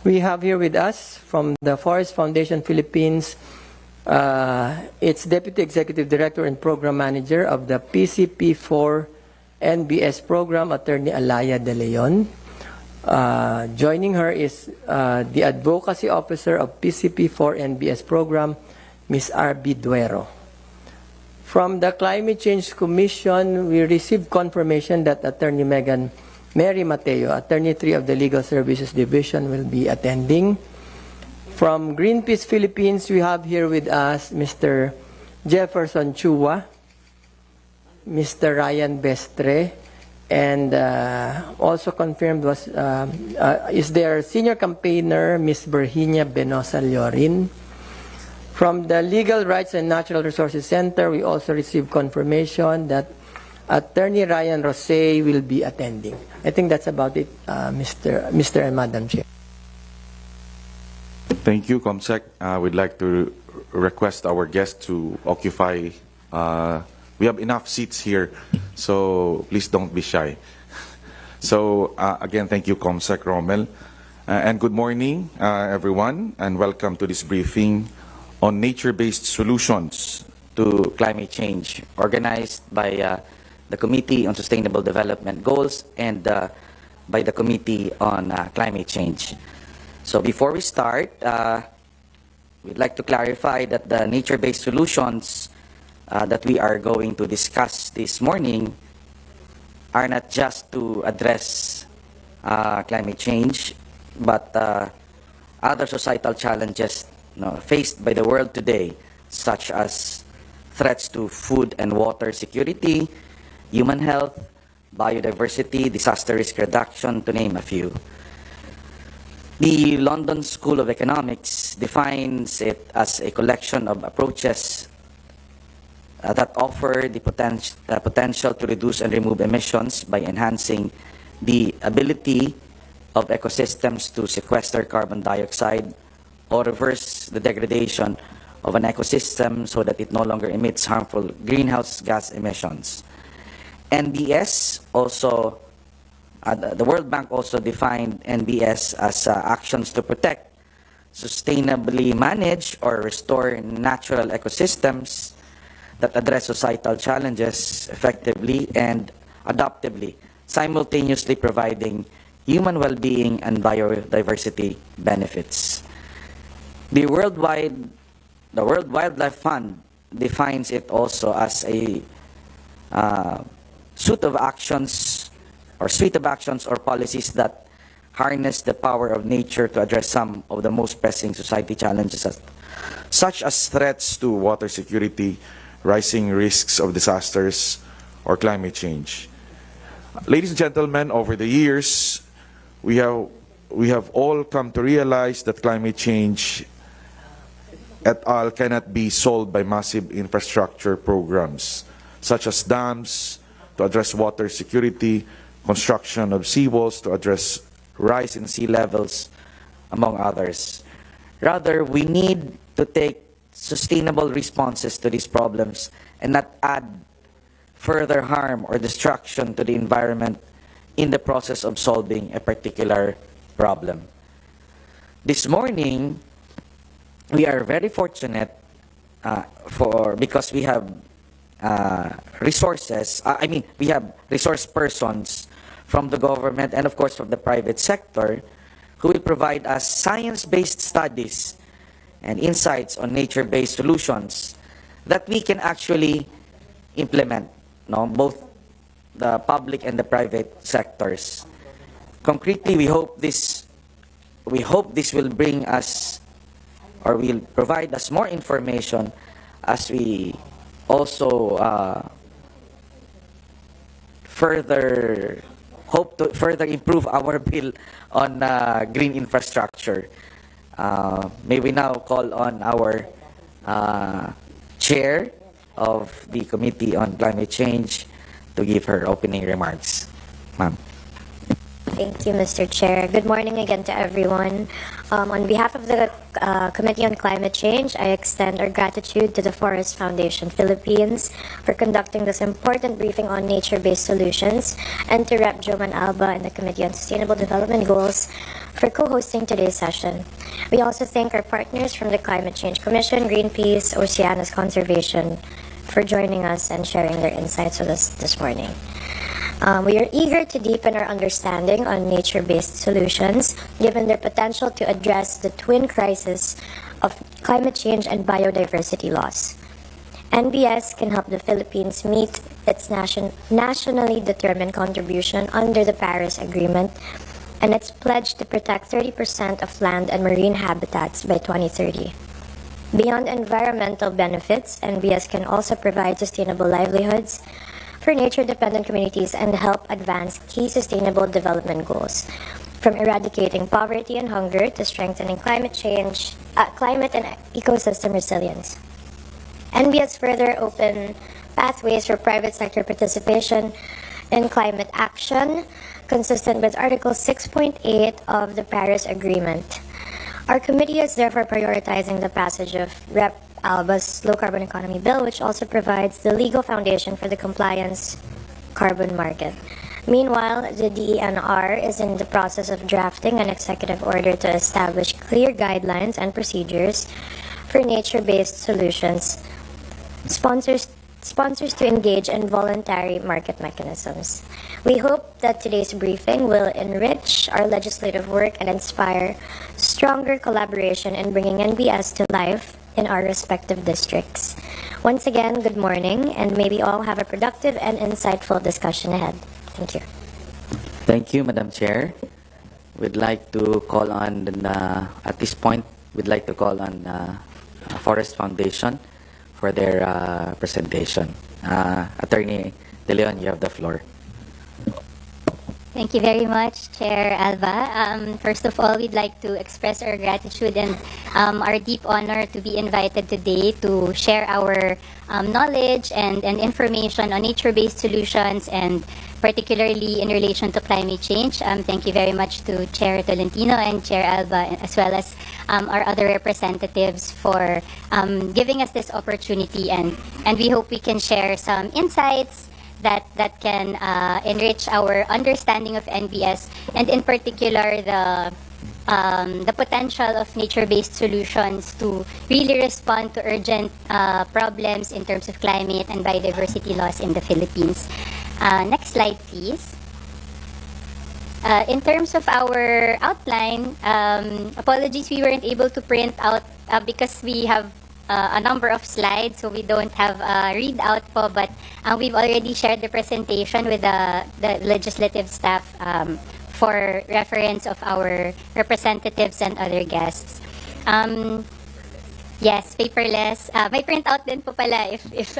We have here with us from the Forest Foundation Philippines, its Deputy Executive Director and Program Manager of the PCP4 NBS Program, Attorney Alaya De Leon. Joining her is the Advocacy Officer of PCP4 NBS Program, Ms. R.B. Duero. From the Climate Change Commission, we received confirmation that Attorney Mary Mateo, Attorney 3 of the Legal Services Division, will be attending. From Greenpeace Philippines, we have here with us Mr. Jefferson Chua, Mr. Ryan Bestre, and also confirmed is their senior campaigner, Ms. Virginia Benosa Llorin. From the Legal Rights and Natural Resources Center, we also received confirmation that Attorney Ryan Rosay will be attending. I think that's about it, Mr. and Madam Chair. Thank you, Comsec. We'd like to request our guests to occupy. We have enough seats here, so please don't be shy. So again, thank you, Comsec Rommel. And good morning, everyone, and welcome to this briefing on nature-based solutions to climate change, organized by the Committee on Sustainable Development Goals and by the Committee on Climate Change. So before we start, we'd like to clarify that the nature-based solutions that we are going to discuss this morning are not just to address climate change, but other societal challenges faced by the world today, such as threats to food and water security, human health, biodiversity, disaster risk reduction, to name a few. The London School of Economics defines it as a collection of approaches that offer the potential to reduce and remove emissions by enhancing the ability of ecosystems to sequester carbon dioxide or reverse the degradation of an ecosystem so that it no longer emits harmful greenhouse gas emissions. NBS also, the World Bank also defined NBS as actions to protect, sustainably manage, or restore natural ecosystems that address societal challenges effectively and adaptively, simultaneously providing human well-being and biodiversity benefits. The World Wildlife Fund defines it also as a suite of actions or policies that harness the power of nature to address some of the most pressing society challenges, such as threats to water security, rising risks of disasters, or climate change. Ladies and gentlemen, over the years, we have all come to realize that climate change et al. Cannot be solved by massive infrastructure programs, such as dams to address water security, construction of seawalls to address rise in sea levels, among others. Rather, we need to take sustainable responses to these problems and not add further harm or destruction to the environment in the process of solving a particular problem. This morning, we are very fortunate because we have resources. We have resource persons from the government and, of course, from the private sector who will provide us science-based studies and insights on nature-based solutions that we can actually implement, both the public and the private sectors. Concretely, we hope this will bring us, or will provide us, more information as we also hope to further improve our bill on green infrastructure. May we now call on our chair of the Committee on Climate Change to give her opening remarks. Ma'am. Thank you, Mr. Chair. Good morning again to everyone. On behalf of the Committee on Climate Change, I extend our gratitude to the Forest Foundation Philippines for conducting this important briefing on nature-based solutions, and to Rep. Joman Alba and the Committee on Sustainable Development Goals for co-hosting today's session. We also thank our partners from the Climate Change Commission, Greenpeace, Oceanus Conservation for joining us and sharing their insights with us this morning. We are eager to deepen our understanding on nature-based solutions, given their potential to address the twin crisis of climate change and biodiversity loss. NBS can help the Philippines meet its nationally determined contribution under the Paris Agreement and its pledge to protect 30% of land and marine habitats by 2030. Beyond environmental benefits, NBS can also provide sustainable livelihoods for nature-dependent communities and help advance key sustainable development goals, from eradicating poverty and hunger to strengthening climate and ecosystem resilience. NBS further open pathways for private sector participation in climate action, consistent with Article 6.8 of the Paris Agreement. Our committee is therefore prioritizing the passage of Rep. Alba's Low Carbon Economy Bill, which also provides the legal foundation for the compliance carbon market. Meanwhile, the DENR is in the process of drafting an executive order to establish clear guidelines and procedures for nature-based solutions, sponsors to engage in voluntary market mechanisms. We hope that today's briefing will enrich our legislative work and inspire stronger collaboration in bringing NBS to life in our respective districts. Once again, good morning, and may we all have a productive and insightful discussion ahead. Thank you. Thank you, Madam Chair. We'd like to call on, at this point, we'd like to call on Forest Foundation for their presentation. Attorney De Leon, you have the floor. Thank you very much, Chair Alba. First of all, we'd like to express our gratitude and our deep honor to be invited today to share our knowledge and information on nature-based solutions, and particularly in relation to climate change. Thank you very much to Chair Tolentino and Chair Alba, as well as our other representatives for giving us this opportunity, and we hope we can share some insights that can enrich our understanding of NBS, and in particular the potential of nature-based solutions to really respond to urgent problems in terms of climate and biodiversity loss in the Philippines. Next slide, please. In terms of our outline, apologies we weren't able to print out because we have a number of slides, so we don't have a readout po, but we've already shared the presentation with the legislative staff for reference of our representatives and other guests. Yes, paperless. May printout din po pala if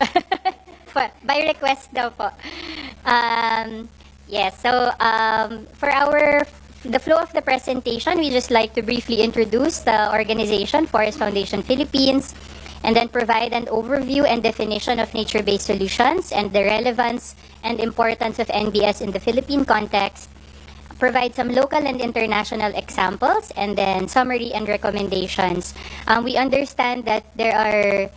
by request daw po. Yes, so for the flow of the presentation, we just like to briefly introduce the organization, Forest Foundation Philippines, and then provide an overview and definition of nature-based solutions and the relevance and importance of NBS in the Philippine context, provide some local and international examples, and then summary and recommendations. We understand that there are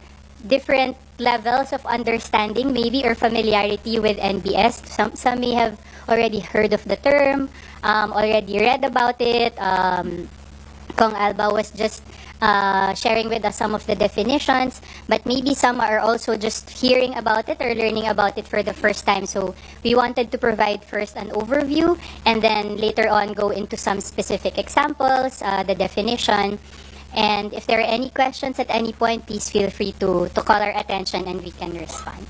different levels of understanding maybe or familiarity with NBS. Some may have already heard of the term, already read about it. Kong Alba was just sharing with us some of the definitions, but maybe some are also just hearing about it or learning about it for the first time. So we wanted to provide first an overview, and then later on go into some specific examples, the definition. And if there are any questions at any point, please feel free to call our attention and we can respond.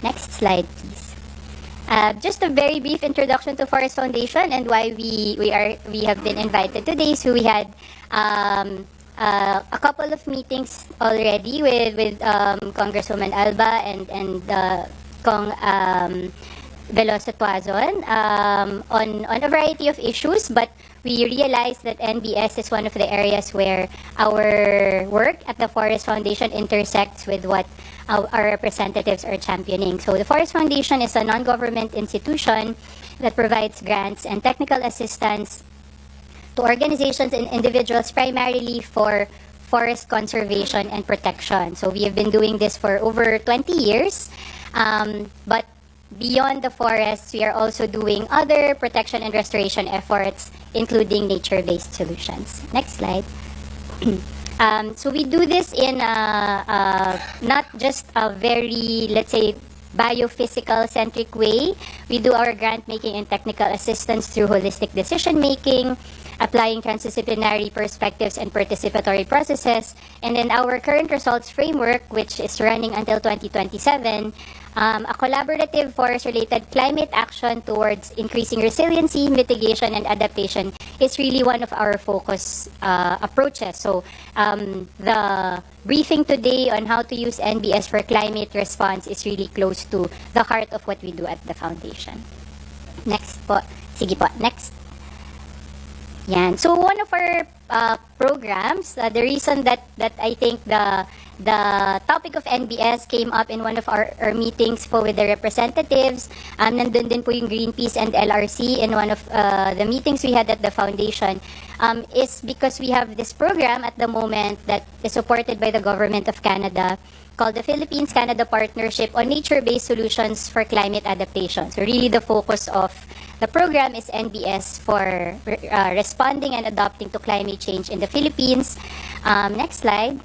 Next slide, please. Just a very brief introduction to Forest Foundation and why we have been invited today. So we had a couple of meetings already with Congresswoman Alba and Kong Veloso Tuazon on a variety of issues, but we realized that NBS is one of the areas where our work at the Forest Foundation intersects with what our representatives are championing. So the Forest Foundation is a non-government institution that provides grants and technical assistance to organizations and individuals primarily for forest conservation and protection. So we have been doing this for over 20 years. But beyond the forests, we are also doing other protection and restoration efforts, including nature-based solutions. Next slide. So we do this in not just a very, let's say, biophysical-centric way. We do our grant-making and technical assistance through holistic decision-making, applying transdisciplinary perspectives and participatory processes. And then our current results framework, which is running until 2027, a collaborative forest-related climate action towards increasing resiliency, mitigation, and adaptation is really one of our focus approaches. So the briefing today on how to use NBS for climate response is really close to the heart of what we do at the foundation. Next po. Sige po. Next. Yan. So one of our programs, the reason that I think the topic of NBS came up in one of our meetings po with the representatives, nandun din po yung Greenpeace and LRC in one of the meetings we had at the foundation, is because we have this program at the moment that is supported by the Government of Canada called the Philippines-Canada Partnership on Nature-Based Solutions for Climate Adaptation. So really the focus of the program is NBS for responding and adapting to climate change in the Philippines. Next slide.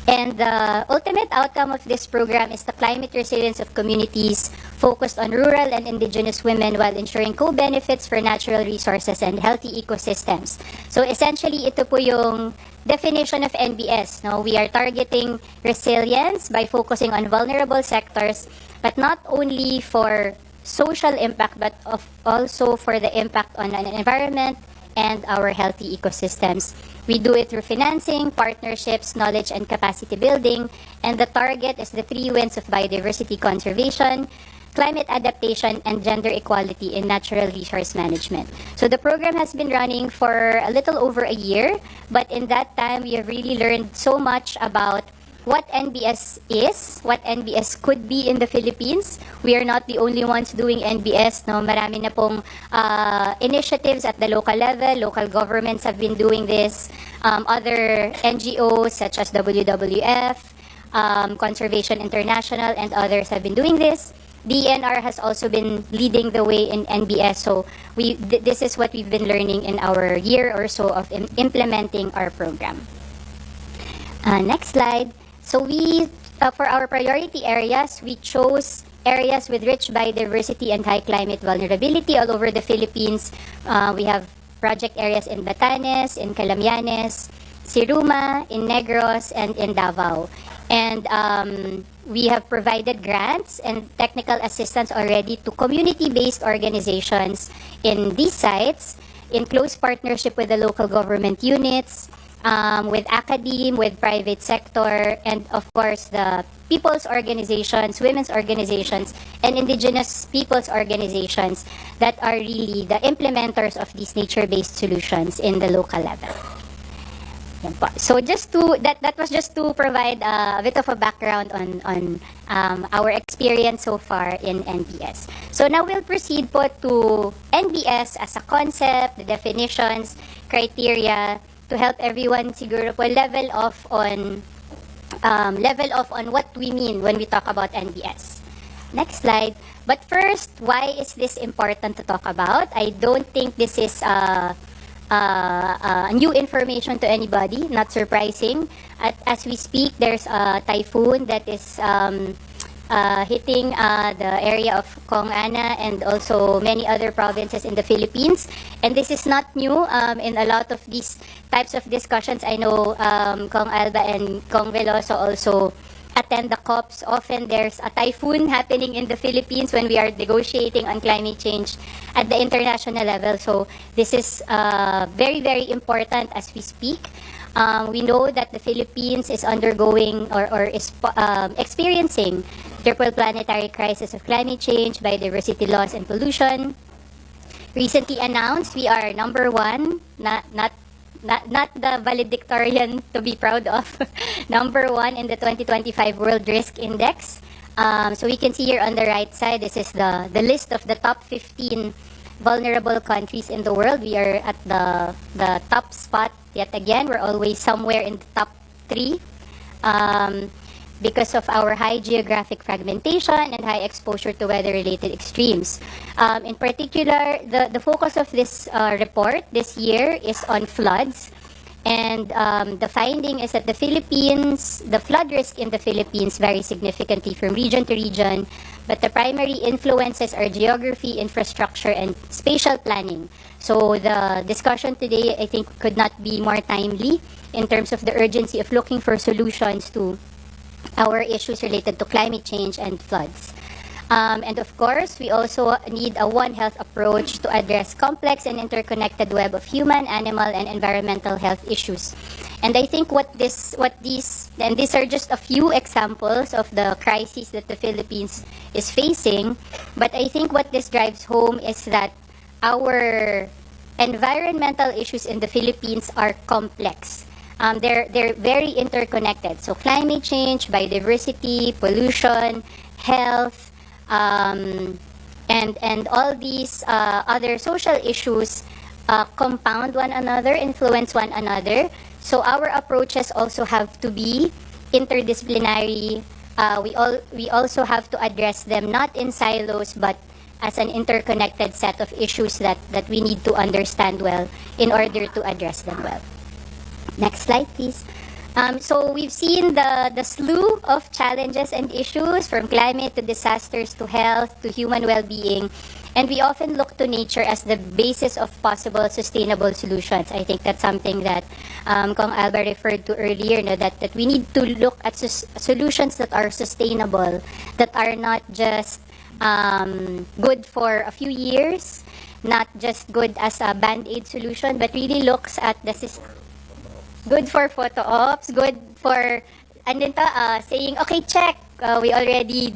And the ultimate outcome of this program is the climate resilience of communities focused on rural and indigenous women while ensuring co-benefits for natural resources and healthy ecosystems. So essentially, ito po yung definition of NBS. No? We are targeting resilience by focusing on vulnerable sectors, but not only for social impact, but also for the impact on an environment and our healthy ecosystems. We do it through financing, partnerships, knowledge and capacity building, and the target is the 3 wins of biodiversity conservation, climate adaptation, and gender equality in natural resource management. So the program has been running for a little over a year, but in that time, we have really learned so much about what NBS is, what NBS could be in the Philippines. We are not the only ones doing NBS. No? Marami na pong initiatives at the local level. Local governments have been doing this. Other NGOs such as WWF, Conservation International, and others have been doing this. DNR has also been leading the way in NBS. So this is what we've been learning in our year or so of implementing our program. Next slide. So we, for our priority areas, we chose areas with rich biodiversity and high climate vulnerability all over the Philippines. We have project areas in Batanes, in Calamianes, Siruma, in Negros, and in Davao. And we have provided grants and technical assistance already to community-based organizations in these sites in close partnership with the local government units, with academe, with private sector, and of course the people's organizations, women's organizations, and indigenous people's organizations that are really the implementers of these nature-based solutions in the local level. Yan po. So just to that was just to provide a bit of a background on our experience so far in NBS. So now we'll proceed po to NBS as a concept, the definitions, criteria, to help everyone siguro po level off on what we mean when we talk about NBS. Next slide. But first, why is this important to talk about? I don't think this is new information to anybody, not surprising. As we speak, there's a typhoon that is hitting the area of Kong Ana and also many other provinces in the Philippines. And this is not new in a lot of these types of discussions. I know Kong Alba and Kong Veloso also attend the COPs. Often there's a typhoon happening in the Philippines when we are negotiating on climate change at the international level. So this is very, very important as we speak. We know that the Philippines is undergoing or is experiencing triple planetary crisis of climate change, biodiversity loss, and pollution. Recently announced, we are number 1, not the valedictorian to be proud of, number 1 in the 2025 World Risk Index. So we can see here on the right side, this is the list of the top 15 vulnerable countries in the world. We are at the top spot yet again. We're always somewhere in the top 3 because of our high geographic fragmentation and high exposure to weather-related extremes. In particular, the focus of this report this year is on floods. And the finding is that the flood risk in the Philippines varies significantly from region to region, but the primary influences are geography, infrastructure, and spatial planning. So the discussion today, I think, could not be more timely in terms of the urgency of looking for solutions to our issues related to climate change and floods. And of course, we also need a One Health approach to address complex and interconnected web of human, animal, and environmental health issues. And I think these are just a few examples of the crises that the Philippines is facing. But I think what this drives home is that our environmental issues in the Philippines are complex. They're very interconnected. So climate change, biodiversity, pollution, health, and all these other social issues compound one another, influence one another. So our approaches also have to be interdisciplinary. We also have to address them not in silos but as an interconnected set of issues that we need to understand well in order to address them well. Next slide, please. So we've seen the slew of challenges and issues, from climate to disasters to health to human well-being, and we often look to nature as the basis of possible sustainable solutions. I think that's something that Kong Alba referred to earlier, that we need to look at solutions that are sustainable, that are not just good for a few years, not just good as a band-aid solution, but really looks at the system. Good for photo ops, good for saying, okay, check, we already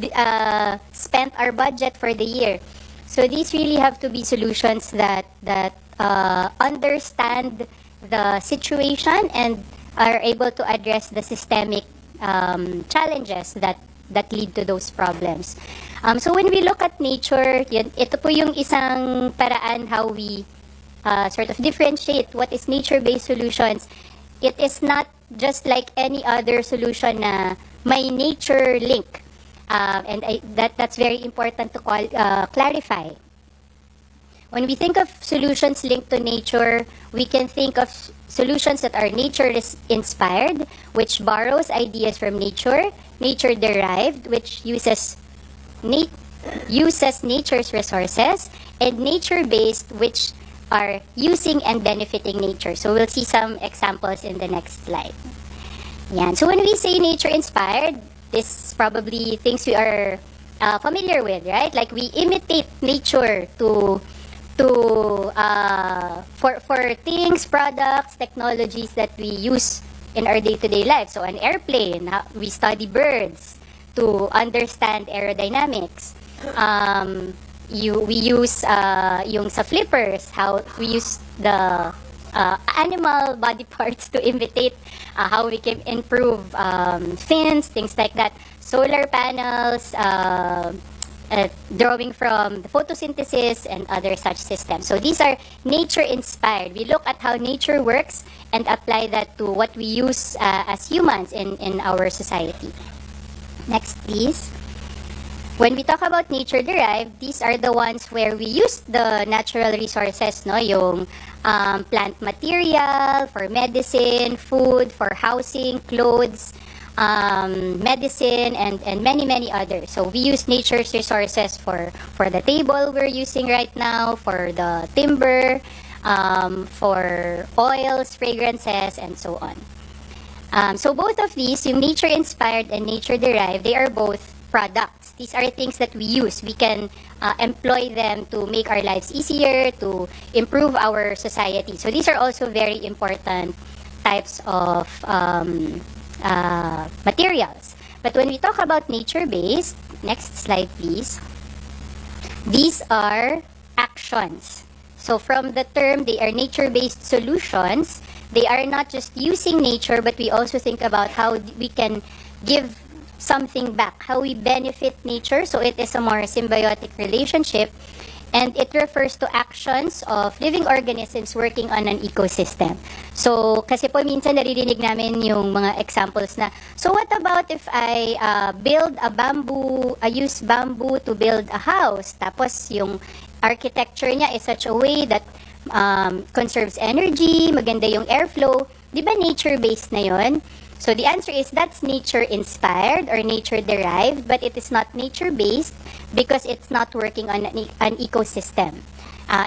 spent our budget for the year. So these really have to be solutions that understand the situation and are able to address the systemic challenges that lead to those problems. So when we look at nature, ito po yung isang paraan how we sort of differentiate what is nature-based solutions. It is not just like any other solution na may nature link. That's very important to clarify. When we think of solutions linked to nature, we can think of solutions that are nature-inspired, which borrows ideas from nature, nature-derived, which uses nature's resources, and nature-based, which are using and benefiting nature. So we'll see some examples in the next slide. Yan. So when we say nature-inspired, this is probably things we are familiar with, right? Like we imitate nature for things, products, technologies that we use in our day-to-day life. So an airplane, we study birds to understand aerodynamics. We use yung sa flippers, how we use the animal body parts to imitate how we can improve fins, things like that. Solar panels, drawing from the photosynthesis and other such systems. So these are nature-inspired. We look at how nature works and apply that to what we use as humans in our society. Next, please. When we talk about nature-derived, these are the ones where we use the natural resources, no? Yung plant material for medicine, food for housing, clothes, medicine, and many others. So we use nature's resources for the table we're using right now, for the timber, for oils, fragrances, and so on. So both of these, yung nature-inspired and nature-derived, they are both products. These are things that we use. We can employ them to make our lives easier, to improve our society. So these are also very important types of materials. But when we talk about nature-based, next slide please, these are actions. So from the term, they are nature-based solutions. They are not just using nature, but we also think about how we can give something back, how we benefit nature. So it is a more symbiotic relationship. And it refers to actions of living organisms working on an ecosystem. So, kasi po minsan naririnig namin yung mga examples na, so what about if I use bamboo to build a house, tapos yung architecture niya is such a way that conserves energy, maganda yung airflow, di ba nature-based na yon? So the answer is that's nature-inspired or nature-derived, but it is not nature-based because it's not working on an ecosystem.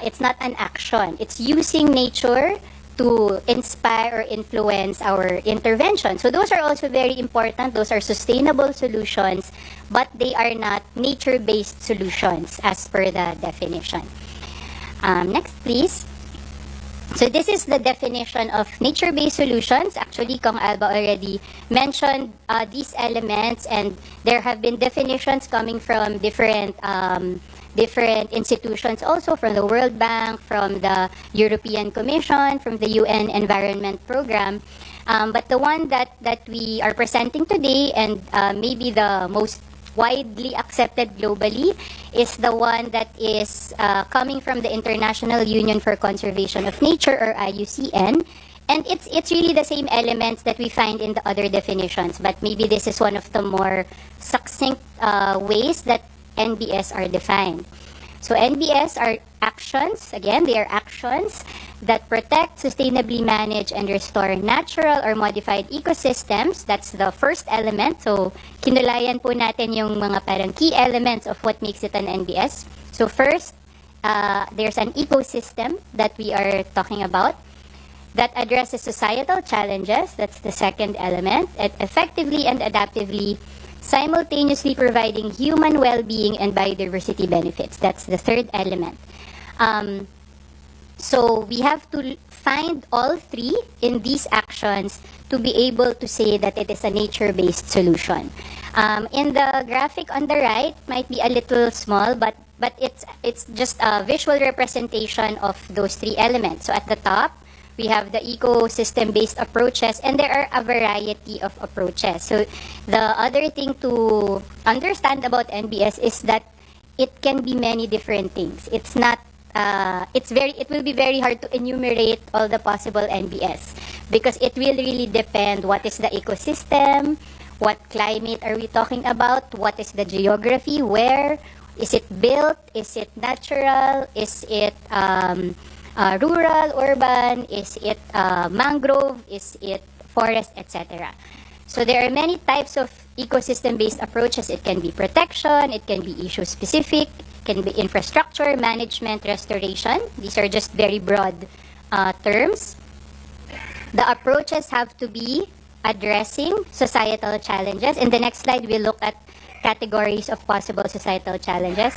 It's not an action. It's using nature to inspire or influence our intervention. So those are also very important. Those are sustainable solutions, but they are not nature-based solutions as per the definition. Next, please. So this is the definition of nature-based solutions. Actually, Kong Alba already mentioned these elements, and there have been definitions coming from different institutions, also from the World Bank, from the European Commission, from the UN Environment Program. But the one that we are presenting today, and maybe the most widely accepted globally, is the one that is coming from the International Union for Conservation of Nature, or IUCN. And it's really the same elements that we find in the other definitions, but maybe this is one of the more succinct ways that NBS are defined. So NBS are actions, again, they are actions that protect, sustainably manage, and restore natural or modified ecosystems. That's the first element. So kinulayan po natin yung mga parang key elements of what makes it an NBS. So first, there's an ecosystem that we are talking about that addresses societal challenges. That's the second element. It effectively and adaptively simultaneously providing human well-being and biodiversity benefits. That's the third element. So we have to find all three in these actions to be able to say that it is a nature-based solution. In the graphic on the right, might be a little small, but it's just a visual representation of those three elements. So at the top, we have the ecosystem-based approaches, and there are a variety of approaches. So the other thing to understand about NBS is that it can be many different things. It's not, it will be very hard to enumerate all the possible NBS because it will really depend what is the ecosystem, what climate are we talking about, what is the geography, where, is it built, is it natural, is it rural, urban, is it mangrove, is it forest, etc. So there are many types of ecosystem-based approaches. It can be protection, it can be issue-specific, it can be infrastructure, management, restoration. These are just very broad terms. The approaches have to be addressing societal challenges. In the next slide, we'll look at categories of possible societal challenges.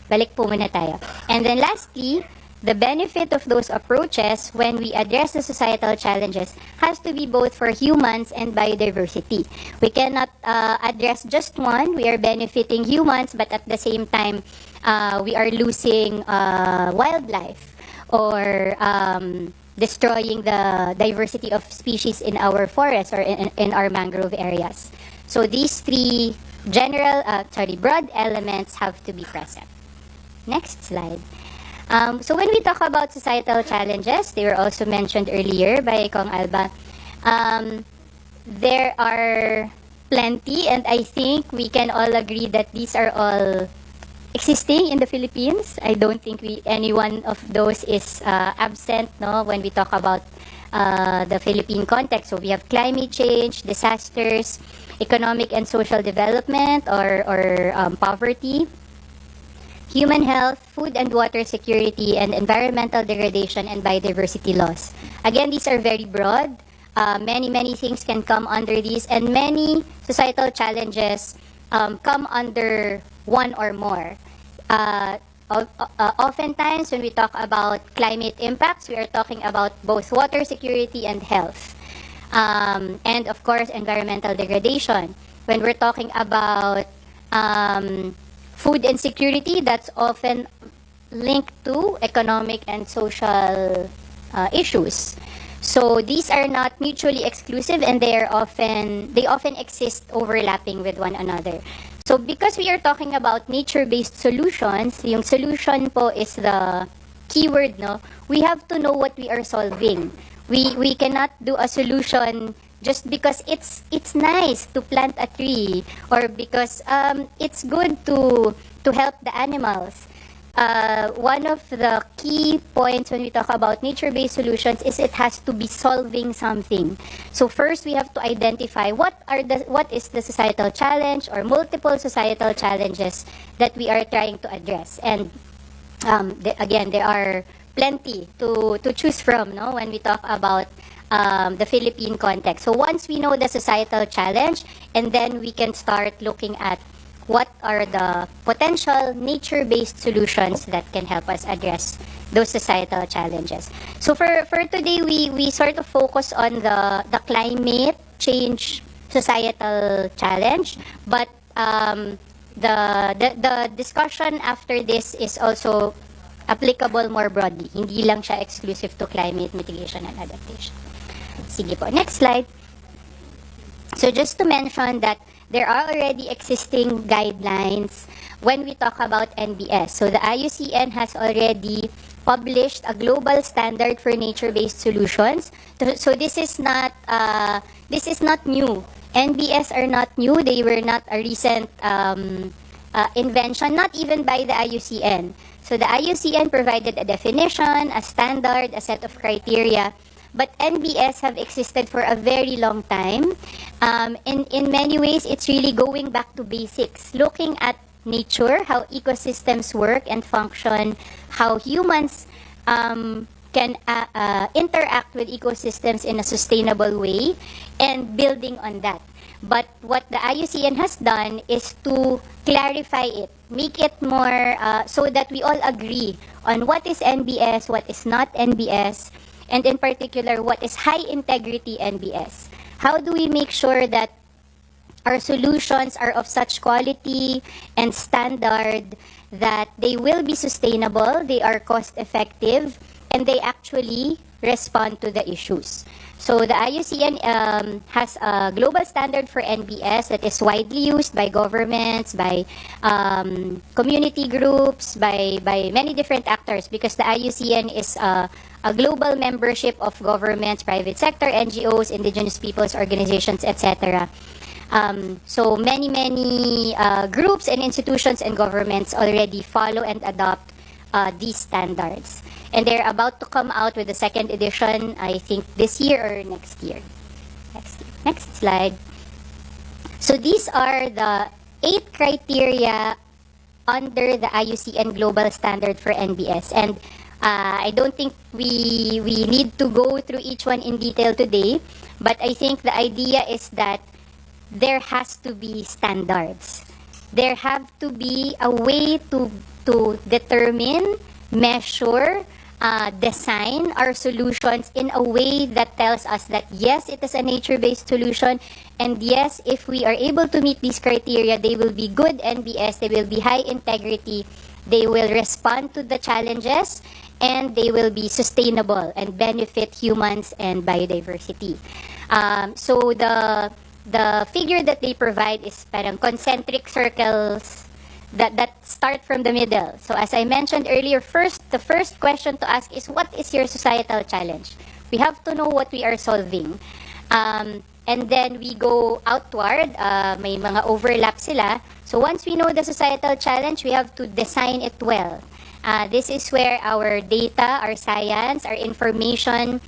Balik po muna tayo. And then lastly, the benefit of those approaches when we address the societal challenges has to be both for humans and biodiversity. We cannot address just one. We are benefiting humans, but at the same time, we are losing wildlife or destroying the diversity of species in our forests or in our mangrove areas. So these three broad elements have to be present. Next slide. So when we talk about societal challenges, they were also mentioned earlier by Kong Alba. There are plenty, and I think we can all agree that these are all existing in the Philippines. I don't think any one of those is absent, no, when we talk about the Philippine context. So we have climate change, disasters, economic and social development or poverty, human health, food and water security, and environmental degradation and biodiversity loss. Again, these are very broad. Many things can come under these, and many societal challenges come under one or more. Oftentimes, when we talk about climate impacts, we are talking about both water security and health. And of course, environmental degradation. When we're talking about food insecurity, that's often linked to economic and social issues. So these are not mutually exclusive, and they often exist overlapping with one another. So because we are talking about nature-based solutions, yung solution po is the keyword, no? We have to know what we are solving. We cannot do a solution just because it's nice to plant a tree, or because it's good to help the animals. One of the key points when we talk about nature-based solutions is it has to be solving something. So first, we have to identify what is the societal challenge or multiple societal challenges that we are trying to address. And again, there are plenty to choose from, no, when we talk about the Philippine context. So once we know the societal challenge, and then we can start looking at what are the potential nature-based solutions that can help us address those societal challenges. So for today, we sort of focus on the climate change societal challenge, but the discussion after this is also applicable more broadly. Hindi lang siya exclusive to climate mitigation and adaptation. Sige po, next slide. So just to mention that there are already existing guidelines when we talk about NBS. So the IUCN has already published a global standard for nature-based solutions. So this is not new. NBS are not new. They were not a recent invention, not even by the IUCN. So the IUCN provided a definition, a standard, a set of criteria. But NBS have existed for a very long time. In many ways, it's really going back to basics, looking at nature, how ecosystems work and function, how humans can interact with ecosystems in a sustainable way, and building on that. But what the IUCN has done is to clarify it, make it more so that we all agree on what is NBS, what is not NBS, and in particular, what is high integrity NBS. How do we make sure that our solutions are of such quality and standard that they will be sustainable, they are cost effective, and they actually respond to the issues? So the IUCN has a global standard for NBS that is widely used by governments, by community groups, by many different actors, because the IUCN is a global membership of governments, private sector, NGOs, indigenous peoples organizations, etc. So many groups and institutions and governments already follow and adopt these standards. And they're about to come out with the second edition, I think this year or next year. Next slide. So these are the 8 criteria under the IUCN Global Standard for NBS. And I don't think we need to go through each one in detail today, but I think the idea is that there has to be standards. There have to be a way to determine, measure, design our solutions in a way that tells us that yes, it is a nature-based solution, and yes, if we are able to meet these criteria, they will be good NBS, they will be high integrity, they will respond to the challenges, and they will be sustainable and benefit humans and biodiversity. So the figure that they provide is parang concentric circles that start from the middle. So as I mentioned earlier, the first question to ask is, what is your societal challenge? We have to know what we are solving. And then we go outward, may mga overlap sila. So once we know the societal challenge, we have to design it well. This is where our data, our science, our information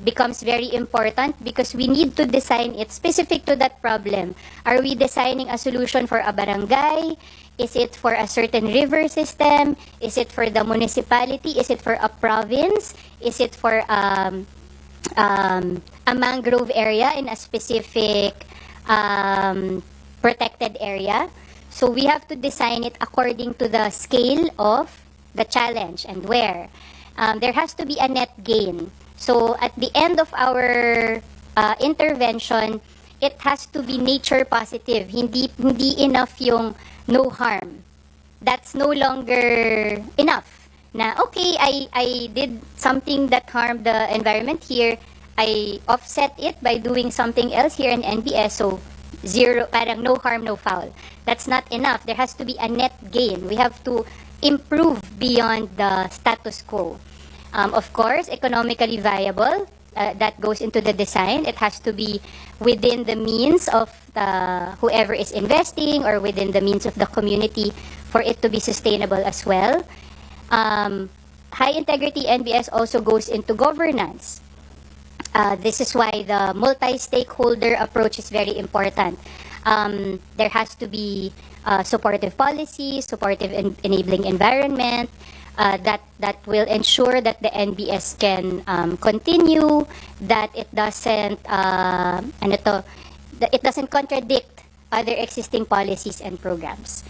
becomes very important, because we need to design it specific to that problem. Are we designing a solution for a barangay? Is it for a certain river system? Is it for the municipality? Is it for a province? Is it for a mangrove area in a specific protected area? So we have to design it according to the scale of the challenge and where. There has to be a net gain. So at the end of our intervention, it has to be nature positive. Hindi enough yung no harm. That's no longer enough. na, okay, I did something that harmed the environment here, I offset it by doing something else here in NBS, so zero, parang no harm, no foul. That's not enough. There has to be a net gain. We have to improve beyond the status quo. Of course, economically viable, that goes into the design. It has to be within the means of whoever is investing or within the means of the community for it to be sustainable as well. High integrity NBS also goes into governance. This is why the multi-stakeholder approach is very important. There has to be supportive policy, supportive enabling environment that will ensure that the NBS can continue, that it doesn't that it doesn't contradict other existing policies and programs.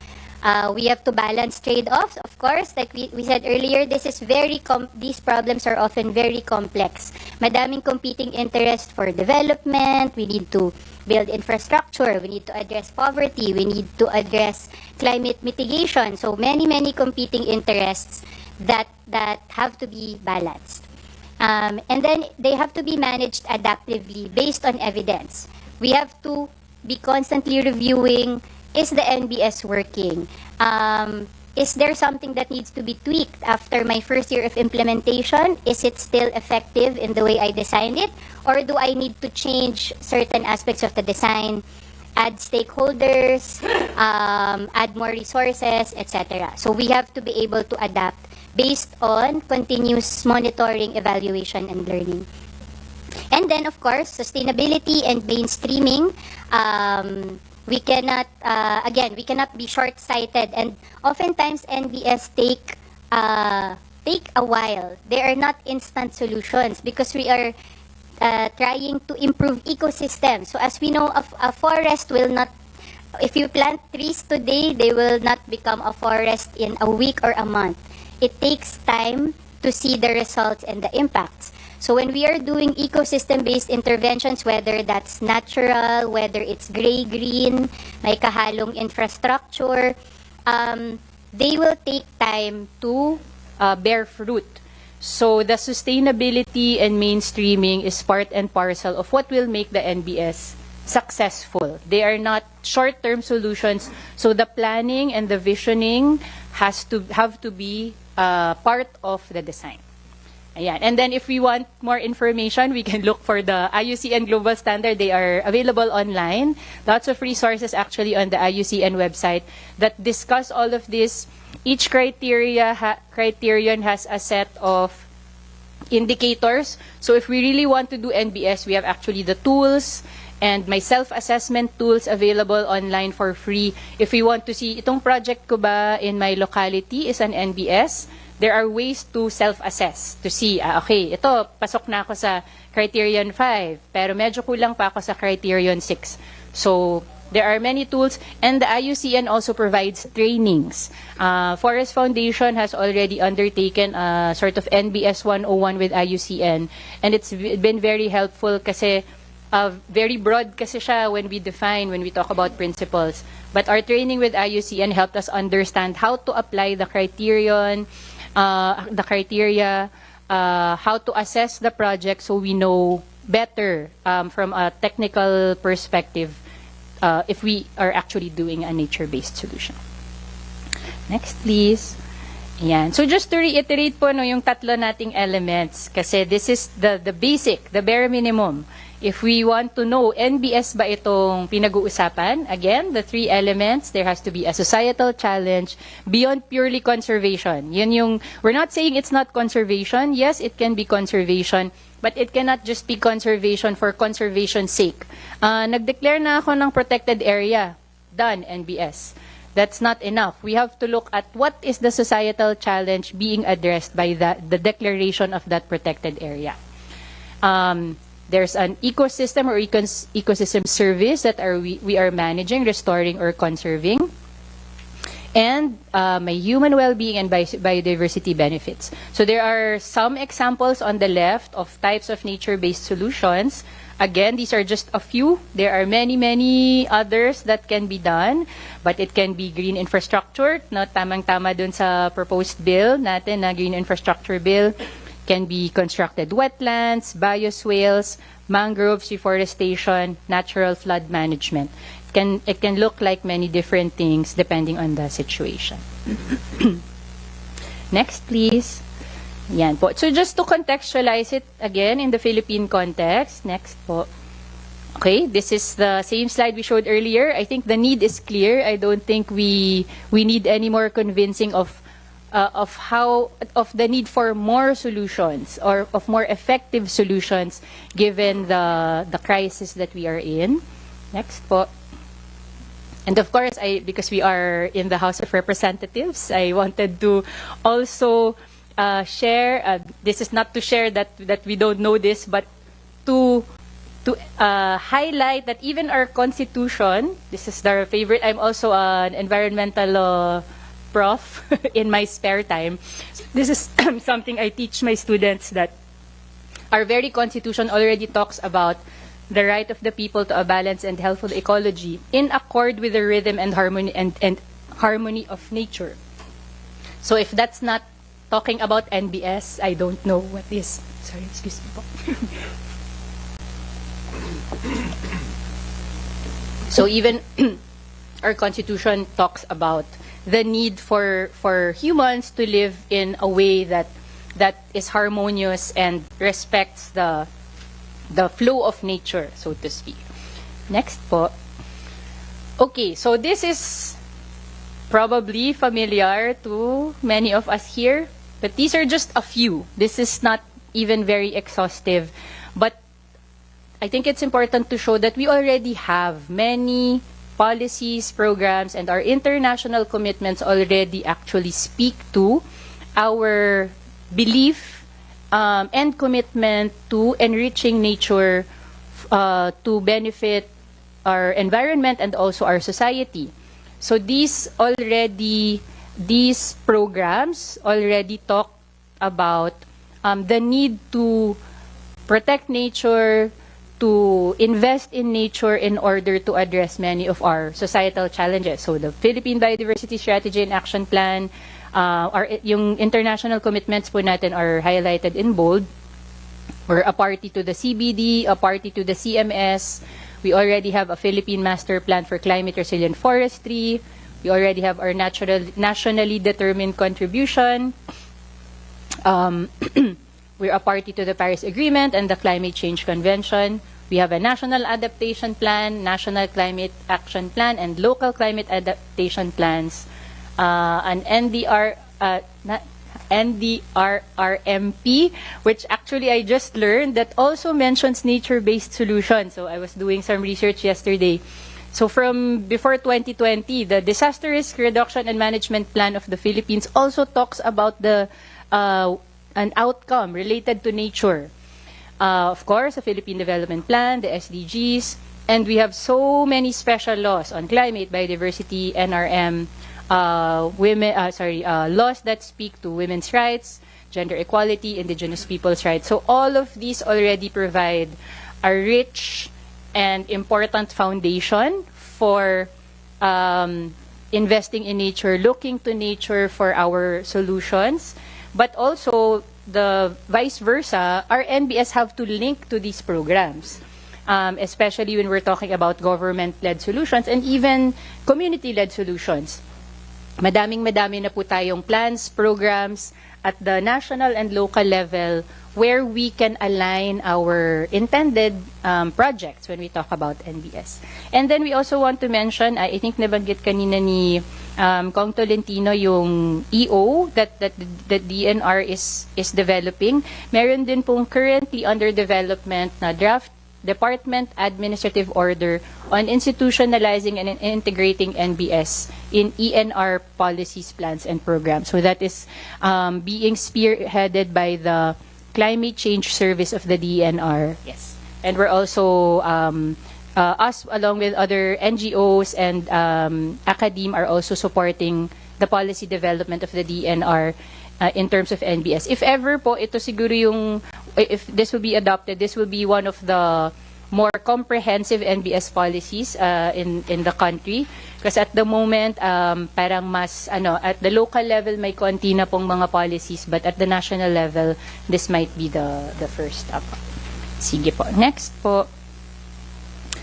We have to balance trade-offs, of course. Like we said earlier, this is these problems are often very complex. Madaming competing interests for development. We need to build infrastructure. We need to address poverty. We need to address climate mitigation. So many competing interests that have to be balanced. And then they have to be managed adaptively based on evidence. We have to be constantly reviewing, is the NBS working? Is there something that needs to be tweaked after my first year of implementation? Is it still effective in the way I designed it? Or do I need to change certain aspects of the design, add stakeholders, add more resources, etc.? So we have to be able to adapt based on continuous monitoring, evaluation, and learning. And then, of course, sustainability and mainstreaming. We cannot, again, we cannot be short-sighted, and oftentimes NBS take a while. They are not instant solutions because we are trying to improve ecosystems. So as we know, a forest will not, if you plant trees today, they will not become a forest in a week or a month. It takes time to see the results and the impacts. So when we are doing ecosystem-based interventions, whether that's natural, whether it's gray-green, may kahalong infrastructure, they will take time to bear fruit. So the sustainability and mainstreaming is part and parcel of what will make the NBS successful. They are not short-term solutions. So the planning and the visioning have to be part of the design. Ayan. And then if we want more information, we can look for the IUCN Global Standard. They are available online. Lots of resources actually on the IUCN website that discuss all of this. Each criterion has a set of indicators. So if we really want to do NBS, we have actually the tools and my self-assessment tools available online for free. If we want to see, itong project ko ba in my locality is an NBS, there are ways to self-assess, to see, okay, ito, pasok na ako sa criterion 5, pero medyo kulang pa ako sa criterion 6. So, there are many tools, and the IUCN also provides trainings. Forest Foundation has already undertaken a sort of NBS 101 with IUCN, and it's been very helpful kasi very broad kasi siya when we talk about principles. But our training with IUCN helped us understand how to apply the criteria, how to assess the project so we know better from a technical perspective if we are actually doing a nature-based solution. Next, please. Ayan. So just to reiterate po yung tatlo nating elements kasi this is the basic, the bare minimum. If we want to know, NBS ba itong pinag-uusapan? Again, the three elements, there has to be a societal challenge beyond purely conservation. We're not saying it's not conservation. Yes, it can be conservation, but it cannot just be conservation for conservation's sake. Nag-declare na ako ng protected area. Done, NBS. That's not enough. We have to look at what is the societal challenge being addressed by the declaration of that protected area. There's an ecosystem or ecosystem service that we are managing, restoring, or conserving. And may human well-being and biodiversity benefits. So there are some examples on the left of types of nature-based solutions. Again, these are just a few. There are many, many others that can be done. But it can be green infrastructure, no, tamang-tama dun sa proposed bill natin na green infrastructure bill. Can be constructed wetlands, bioswales, mangroves, reforestation, natural flood management. It can look like many different things depending on the situation. Next, please. Yan po. So just to contextualize it again in the Philippine context. Next po. Okay, this is the same slide we showed earlier. I think the need is clear. I don't think we need any more convincing of the need for more solutions or of more effective solutions given the crisis that we are in. Next po. And of course, because we are in the House of Representatives, I wanted to also share. This is not to share that we don't know this, but to highlight that even our Constitution. This is our favorite. I'm also an environmental law prof in my spare time. This is something I teach my students, that our very Constitution already talks about the right of the people to a balanced and healthful ecology in accord with the rhythm and harmony of nature. So if that's not talking about NBS, I don't know what is. Sorry, excuse me po. So even our Constitution talks about the need for humans to live in a way that is harmonious and respects the flow of nature, so to speak. Next po. Okay, so this is probably familiar to many of us here, but these are just a few. This is not even very exhaustive, but I think it's important to show that we already have many policies, programs, and our international commitments already actually speak to our belief and commitment to enriching nature to benefit our environment and also our society. So these programs already talk about the need to protect nature, to invest in nature in order to address many of our societal challenges. So the Philippine Biodiversity Strategy and Action Plan, yung international commitments po natin are highlighted in bold. We're a party to the CBD, a party to the CMS. We already have a Philippine Master Plan for Climate Resilient Forestry. We already have our nationally determined contribution. We're a party to the Paris Agreement and the Climate Change Convention. We have a National Adaptation Plan, National Climate Action Plan, and local climate adaptation plans. An NDRRMP, which actually I just learned that also mentions nature-based solutions. So I was doing some research yesterday. So from before 2020, the Disaster Risk Reduction and Management Plan of the Philippines also talks about an outcome related to nature. Of course, the Philippine Development Plan, the SDGs, and we have so many special laws on climate, biodiversity, NRM, laws that speak to women's rights, gender equality, indigenous people's rights. So all of these already provide a rich and important foundation for investing in nature, looking to nature for our solutions. But also, the vice versa, our NBS have to link to these programs, especially when we're talking about government-led solutions and even community-led solutions. Madami na po tayong plans, programs at the national and local level where we can align our intended projects when we talk about NBS. And then we also want to mention, I think nabanggit kanina ni Kong Tolentino yung EO that DNR is developing. Meron din pong currently under development na draft Department Administrative Order on institutionalizing and integrating NBS in ENR policies, plans, and programs. So that is being spearheaded by the Climate Change Service of the DNR. Yes. And we're also us, along with other NGOs and academe, are also supporting the policy development of the DNR in terms of NBS. If ever po, ito siguro yung, if this will be adopted, this will be one of the more comprehensive NBS policies in the country. Because at the moment, parang mas, at the local level, may konti na pong mga policies, but at the national level, this might be the first step. Sige po. Next po.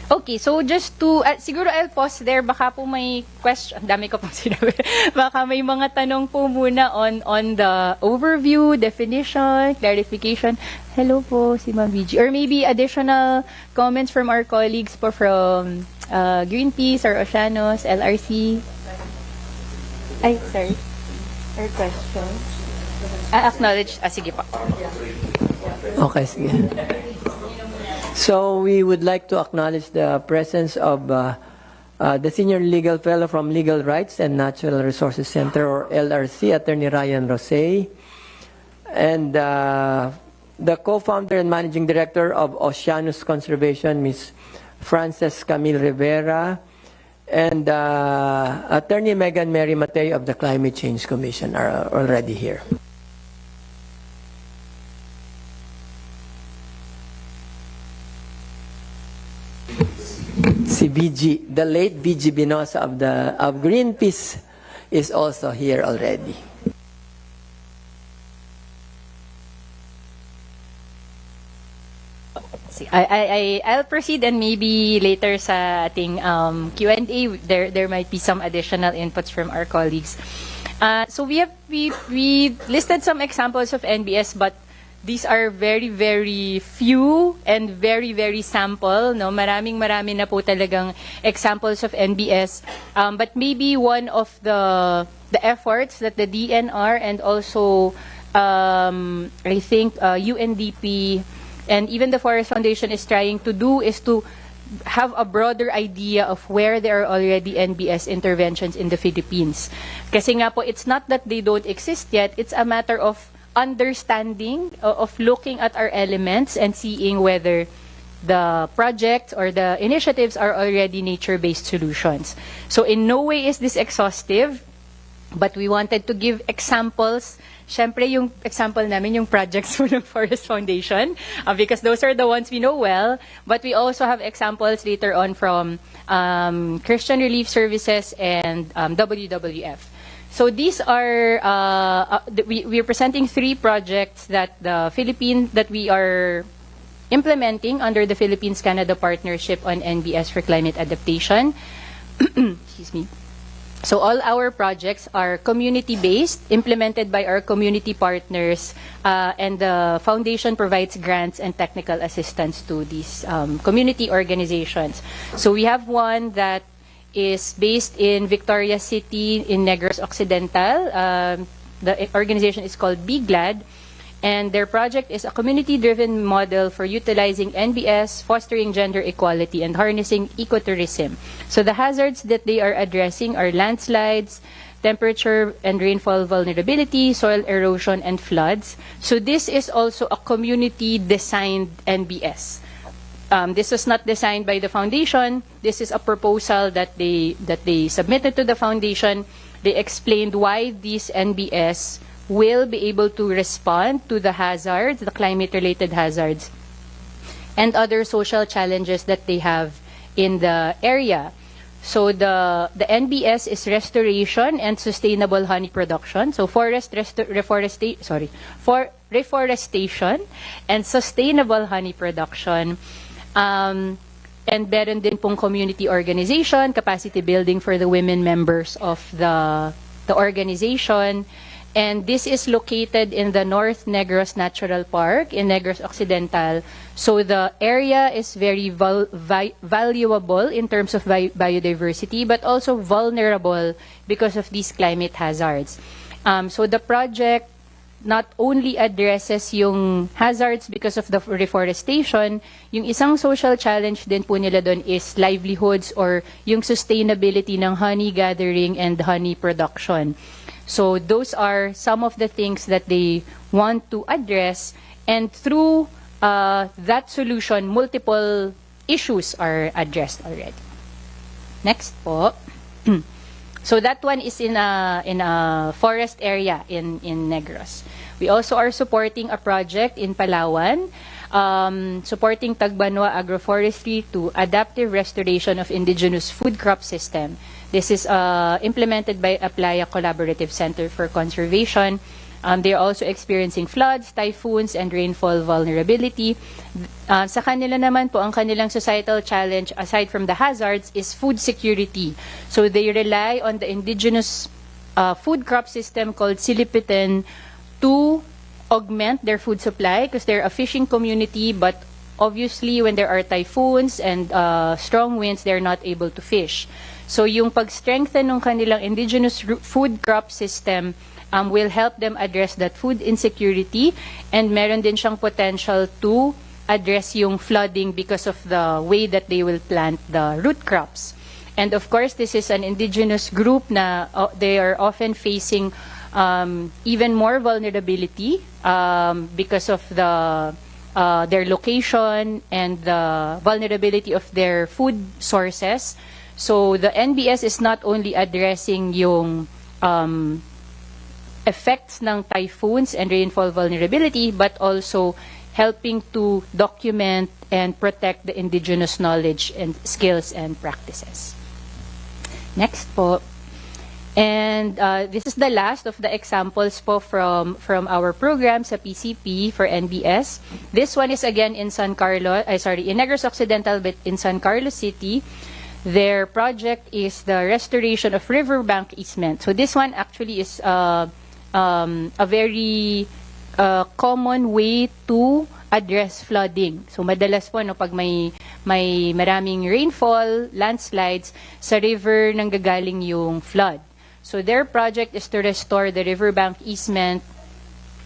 Okay, so just to, siguro I'll pause there, baka po may question, dami ko pong sinabi, baka may mga tanong po muna on the overview, definition, clarification. Hello po, si Ma'am VG. Or maybe additional comments from our colleagues po from Greenpeace or Oceanos, LRC. Ay, sorry. Or question? Acknowledge. Sige po. Okay, sige. So we would like to acknowledge the presence of the Senior Legal Fellow from Legal Rights and Natural Resources Center, or LRC, Attorney Ryan Rosay, and the co-founder and managing director of Oceanus Conservation, Ms. Frances Camille Rivera, and Attorney Megan Mary Mateo of the Climate Change Commission are already here. Si VG, the late VG Binosa of Greenpeace is also here already. I'll proceed, and maybe later sa ating Q&A there might be some additional inputs from our colleagues. So we listed some examples of NBS, but these are very, very few and very, very sample. No, marami na po talagang examples of NBS. But maybe one of the efforts that the DNR and also I think UNDP and even the Forest Foundation is trying to do is to have a broader idea of where there are already NBS interventions in the Philippines. Kasi nga po, it's not that they don't exist yet, it's a matter of understanding, of looking at our elements and seeing whether the projects or the initiatives are already nature-based solutions. So in no way is this exhaustive, but we wanted to give examples. Siyempre, yung example namin, yung projects ng Forest Foundation, because those are the ones we know well. But we also have examples later on from Christian Relief Services and WWF. So these are, we are presenting 3 projects that we are implementing under the Philippines-Canada Partnership on NBS for Climate Adaptation. Excuse me. So all our projects are community-based, implemented by our community partners, and the foundation provides grants and technical assistance to these community organizations. So we have one that is based in Victoria City in Negros Occidental. The organization is called Be Glad, and their project is a community-driven model for utilizing NBS, fostering gender equality, and harnessing ecotourism. So the hazards that they are addressing are landslides, temperature and rainfall vulnerability, soil erosion, and floods. So this is also a community-designed NBS. This was not designed by the foundation. This is a proposal that they submitted to the foundation. They explained why these NBS will be able to respond to the hazards, the climate-related hazards, and other social challenges that they have in the area. So the NBS is restoration and sustainable honey production. So reforestation and sustainable honey production. And meron din pong community organization, capacity building for the women members of the organization. And this is located in the North Negros Natural Park in Negros Occidental. So the area is very valuable in terms of biodiversity, but also vulnerable because of these climate hazards. So the project not only addresses yung hazards because of the reforestation, yung isang social challenge din po nila doon is livelihoods or yung sustainability ng honey gathering and honey production. So those are some of the things that they want to address, and through that solution, multiple issues are addressed already. Next po. So that one is in a forest area in Negros. We also are supporting a project in Palawan, supporting Tagbanwa Agroforestry to adaptive restoration of indigenous food crop system. This is implemented by Aplaya Collaborative Center for Conservation. They are also experiencing floods, typhoons, and rainfall vulnerability. Sa kanila naman po, ang kanilang societal challenge, aside from the hazards, is food security. So they rely on the indigenous food crop system called Silipitan to augment their food supply because they're a fishing community, but obviously when there are typhoons and strong winds, they're not able to fish. So yung pag-strengthen ng kanilang indigenous food crop system will help them address that food insecurity, and meron din siyang potential to address yung flooding because of the way that they will plant the root crops. And of course, this is an indigenous group na they are often facing even more vulnerability because of their location and the vulnerability of their food sources. So the NBS is not only addressing yung effects ng typhoons and rainfall vulnerability, but also helping to document and protect the indigenous knowledge and skills and practices. Next po. And this is the last of the examples po from our program sa PCP for NBS. This one is again in in Negros Occidental, but in San Carlos City. Their project is the restoration of riverbank easement. So this one actually is a very common way to address flooding. So madalas po no, pag may maraming rainfall, landslides, sa river nanggagaling yung flood. So their project is to restore the riverbank easement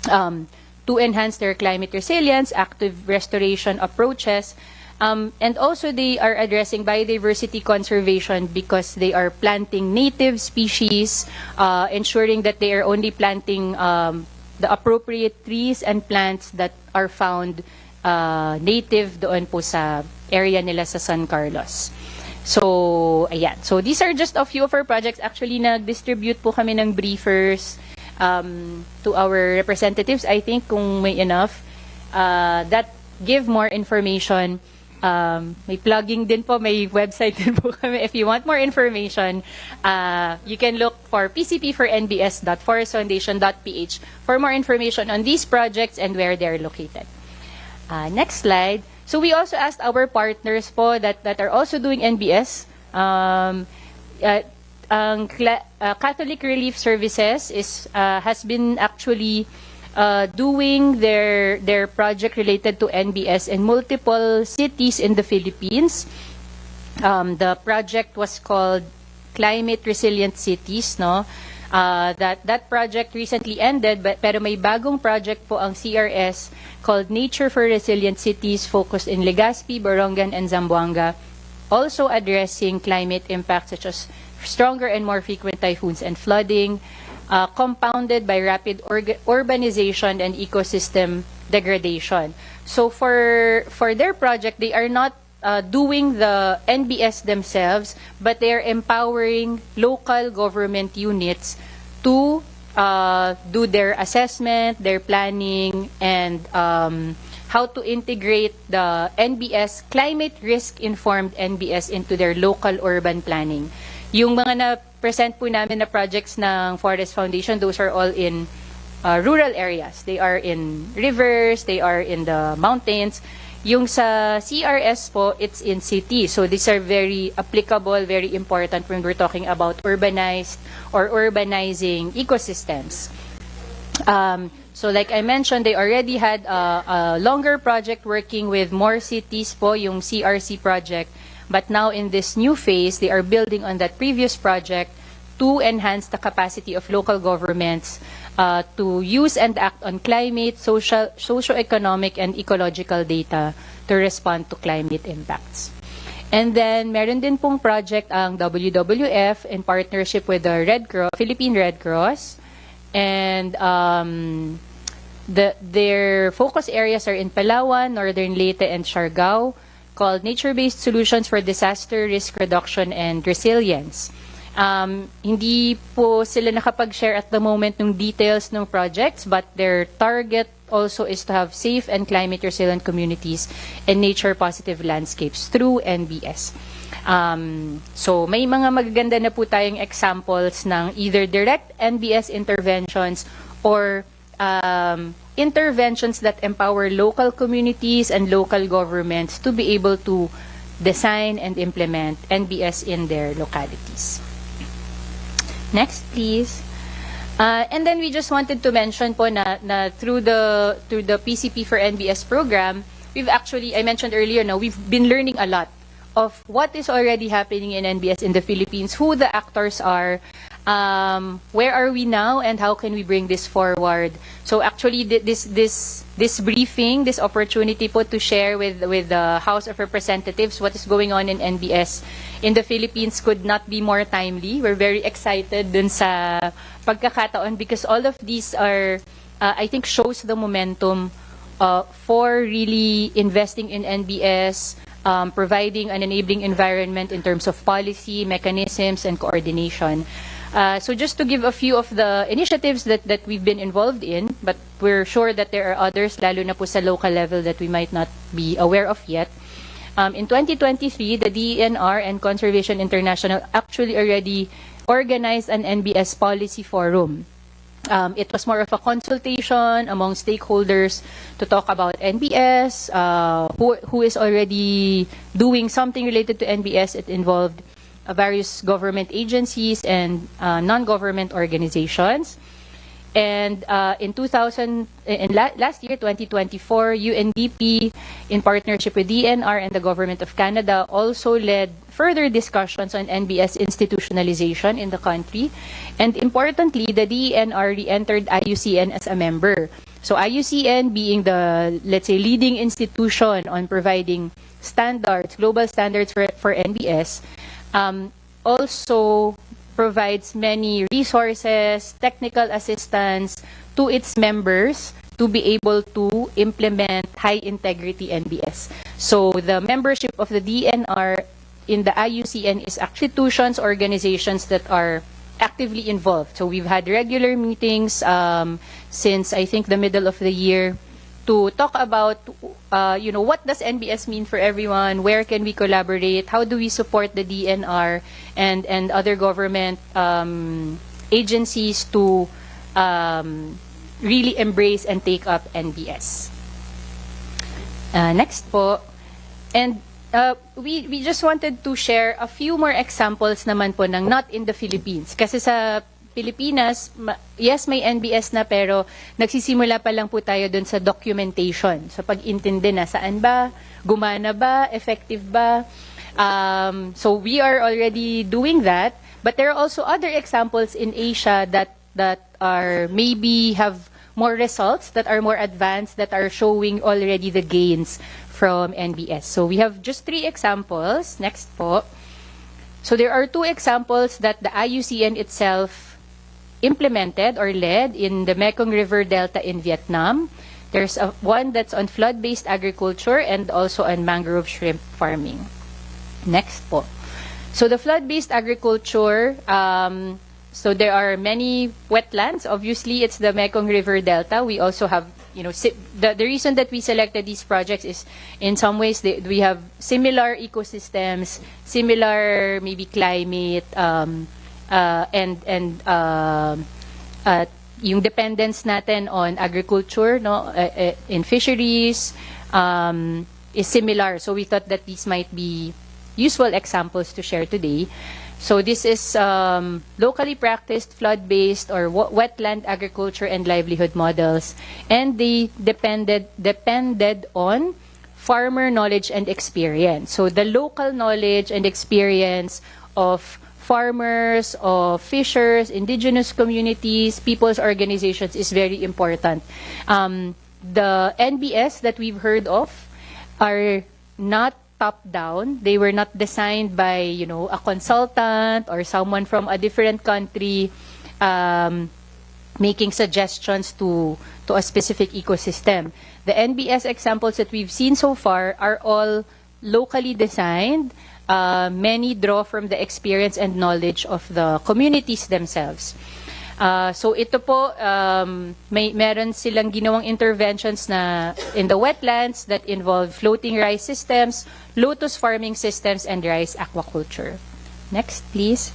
to enhance their climate resilience, active restoration approaches, and also they are addressing biodiversity conservation because they are planting native species, ensuring that they are only planting the appropriate trees and plants that are found native doon po sa area nila sa San Carlos. So, ayan. So, these are just a few of our projects. Actually, nag-distribute po kami ng briefers to our representatives, I think, kung may enough, that give more information. May plugging din po, may website din po kami. If you want more information, you can look for pcp4nbs.forestfoundation.ph for more information on these projects and where they're located. Next slide. So we also asked our partners po that are also doing NBS. Catholic Relief Services has been actually doing their project related to NBS in multiple cities in the Philippines. The project was called Climate Resilient Cities, no? That project recently ended, pero may bagong project po ang CRS called Nature for Resilient Cities, focused in Legazpi, Borongan, and Zamboanga, also addressing climate impacts such as stronger and more frequent typhoons and flooding, compounded by rapid urbanization and ecosystem degradation. So for their project, they are not doing the NBS themselves, but they are empowering local government units to do their assessment, their planning, and how to integrate the NBS, climate risk-informed NBS, into their local urban planning. Yung mga na-present po namin na projects ng Forest Foundation, those are all in rural areas. They are in rivers, they are in the mountains. Yung sa CRS po, it's in cities. So these are very applicable, very important when we're talking about urbanized or urbanizing ecosystems. So like I mentioned, they already had a longer project working with more cities po, yung CRC project. But now in this new phase, they are building on that previous project to enhance the capacity of local governments to use and act on climate, socio-economic, and ecological data to respond to climate impacts. And then, meron din pong project ang WWF in partnership with the Philippine Red Cross. And their focus areas are in Palawan, Northern Leyte, and Siargao, called Nature-Based Solutions for Disaster Risk Reduction and Resilience. Hindi po sila nakapag-share at the moment ng details ng projects, but their target also is to have safe and climate resilient communities and nature positive landscapes through NBS. So may mga magaganda na po tayong examples ng either direct NBS interventions or interventions that empower local communities and local governments to be able to design and implement NBS in their localities. Next, please. And then we just wanted to mention po na through the PCP for NBS program, we've actually, I mentioned earlier, we've been learning a lot of what is already happening in NBS in the Philippines, who the actors are, where are we now, and how can we bring this forward. So actually, this briefing, this opportunity po to share with the House of Representatives what is going on in NBS in the Philippines could not be more timely. We're very excited dun sa pagkakataon because all of these are, I think, shows the momentum for really investing in NBS, providing an enabling environment in terms of policy, mechanisms, and coordination. So just to give a few of the initiatives that we've been involved in, but we're sure that there are others, lalo na po sa local level, that we might not be aware of yet. In 2023, the DENR and Conservation International actually already organized an NBS policy forum. It was more of a consultation among stakeholders to talk about NBS, who is already doing something related to NBS. It involved various government agencies and non-government organizations. And last year, 2024, UNDP, in partnership with DNR and the Government of Canada, also led further discussions on NBS institutionalization in the country. And importantly, the DNR re-entered IUCN as a member. So IUCN being the, let's say, leading institution on providing standards, global standards for NBS, also provides many resources, technical assistance to its members to be able to implement high-integrity NBS. So the membership of the DNR in the IUCN is institutions, organizations that are actively involved. So we've had regular meetings since, I think, the middle of the year to talk about, what does NBS mean for everyone? Where can we collaborate? How do we support the DNR and other government agencies to really embrace and take up NBS? Next po. And we just wanted to share a few more examples naman po ng not in the Philippines. Kasi sa Pilipinas, yes, may NBS na, pero nagsisimula pa lang po tayo dun sa documentation. So pag-intindi na saan ba, gumana ba, effective ba. So we are already doing that. But there are also other examples in Asia that are maybe have more results, that are more advanced, that are showing already the gains from NBS. So we have just 3 examples. Next po. So there are 2 examples that the IUCN itself implemented or led in the Mekong River Delta in Vietnam. There's one that's on flood-based agriculture and also on mangrove shrimp farming. Next po. So the flood-based agriculture, so there are many wetlands. Obviously, it's the Mekong River Delta. We also have, the reason that we selected these projects is in some ways we have similar ecosystems, similar maybe climate, and yung dependence natin on agriculture, in fisheries, is similar. So we thought that these might be useful examples to share today. So this is locally practiced flood-based or wetland agriculture and livelihood models, and they depended on farmer knowledge and experience. So the local knowledge and experience of farmers, of fishers, indigenous communities, people's organizations is very important. The NBS that we've heard of are not top-down. They were not designed by, a consultant or someone from a different country making suggestions to a specific ecosystem. The NBS examples that we've seen so far are all locally designed, many draw from the experience and knowledge of the communities themselves. So ito po, meron silang ginawang interventions na in the wetlands that involve floating rice systems, lotus farming systems, and rice aquaculture. Next, please.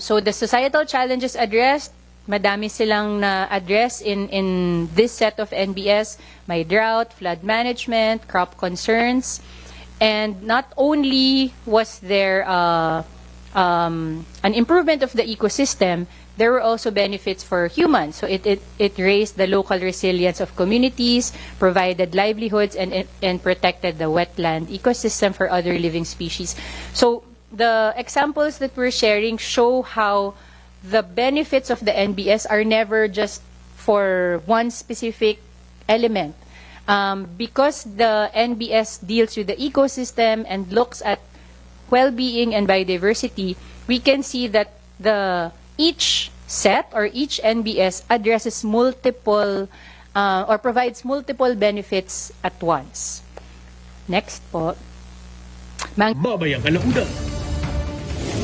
So the societal challenges addressed, madami silang na-address in this set of NBS. May drought, flood management, crop concerns, and not only was there an improvement of the ecosystem, there were also benefits for humans. So it raised the local resilience of communities, provided livelihoods, and protected the wetland ecosystem for other living species. So the examples that we're sharing show how the benefits of the NBS are never just for one specific element. Because the NBS deals with the ecosystem and looks at well-being and biodiversity, we can see that each set or each NBS addresses multiple or provides multiple benefits at once. Next po. Mamayang alauna,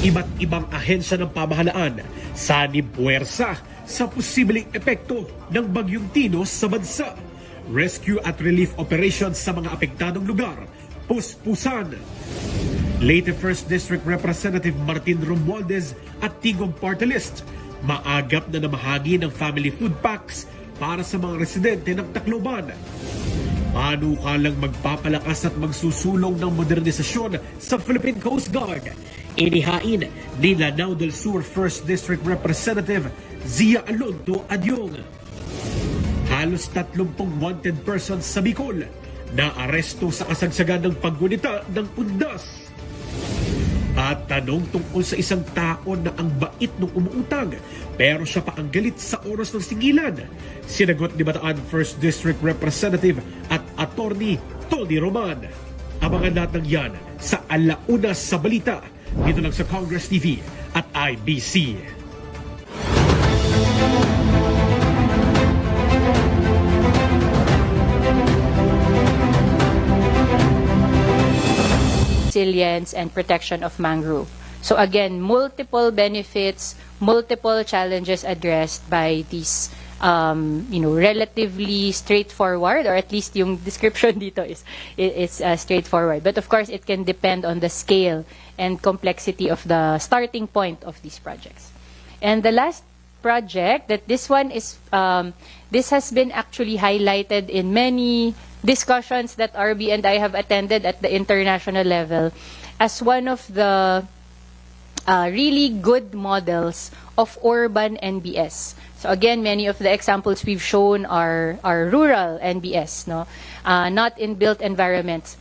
iba't ibang ahensya ng pamahalaan sanib puwersa sa posibleng epekto ng Bagyong Tino sa bansa. Rescue at relief operations sa mga apektadong lugar, puspusan. Leyte 1st District Representative Martin Romualdez at Tigong Party List, maagap na namahagi ng family food packs para sa mga residente ng Tacloban. Panukalang magpapalakas at magsusulong ng modernisasyon sa Philippine Coast Guard. Inihain ni Lanao del Sur 1st District Representative Zia Alonto Adyong. Halos 30 wanted persons sa Bicol na aresto sa kasagsagan ng paggunita ng undas. At tanong tungkol sa isang tao na ang bait nung umuutang pero siya pa ang galit sa oras ng singilan. Sinagot ni Bataan 1st District Representative at Attorney Tony Roman. Abangan natin yan sa Alauna sa Balita dito lang sa Congress TV at IBC. Resilience and protection of mangrove. So again, multiple benefits, multiple challenges addressed by these, relatively straightforward, or at least yung description dito is straightforward. But of course, it can depend on the scale and complexity of the starting point of these projects. And the last project, that this one is, this has been actually highlighted in many discussions that RB and I have attended at the international level as one of the really good models of urban NBS. So again, many of the examples we've shown are rural NBS, no, not in built environments.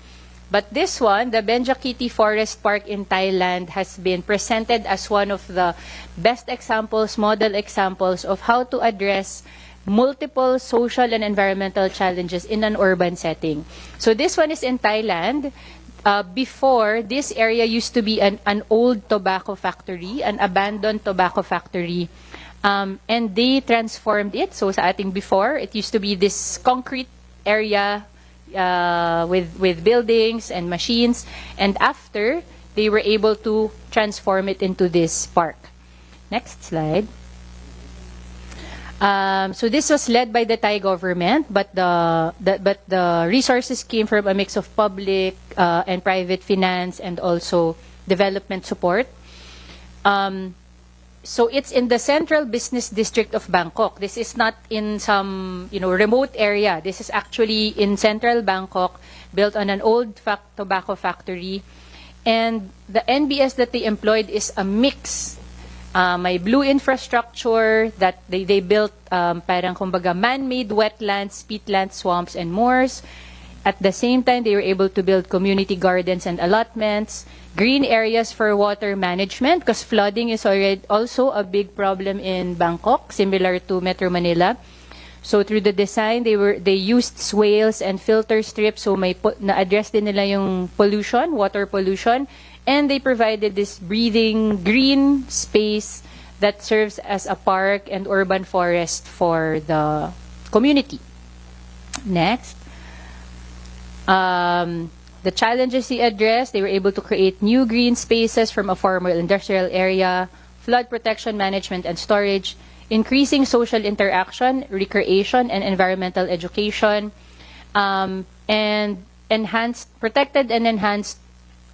But this one, the Benjakhiti Forest Park in Thailand, has been presented as one of the best examples, model examples of how to address multiple social and environmental challenges in an urban setting. So this one is in Thailand. Before, this area used to be an old tobacco factory, an abandoned tobacco factory. And they transformed it. So sa ating before, it used to be this concrete area with buildings and machines. And after, they were able to transform it into this park. Next slide. So this was led by the Thai government, but the resources came from a mix of public and private finance and also development support. So it's in the central business district of Bangkok. This is not in some remote area. This is actually in central Bangkok, built on an old tobacco factory, and the NBS that they employed is a mix. May blue infrastructure that they built, parang kumbaga man-made wetlands, peatlands, swamps, and moors. At the same time, they were able to build community gardens and allotments, green areas for water management, because flooding is already also a big problem in Bangkok, similar to Metro Manila. So through the design, they used swales and filter strips, so na-address din nila yung pollution, water pollution. And they provided this breathing green space that serves as a park and urban forest for the community. Next. the challenges he addressed, they were able to create new green spaces from a former industrial area, flood protection management and storage, increasing social interaction, recreation, and environmental education, and protected and enhanced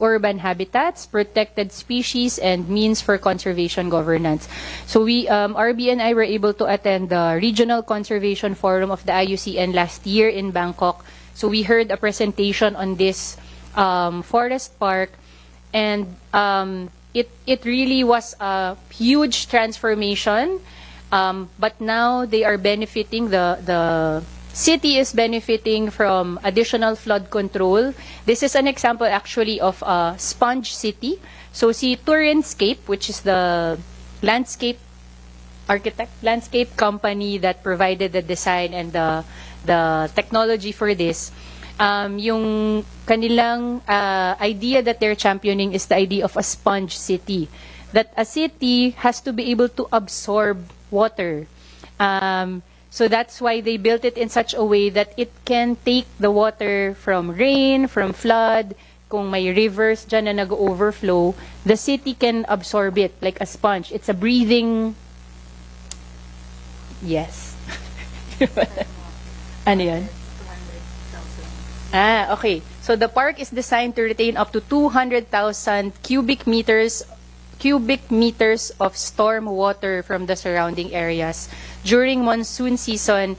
urban habitats, protected species, and means for conservation governance. So we, RB and I were able to attend the Regional Conservation Forum of the IUCN last year in Bangkok. So we heard a presentation on this forest park, and it really was a huge transformation. But now they are benefiting, the city is benefiting from additional flood control. This is an example actually of a sponge city. So si Tourandscape, which is the landscape company that provided the design and the technology for this, yung kanilang idea that they're championing is the idea of a sponge city. That a city has to be able to absorb water. So that's why they built it in such a way that it can take the water from rain, from flood. Kung may rivers dyan na nag-overflow, the city can absorb it like a sponge. It's a breathing... Yes. Ano yun? Okay. So the park is designed to retain up to 200,000 cubic meters of storm water from the surrounding areas during monsoon season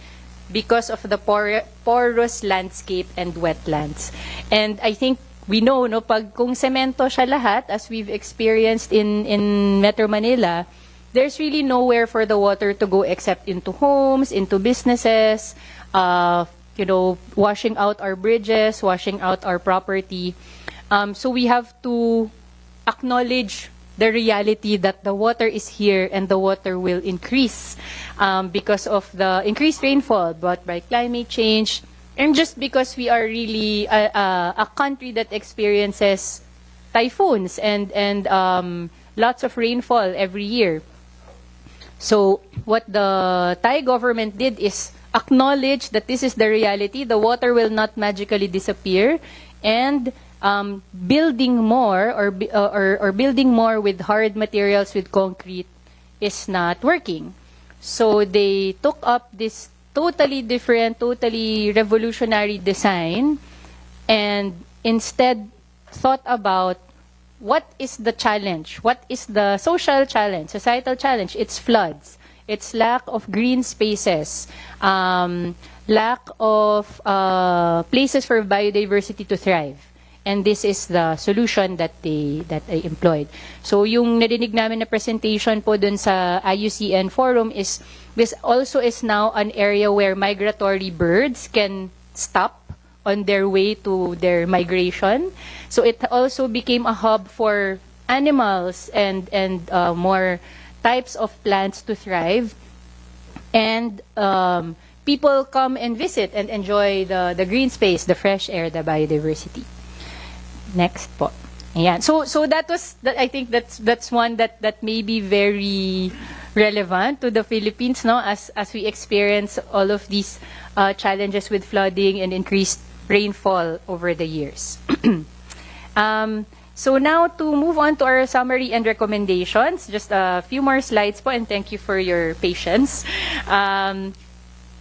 because of the porous landscape and wetlands. And I think we know, no, pag kung semento siya lahat, as we've experienced in Metro Manila, there's really nowhere for the water to go except into homes, into businesses, washing out our bridges, washing out our property. So we have to acknowledge the reality that the water is here and the water will increase because of the increased rainfall brought by climate change, and just because we are really a country that experiences typhoons and lots of rainfall every year. So what the Thai government did is acknowledge that this is the reality. The water will not magically disappear, and building more or building more with hard materials, with concrete, is not working. So they took up this totally different, totally revolutionary design, and instead thought about what is the challenge, what is the social challenge, societal challenge. It's floods, it's lack of green spaces, lack of places for biodiversity to thrive. And this is the solution that they employed. So yung narinig namin na presentation po dun sa IUCN forum is this also is now an area where migratory birds can stop on their way to their migration. So it also became a hub for animals and more types of plants to thrive. And people come and visit and enjoy the green space, the fresh air, the biodiversity. Next po. Ayan. So that was, I think that's one that may be very relevant to the Philippines, no, as we experience all of these challenges with flooding and increased rainfall over the years. So now to move on to our summary and recommendations, just a few more slides po, and thank you for your patience.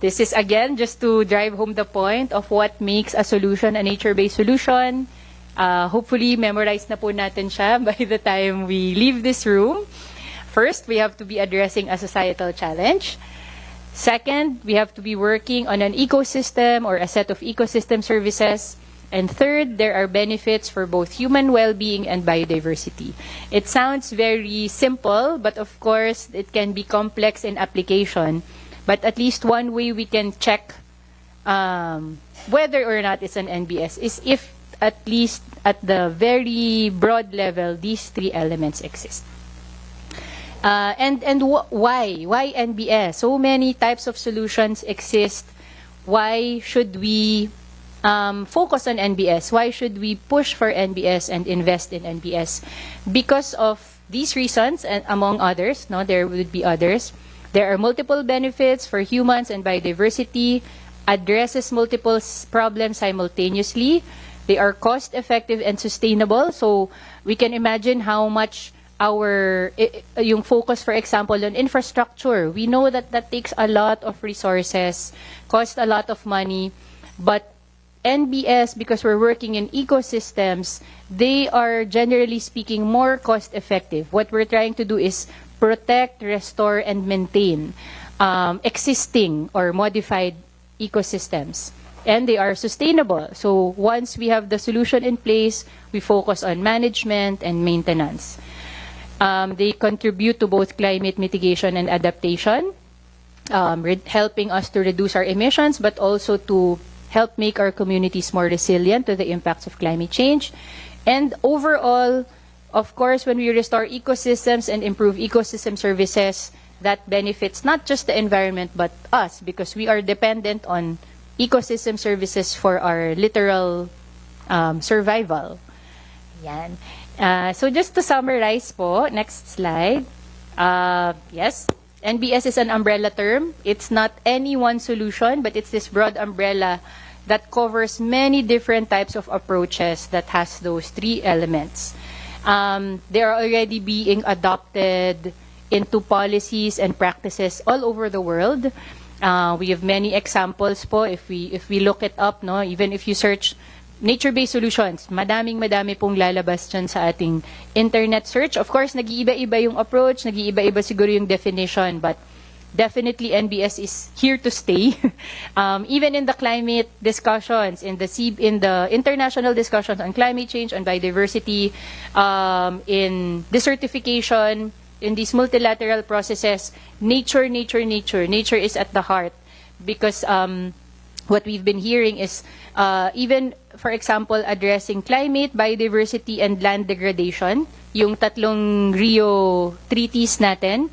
This is again just to drive home the point of what makes a solution a nature-based solution. Hopefully, memorize na po natin siya by the time we leave this room. First, we have to be addressing a societal challenge. Second, we have to be working on an ecosystem or a set of ecosystem services. And third, there are benefits for both human well-being and biodiversity. It sounds very simple, but of course, it can be complex in application. But at least one way we can check whether or not it's an NBS is if at least at the very broad level, these three elements exist. And why? Why NBS? So many types of solutions exist. Why should we focus on NBS? Why should we push for NBS and invest in NBS? Because of these reasons, and among others, no, there would be others. There are multiple benefits for humans and biodiversity, addresses multiple problems simultaneously, They are cost-effective and sustainable. So we can imagine how much yung focus, for example, on infrastructure. We know that that takes a lot of resources, costs a lot of money, but NBS, because we're working in ecosystems, they are generally speaking more cost-effective. What we're trying to do is protect, restore, and maintain existing or modified ecosystems. And they are sustainable. So once we have the solution in place, we focus on management and maintenance. They contribute to both climate mitigation and adaptation, helping us to reduce our emissions, but also to help make our communities more resilient to the impacts of climate change. And overall, of course, when we restore ecosystems and improve ecosystem services, that benefits not just the environment but us, because we are dependent on ecosystem services for our literal survival. Yan. So just to summarize po, next slide. Yes, NBS is an umbrella term. It's not any one solution, but it's this broad umbrella that covers many different types of approaches that has those three elements. They are already being adopted into policies and practices all over the world. We have many examples po. If we look it up, no, even if you search nature-based solutions, madami pong lalabas dyan sa ating internet search. Of course, nag-iiba-iba yung approach, nag-iiba-iba siguro yung definition, but definitely NBS is here to stay. Even in the climate discussions, in the international discussions on climate change, on biodiversity, in desertification, in these multilateral processes, nature is at the heart. Because what we've been hearing is even, for example, addressing climate, biodiversity, and land degradation, yung tatlong Rio treaties natin,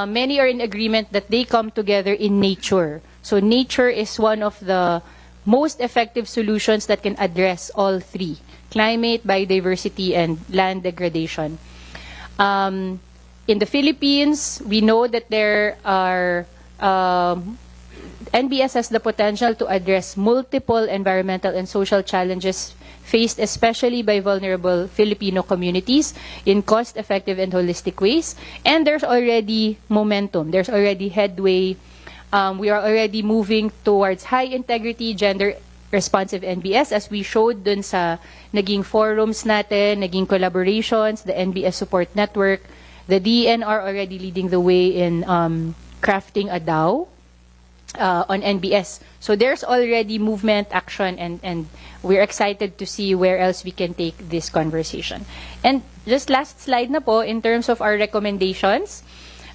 many are in agreement that they come together in nature. So nature is one of the most effective solutions that can address all three: climate, biodiversity, and land degradation. In the Philippines, we know that there are NBS has the potential to address multiple environmental and social challenges faced especially by vulnerable Filipino communities in cost-effective and holistic ways. And there's already momentum. There's already headway. We are already moving towards high-integrity, gender-responsive NBS, as we showed dun sa naging forums natin, naging collaborations, the NBS Support Network. The DNR already leading the way in crafting a DAO on NBS. So there's already movement, action, and we're excited to see where else we can take this conversation. And just last slide na po, in terms of our recommendations,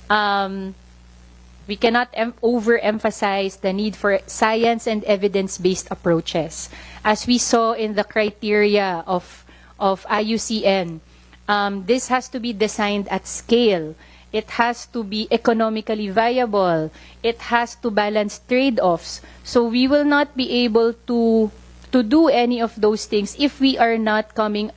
we cannot overemphasize the need for science and evidence-based approaches. As we saw in the criteria of IUCN, this has to be designed at scale. It has to be economically viable. It has to balance trade-offs. So we will not be able to do any of those things if we are not coming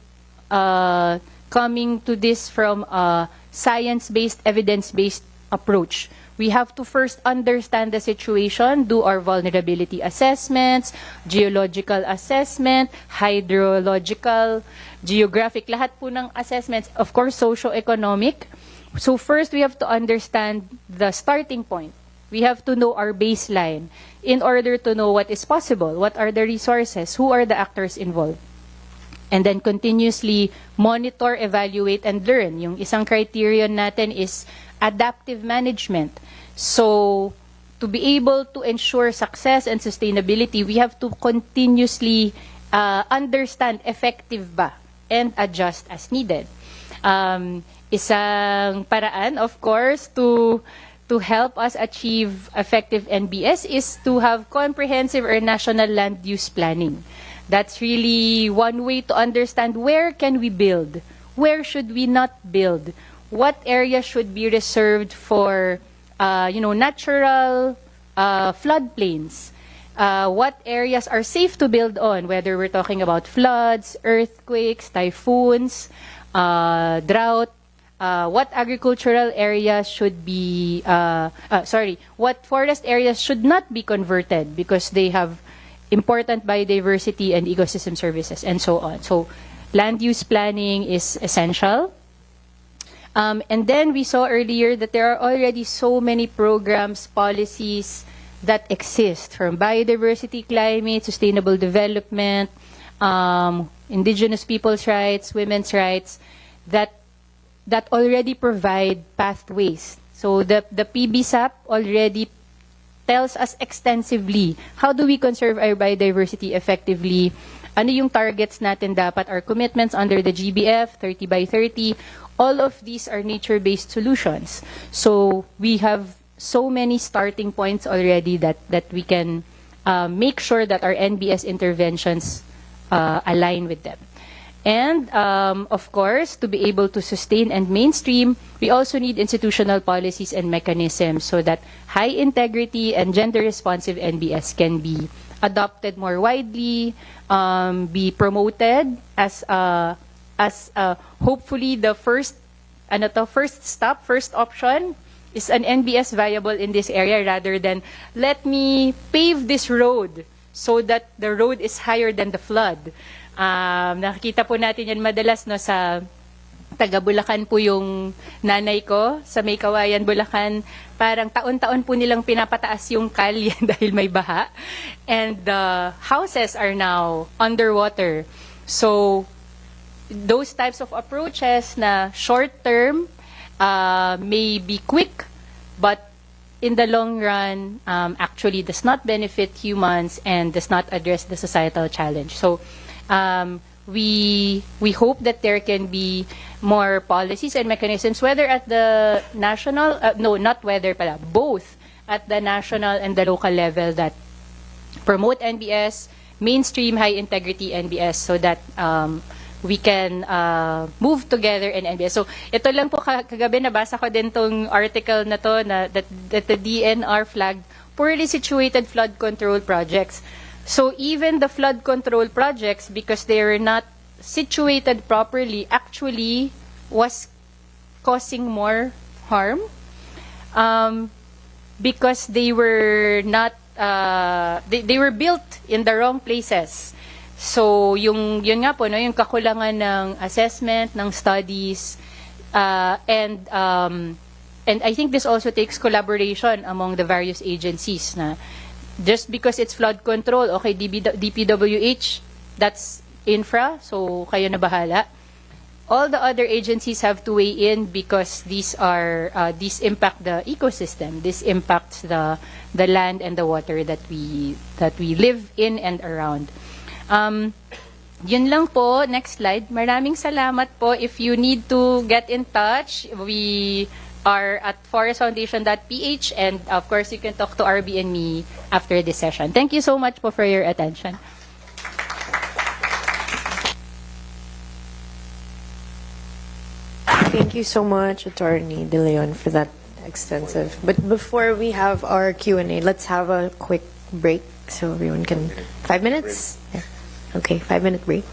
to this from a science-based, evidence-based approach. We have to first understand the situation, do our vulnerability assessments, geological assessment, hydrological, geographic, lahat po ng assessments, of course, socio-economic. So first, we have to understand the starting point. We have to know our baseline in order to know what is possible, what are the resources, who are the actors involved. And then continuously monitor, evaluate, and learn. Yung isang criterion natin is adaptive management. So to be able to ensure success and sustainability, we have to continuously understand effective ba and adjust as needed. Isang paraan, of course, to help us achieve effective NBS is to have comprehensive or national land use planning. That's really one way to understand where can we build, where should we not build, what areas should be reserved for, natural floodplains, what areas are safe to build on, whether we're talking about floods, earthquakes, typhoons, drought. What agricultural areas should be, what forest areas should not be converted because they have important biodiversity and ecosystem services, and so on. So land use planning is essential. And then we saw earlier that there are already so many programs, policies that exist, from biodiversity, climate, sustainable development, indigenous people's rights, women's rights, that already provide pathways. So the PBSAP already tells us extensively how do we conserve our biodiversity effectively, ano yung targets natin dapat, our commitments under the GBF, 30 by 30, all of these are nature-based solutions. So we have so many starting points already that we can make sure that our NBS interventions align with them. And of course, to be able to sustain and mainstream, we also need institutional policies and mechanisms so that high integrity and gender responsive NBS can be adopted more widely, be promoted as hopefully the first stop, first option is an NBS viable in this area, rather than let me pave this road so that the road is higher than the flood. Nakikita po natin yan madalas, no, sa taga Bulacan po yung nanay ko, sa May Kawayan, Bulacan. Parang taon-taon po nilang pinapataas yung kalye dahil may baha. And the houses are now underwater. So those types of approaches na short-term may be quick, but in the long run actually does not benefit humans and does not address the societal challenge. So we hope that there can be more policies and mechanisms, whether at the national, both at the national and the local level, that promote NBS, mainstream high integrity NBS, so that we can move together in NBS. So ito lang po, kagabi nabasa ko din tong article na to, na that the DNR flagged poorly situated flood control projects. So even the flood control projects, because they were not situated properly, actually was causing more harm, because they were not they were built in the wrong places. So yun nga po, no, yung kakulangan ng assessment, ng studies, and I think this also takes collaboration among the various agencies, na just because it's flood control, okay, DPWH, that's infra, so kayo na bahala. All the other agencies have to weigh in, because these impact the ecosystem. This impacts the land and the water that we live in and around. Yun lang po. Next slide. Maraming salamat po. If you need to get in touch, we are at forestfoundation.ph, and of course you can talk to RB and me after this session. Thank you so much po for your attention. Thank you so much, Attorney De Leon, for that extensive. But before we have our Q&A, let's have a quick break so everyone can... 5 minutes? Yeah. Okay, 5-minute break.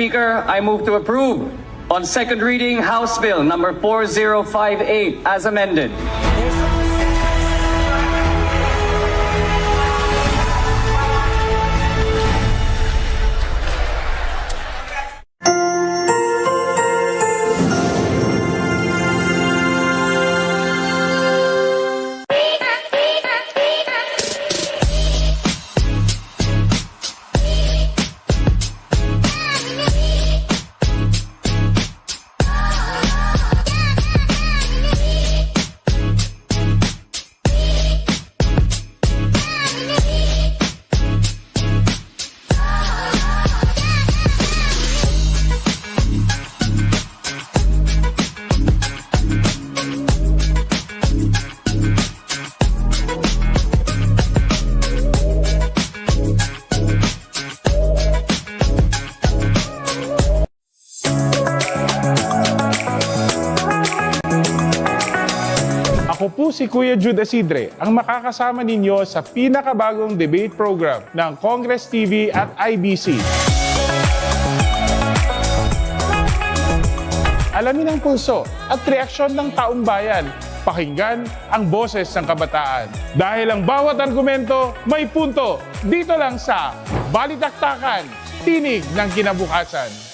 Speaker, I move to approve on second reading House Bill number 4058 as amended. Ako po si Kuya Jude Isidre, ang makakasama ninyo sa pinakabagong debate program ng Congress TV at IBC. Alamin ang pulso at reaksyon ng taong bayan. Pakinggan ang boses ng kabataan. Dahil ang bawat argumento may punto. Dito lang sa Balitaktakan, Tinig ng Kinabukasan.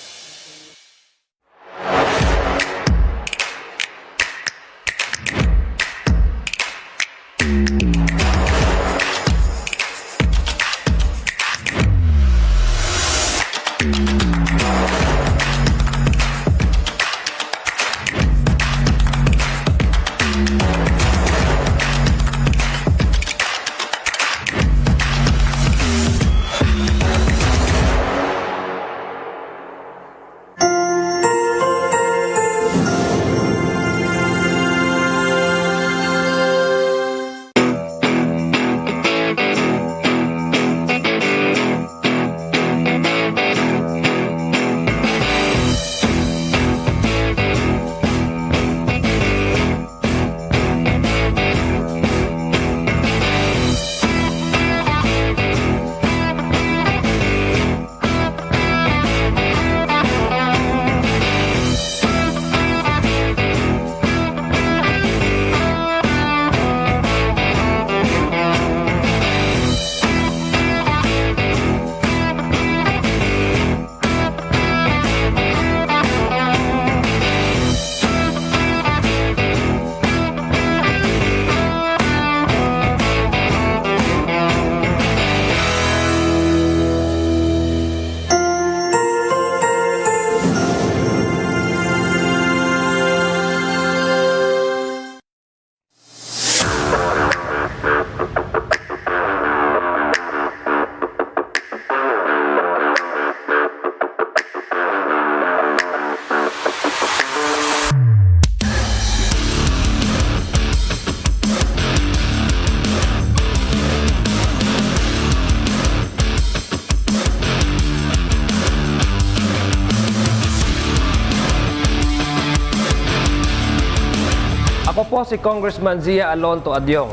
Ako po si Congressman Zia Alonto Adyong.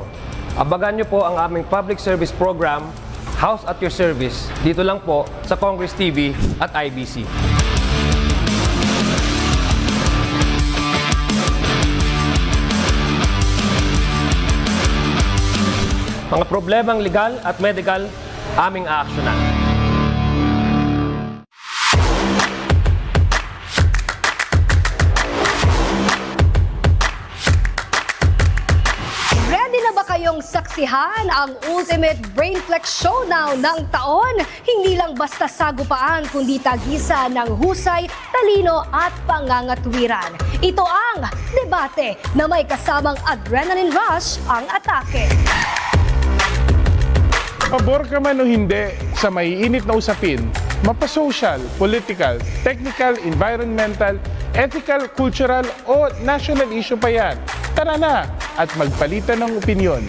Abangan niyo po ang aming public service program, House at Your Service, dito lang po sa Congress TV at IBC. Mga problemang legal at medical, aming aaksyonan. Kayong saksihan ang ultimate brain flex showdown ng taon. Hindi lang basta sagupaan, kundi tagisan ng husay, talino at pangangatwiran. Ito ang debate na may kasamang adrenaline rush ang atake. Pabor ka man o hindi sa maiinit na usapin, mapa-social, political, technical, environmental, ethical, cultural o national issue pa yan. Tara na at magpalitan ng opinyon.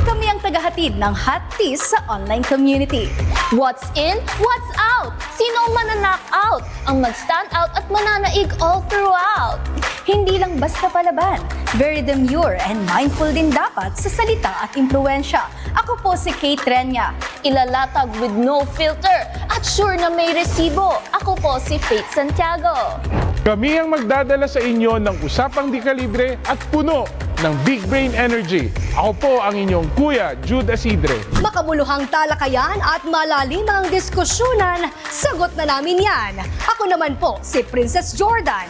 Kami ang tagahatid ng hot tea sa online community. What's in, what's out? Sino ang manana-knock out? Ang mag-stand out at mananaig all throughout? hindi lang basta palaban. Very demure and mindful din dapat sa salita at impluensya. Ako po si Kate Renya. Ilalatag with no filter at sure na may resibo. Ako po si Faith Santiago. Kami ang magdadala sa inyo ng usapang di kalibre at puno ng big brain energy. Ako po ang inyong Kuya Jude Asidre. Makabuluhang talakayan at malalimang diskusyonan, sagot na namin yan. Ako naman po si Princess Jordan.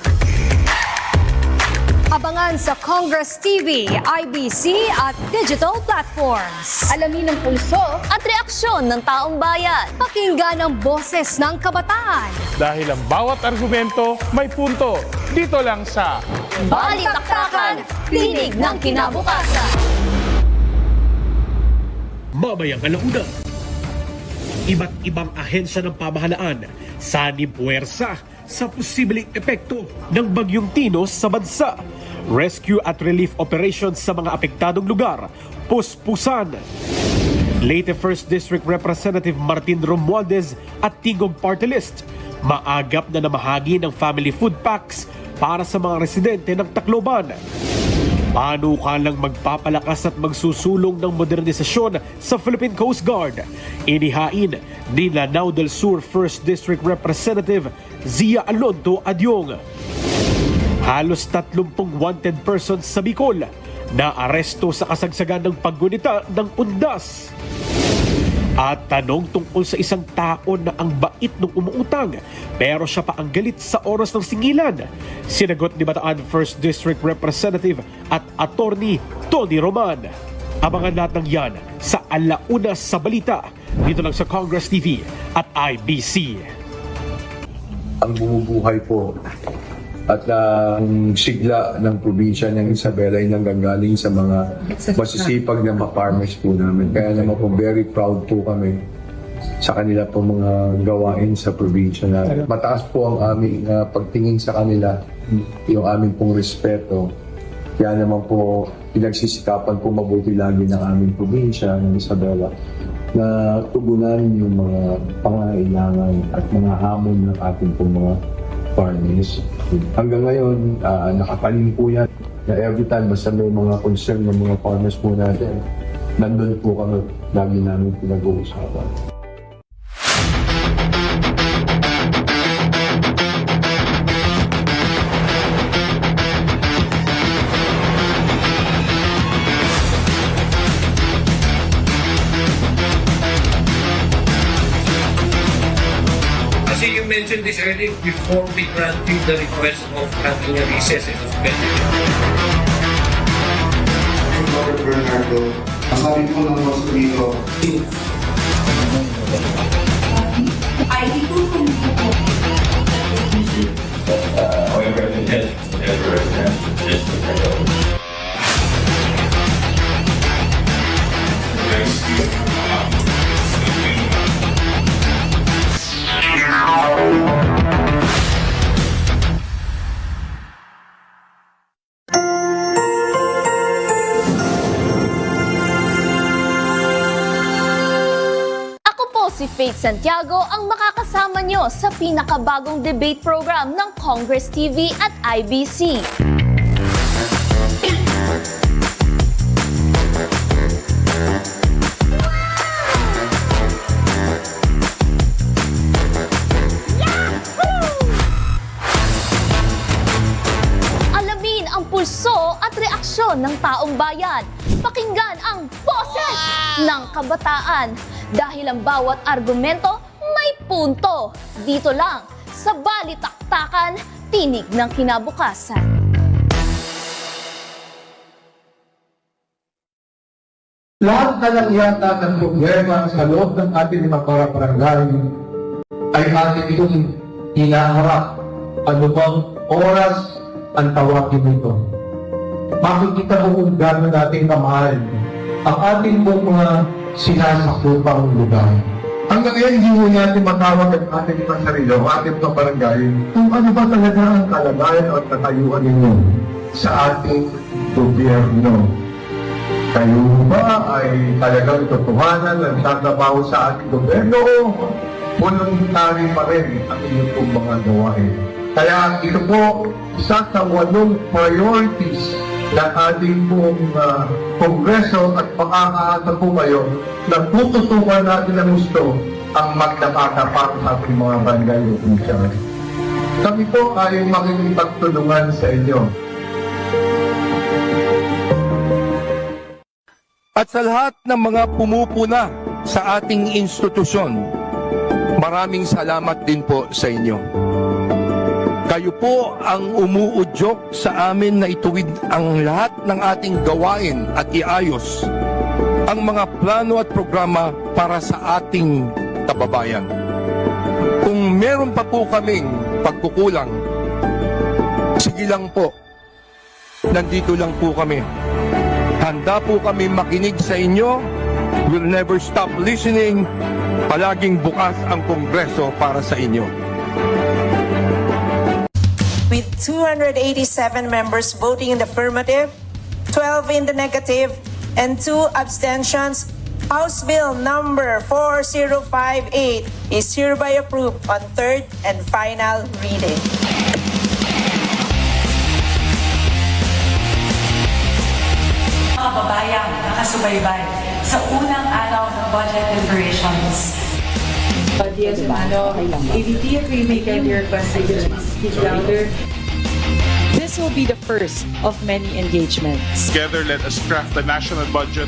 Abangan sa Congress TV, IBC at digital platforms. Alamin ang pulso at reaksyon ng taong bayan. Pakinggan ang boses ng kabataan. Dahil ang bawat argumento may punto. Dito lang sa Balitaktakan, tinig ng kinabukasan. Mamayang alauna. Iba't ibang ahensya ng pamahalaan sanib-puwersa sa posibleng epekto ng Bagyong Tinos sa bansa. Rescue at relief operations sa mga apektadong lugar, puspusan. Leyte 1st District Representative Martin Romualdez at Tingog Party List maagap na namahagi ng family food packs para sa mga residente ng Tacloban. Panukalang magpapalakas at magsusulong ng modernisasyon sa Philippine Coast Guard. Inihain ni Lanao del Sur 1st District Representative Zia Alonto Adyong. Halos 30 wanted persons sa Bicol na aresto sa kasagsagan ng paggunita ng undas. At tanong tungkol sa isang tao na ang bait ng umuutang pero siya pa ang galit sa oras ng singilan. Sinagot ni Bataan 1st District Representative at Attorney Tony Roman. Abangan natin yan sa Alauna sa Balita dito lang sa Congress TV at IBC. Ang bumubuhay po at ang sigla ng probinsya ng Isabela ay nanggagaling sa mga masisipag na farmers po namin. Kaya naman po very proud po kami sa kanila po mga gawain sa probinsya namin. Mataas po ang aming pagtingin sa kanila, yung aming pong respeto. Kaya naman po pinagsisikapan po mabuti lagi ng aming probinsya ng Isabela na tugunan yung mga pangailangan at mga hamon ng ating pong mga farmers. Hanggang ngayon, nakapaling po yan na every time basta may mga concern ng mga farmers po natin, nandun po kami, lagi namin pinag-uusapan. You mentioned this earlier before we granted the request of having a recess and suspension. Robert Bernardo, ang sabi po ng mga dito, ay itutuloy po. Si Faith Santiago ang makakasama nyo sa pinakabagong debate program ng Congress TV at IBC. Alamin ang pulso at reaksyon ng taong bayan. Pakinggan ang boses ng kabataan. Dahil ang bawat argumento may punto. Dito lang sa Balitaktakan, tinig ng kinabukasan. Lahat na lang yata ng problema sa loob ng ating mga para-barangay ay ating itong hinaharap. Ano bang oras ang tawagin nito? Makikita mo kung gano'n natin kamahal ang ating mga sinasakupang lugar. Hanggang ngayon, hindi mo natin matawag ang ating mga sarili o ating mga barangay kung ano ba talaga ang kalagayan o tatayuan ninyo sa ating gobyerno. Kayo ba ay talagang totohanan ng tatrabaho sa ating gobyerno o voluntary pa rin ang inyong pong mga gawain? Kaya ito po, isa sa 8 priorities ng ating pong Kongreso at makakaasa po kayo na tututukan natin ang gusto ang magdapatapak sa ating mga barangay officials. Kami po ay makikipagtulungan sa inyo. At sa lahat ng mga pumupuna sa ating institusyon, maraming salamat din po sa inyo. Kayo po ang umuudyok sa amin na ituwid ang lahat ng ating gawain at iayos ang mga plano at programa para sa ating kababayan. Kung meron pa po kaming pagkukulang, sige lang po, nandito lang po kami. Handa po kami makinig sa inyo. We'll never stop listening. Palaging bukas ang Kongreso para sa inyo. With 287 members voting in the affirmative, 12 in the negative, and 2 abstentions, House Bill number 4058 is hereby approved on third and final reading. Mga kababayang nakasubaybay sa unang araw ng budget deliberations. Yes, ADT, if we make any request, speak louder. This will be the first of many engagements. Together, let us craft a national budget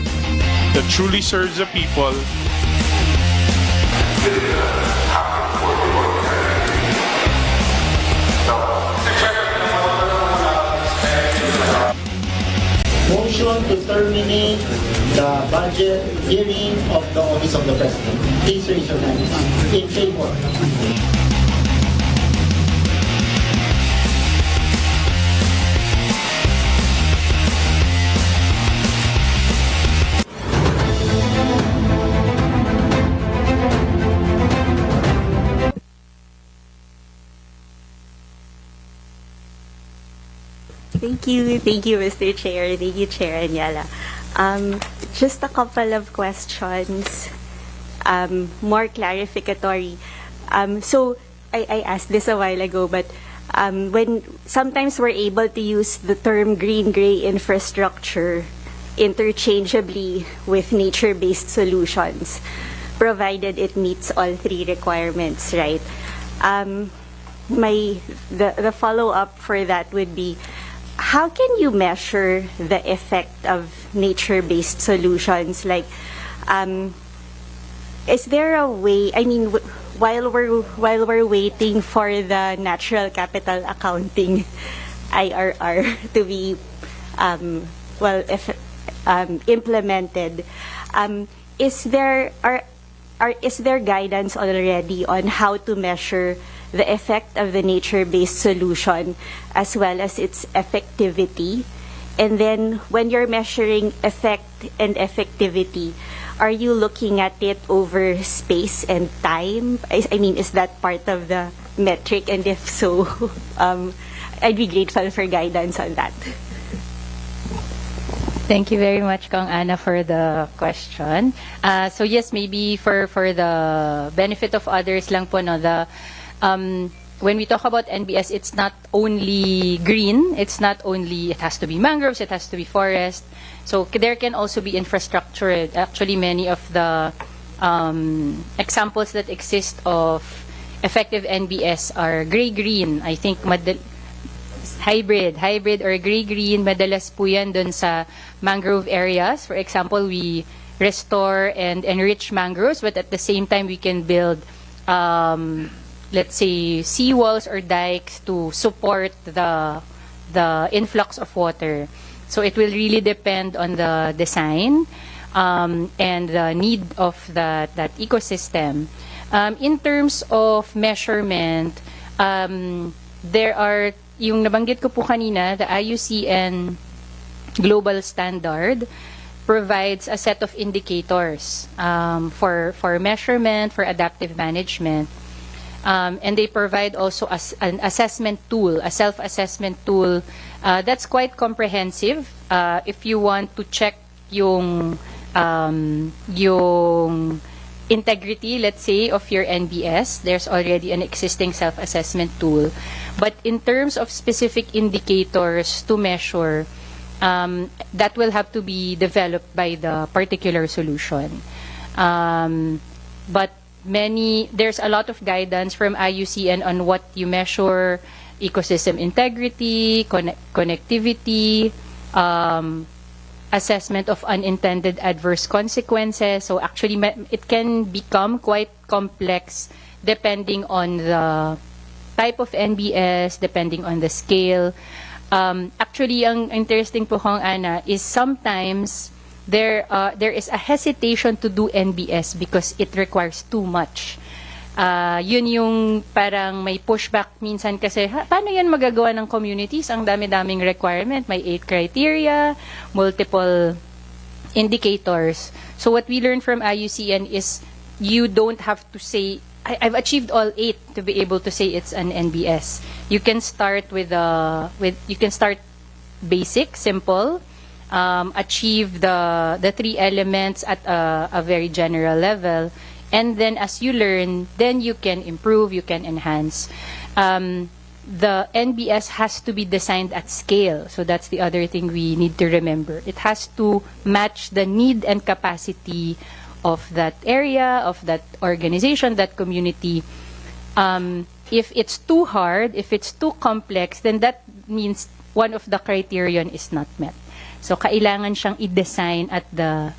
that truly serves the people. Motion to terminate the budget hearing of the Office of the President. Please raise your hands. In favor. Thank you, Mr. Chair. Thank you, Chair Anyala. Just a couple of questions, more clarificatory. So I asked this a while ago, but when sometimes we're able to use the term green-gray infrastructure interchangeably with nature-based solutions, provided it meets all 3 requirements, right? The follow-up for that would be, how can you measure the effect of nature-based solutions? Like, is there a way? I mean, while we're waiting for the natural capital accounting (IRR) to be implemented, is there guidance already on how to measure the effect of the nature-based solution as well as its effectivity? And then when you're measuring effect and effectivity, are you looking at it over space and time? I mean, is that part of the metric? And if so, I'd be grateful for guidance on that. Thank you very much, Kong Ana, for the question. So yes, maybe for the benefit of others lang po, no, when we talk about NBS, it's not only green, it has to be mangroves, it has to be forest. So there can also be infrastructure. Actually, many of the examples that exist of effective NBS are gray-green. I think hybrid or gray-green, madalas po yan dun sa mangrove areas. For example, we restore and enrich mangroves, but at the same time, we can build let's say seawalls or dikes to support the influx of water. So it will really depend on the design and the need of that ecosystem. In terms of measurement, there are, yung nabanggit ko po kanina, the IUCN Global Standard provides a set of indicators for measurement, for adaptive management. And they provide also an assessment tool, a self-assessment tool that's quite comprehensive. If you want to check yung integrity, let's say, of your NBS. There's already an existing self-assessment tool. But in terms of specific indicators to measure, that will have to be developed by the particular solution. But there's a lot of guidance from IUCN on what you measure: ecosystem integrity, connectivity, assessment of unintended adverse consequences. So actually, it can become quite complex depending on the type of NBS, depending on the scale. Actually, ang interesting po, Hong Ana, is sometimes there is a hesitation to do NBS because it requires too much. Yun yung parang may pushback minsan kasi, paano yan magagawa ng communities? Ang dami-daming requirement, may 8 criteria, multiple indicators. So what we learned from IUCN is you don't have to say, I've achieved all 8 to be able to say it's an NBS. You can start you can start basic, simple, achieve the 3 elements at a very general level. And then as you learn, then you can improve, you can enhance. The NBS has to be designed at scale. So that's the other thing we need to remember. It has to match the need and capacity of that area, of that organization, that community. If it's too hard, if it's too complex, then that means one of the criterion is not met. So kailangan siyang i-design at the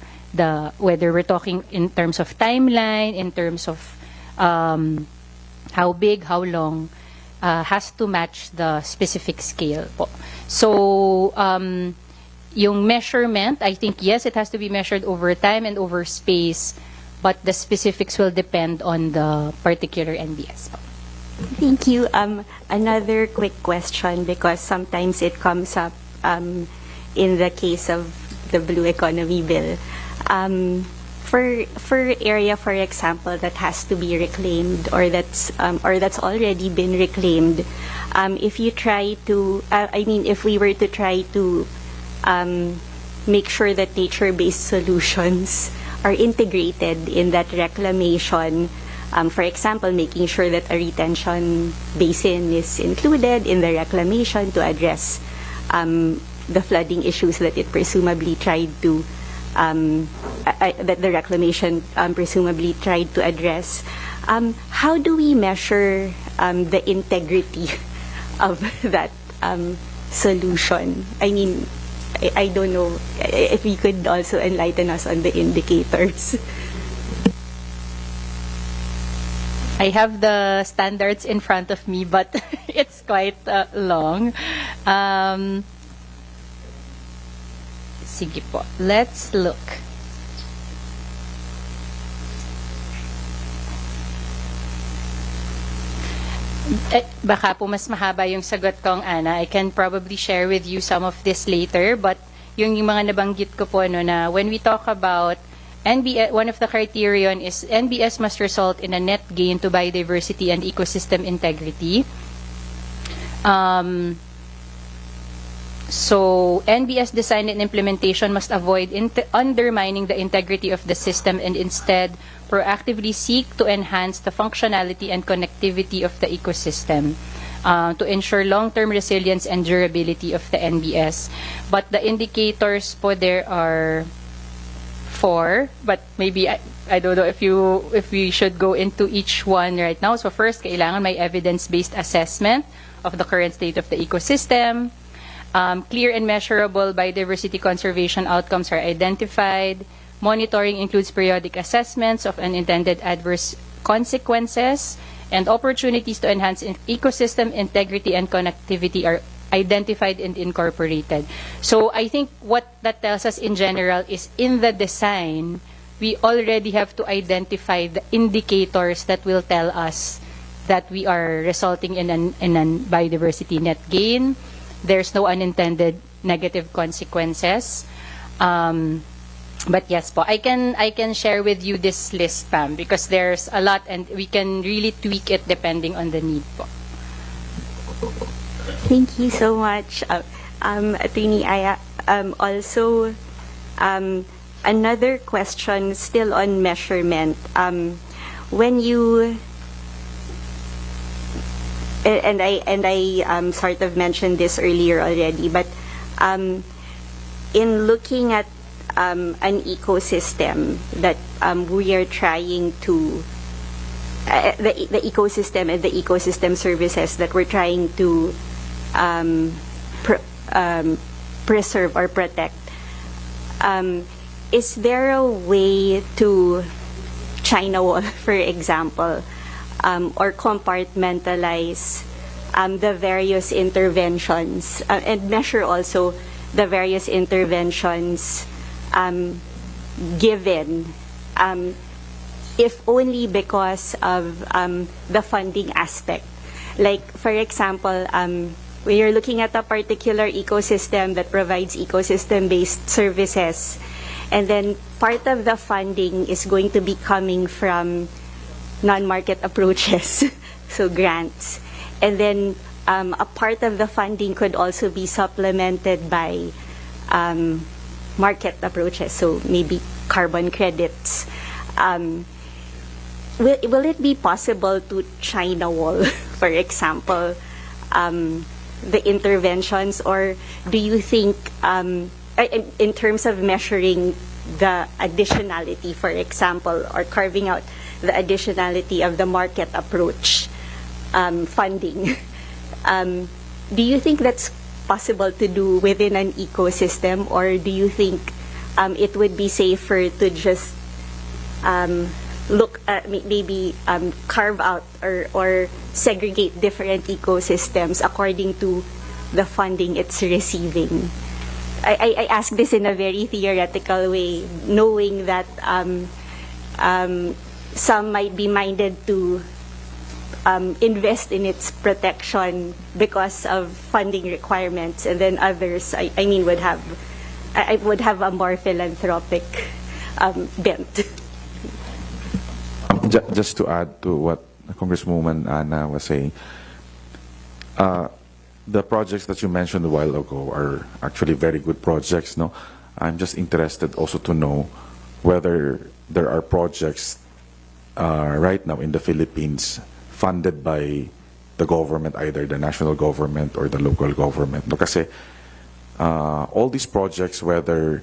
whether we're talking in terms of timeline, in terms of how big, how long, has to match the specific scale po. So yung measurement, I think yes, it has to be measured over time and over space, but the specifics will depend on the particular NBS po. Thank you. Another quick question, because sometimes it comes up in the case of the Blue Economy Bill. For area, for example, that has to be reclaimed or that's already been reclaimed, if you try to, if we were to try to make sure that nature-based solutions are integrated in that reclamation, for example, making sure that a retention basin is included in the reclamation to address the flooding issues that it presumably tried to that the reclamation presumably tried to address. How do we measure the integrity of that solution? I don't know if you could also enlighten us on the indicators. I have the standards in front of me, but it's quite long. Sige po, let's look. Baka po mas mahaba yung sagot kong, Ana. I can probably share with you some of this later, but yung mga nabanggit ko po, na when we talk about NBS, one of the criterion is NBS must result in a net gain to biodiversity and ecosystem integrity. So NBS design and implementation must avoid undermining the integrity of the system and instead proactively seek to enhance the functionality and connectivity of the ecosystem to ensure long-term resilience and durability of the NBS. But the indicators po, there are 4, but maybe I don't know if we should go into each one right now. So first, kailangan may evidence-based assessment of the current state of the ecosystem. Clear and measurable biodiversity conservation outcomes are identified. Monitoring includes periodic assessments of unintended adverse consequences, and opportunities to enhance ecosystem integrity and connectivity are identified and incorporated. So I think what that tells us in general is in the design, we already have to identify the indicators that will tell us that we are resulting in an biodiversity net gain. There's no unintended negative consequences. But yes po, I can share with you this list, Pam, because there's a lot and we can really tweak it depending on the need po. Thank you so much. Attorney Aya, also, another question still on measurement. When you and I sort of mentioned this earlier already, but in looking at an ecosystem that we are trying to the ecosystem and the ecosystem services that we're trying to preserve or protect, is there a way to China wall, for example, or compartmentalize the various interventions and measure also the various interventions given, if only because of the funding aspect? Like, for example, when you're looking at a particular ecosystem that provides ecosystem-based services, and then part of the funding is going to be coming from non-market approaches, so grants. And then a part of the funding could also be supplemented by market approaches, so maybe carbon credits. Will it be possible to China wall, for example, the interventions, or do you think in terms of measuring the additionality, for example, or carving out the additionality of the market approach funding, do you think that's possible to do within an ecosystem, or do you think it would be safer to just look at maybe carve out or segregate different ecosystems according to the funding it's receiving? I ask this in a very theoretical way, knowing that some might be minded to invest in its protection because of funding requirements, and then others, I would have a more philanthropic bent. Just to add to what Congresswoman Anna was saying, the projects that you mentioned a while ago are actually very good projects. No, I'm just interested also to know whether there are projects right now in the Philippines funded by the government, either the national government or the local government. No, kasi all these projects, whether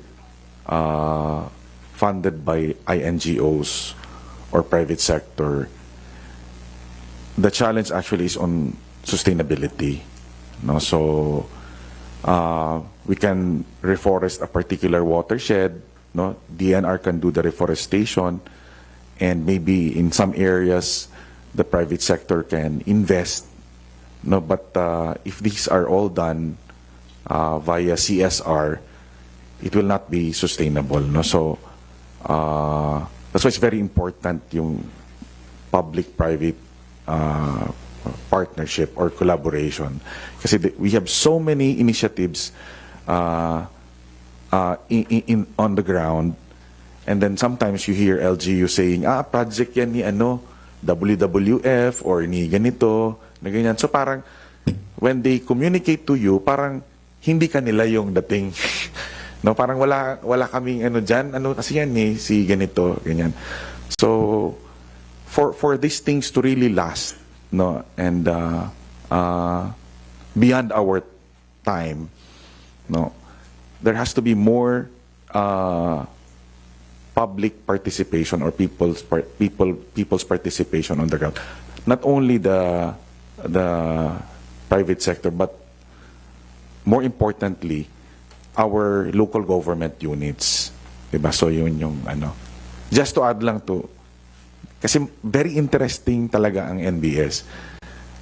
funded by INGOs or private sector, the challenge actually is on sustainability. No, so we can reforest a particular watershed. No, DNR can do the reforestation, and maybe in some areas the private sector can invest. No, but if these are all done via CSR, it will not be sustainable. No, so that's why it's very important yung public-private partnership or collaboration. Kasi we have so many initiatives on the ground, and then sometimes you hear LGU saying, project yan ni WWF or ni ganito, na ganyan. So parang, when they communicate to you, parang hindi kanila yung dating. No, parang wala kaming dyan, kasi yan ni si ganito, ganyan. So, for these things to really last, no, and beyond our time, no, there has to be more public participation or people's participation on the ground. Not only the private sector, but more importantly, our local government units. Diba? So yun yung Just to add lang to, kasi very interesting talaga ang NBS.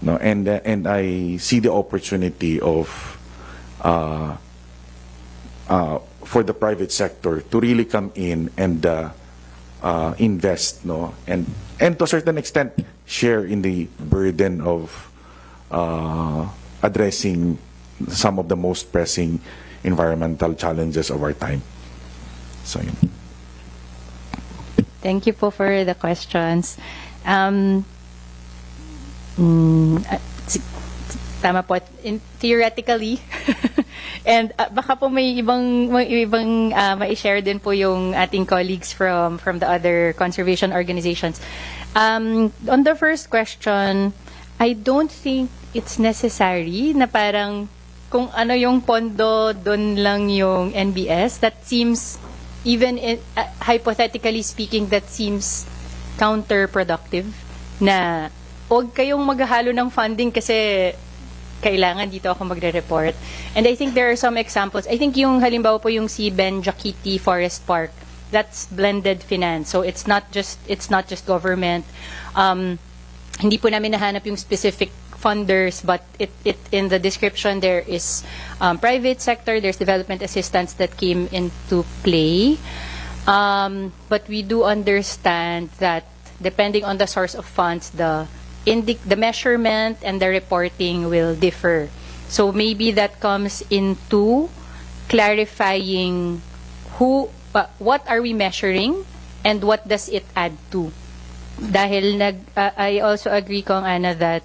No? And I see the opportunity of for the private sector to really come in and invest, no, and to a certain extent share in the burden of addressing some of the most pressing environmental challenges of our time. So, yun. Thank you po for the questions. Tama po, theoretically, And baka po may ibang mai-share din po yung ating colleagues from the other conservation organizations. On the first question, I don't think it's necessary na parang kung ano yung pondo, doon lang yung NBS. That seems, even hypothetically speaking, that seems counterproductive na huwag kayong maghahalo ng funding kasi kailangan dito ako magre-report. And I think there are some examples. I think yung halimbawa po yung si Ben Jaquiti Forest Park, that's blended finance. So it's not just government. Hindi po namin nahanap yung specific funders, but it in the description there is private sector, there's development assistance that came into play. But we do understand that depending on the source of funds, the measurement and the reporting will differ. So maybe that comes into clarifying what are we measuring and what does it add to. Dahil I also agree kong Ana that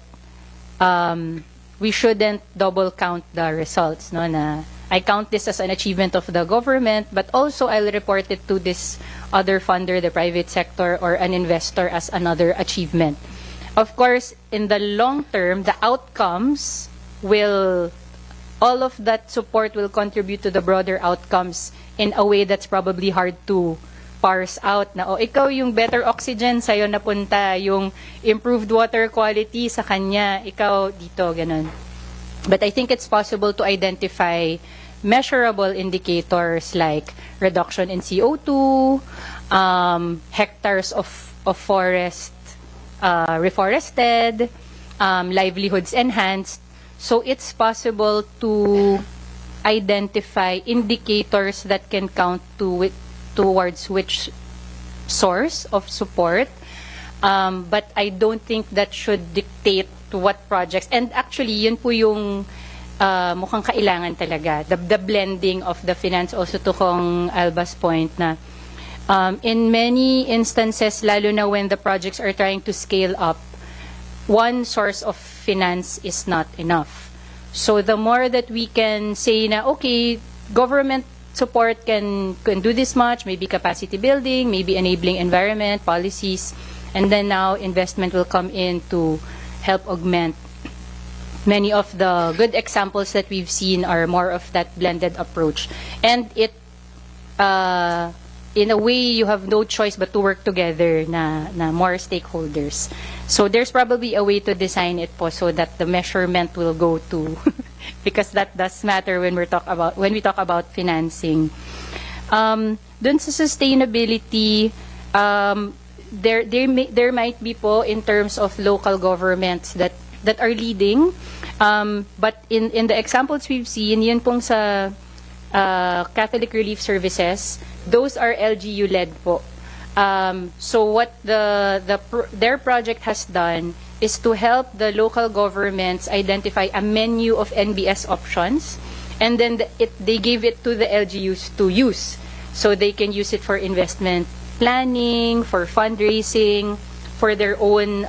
we shouldn't double count the results, no, na I count this as an achievement of the government, but also I'll report it to this other funder, the private sector, or an investor as another achievement. Of course, in the long term, the outcomes all of that support will contribute to the broader outcomes in a way that's probably hard to parse out na, ikaw yung better oxygen, sa'yo napunta, yung improved water quality sa kanya, ikaw dito, ganun. But I think it's possible to identify measurable indicators like reduction in CO2, hectares of forest reforested, livelihoods enhanced. So it's possible to identify indicators that can count towards which source of support. But I don't think that should dictate to what projects. And actually, yun po yung mukhang kailangan talaga. The blending of the finance, also to Kong Alba's point na in many instances, lalo na when the projects are trying to scale up, one source of finance is not enough. So the more that we can say na, okay, government support can do this much, maybe capacity building, maybe enabling environment, policies, and then now investment will come in to help augment. Many of the good examples that we've seen are more of that blended approach. And it, in a way, you have no choice but to work together na more stakeholders. So there's probably a way to design it po so that the measurement will go to, because that does matter when we talk about financing. Dun sa sustainability, there might be po in terms of local governments that are leading, but in the examples we've seen, yun pong sa Catholic Relief Services, those are LGU led po. So what their project has done is to help the local governments identify a menu of NBS options, and then they gave it to the LGUs to use, so they can use it for investment planning, for fundraising, for their own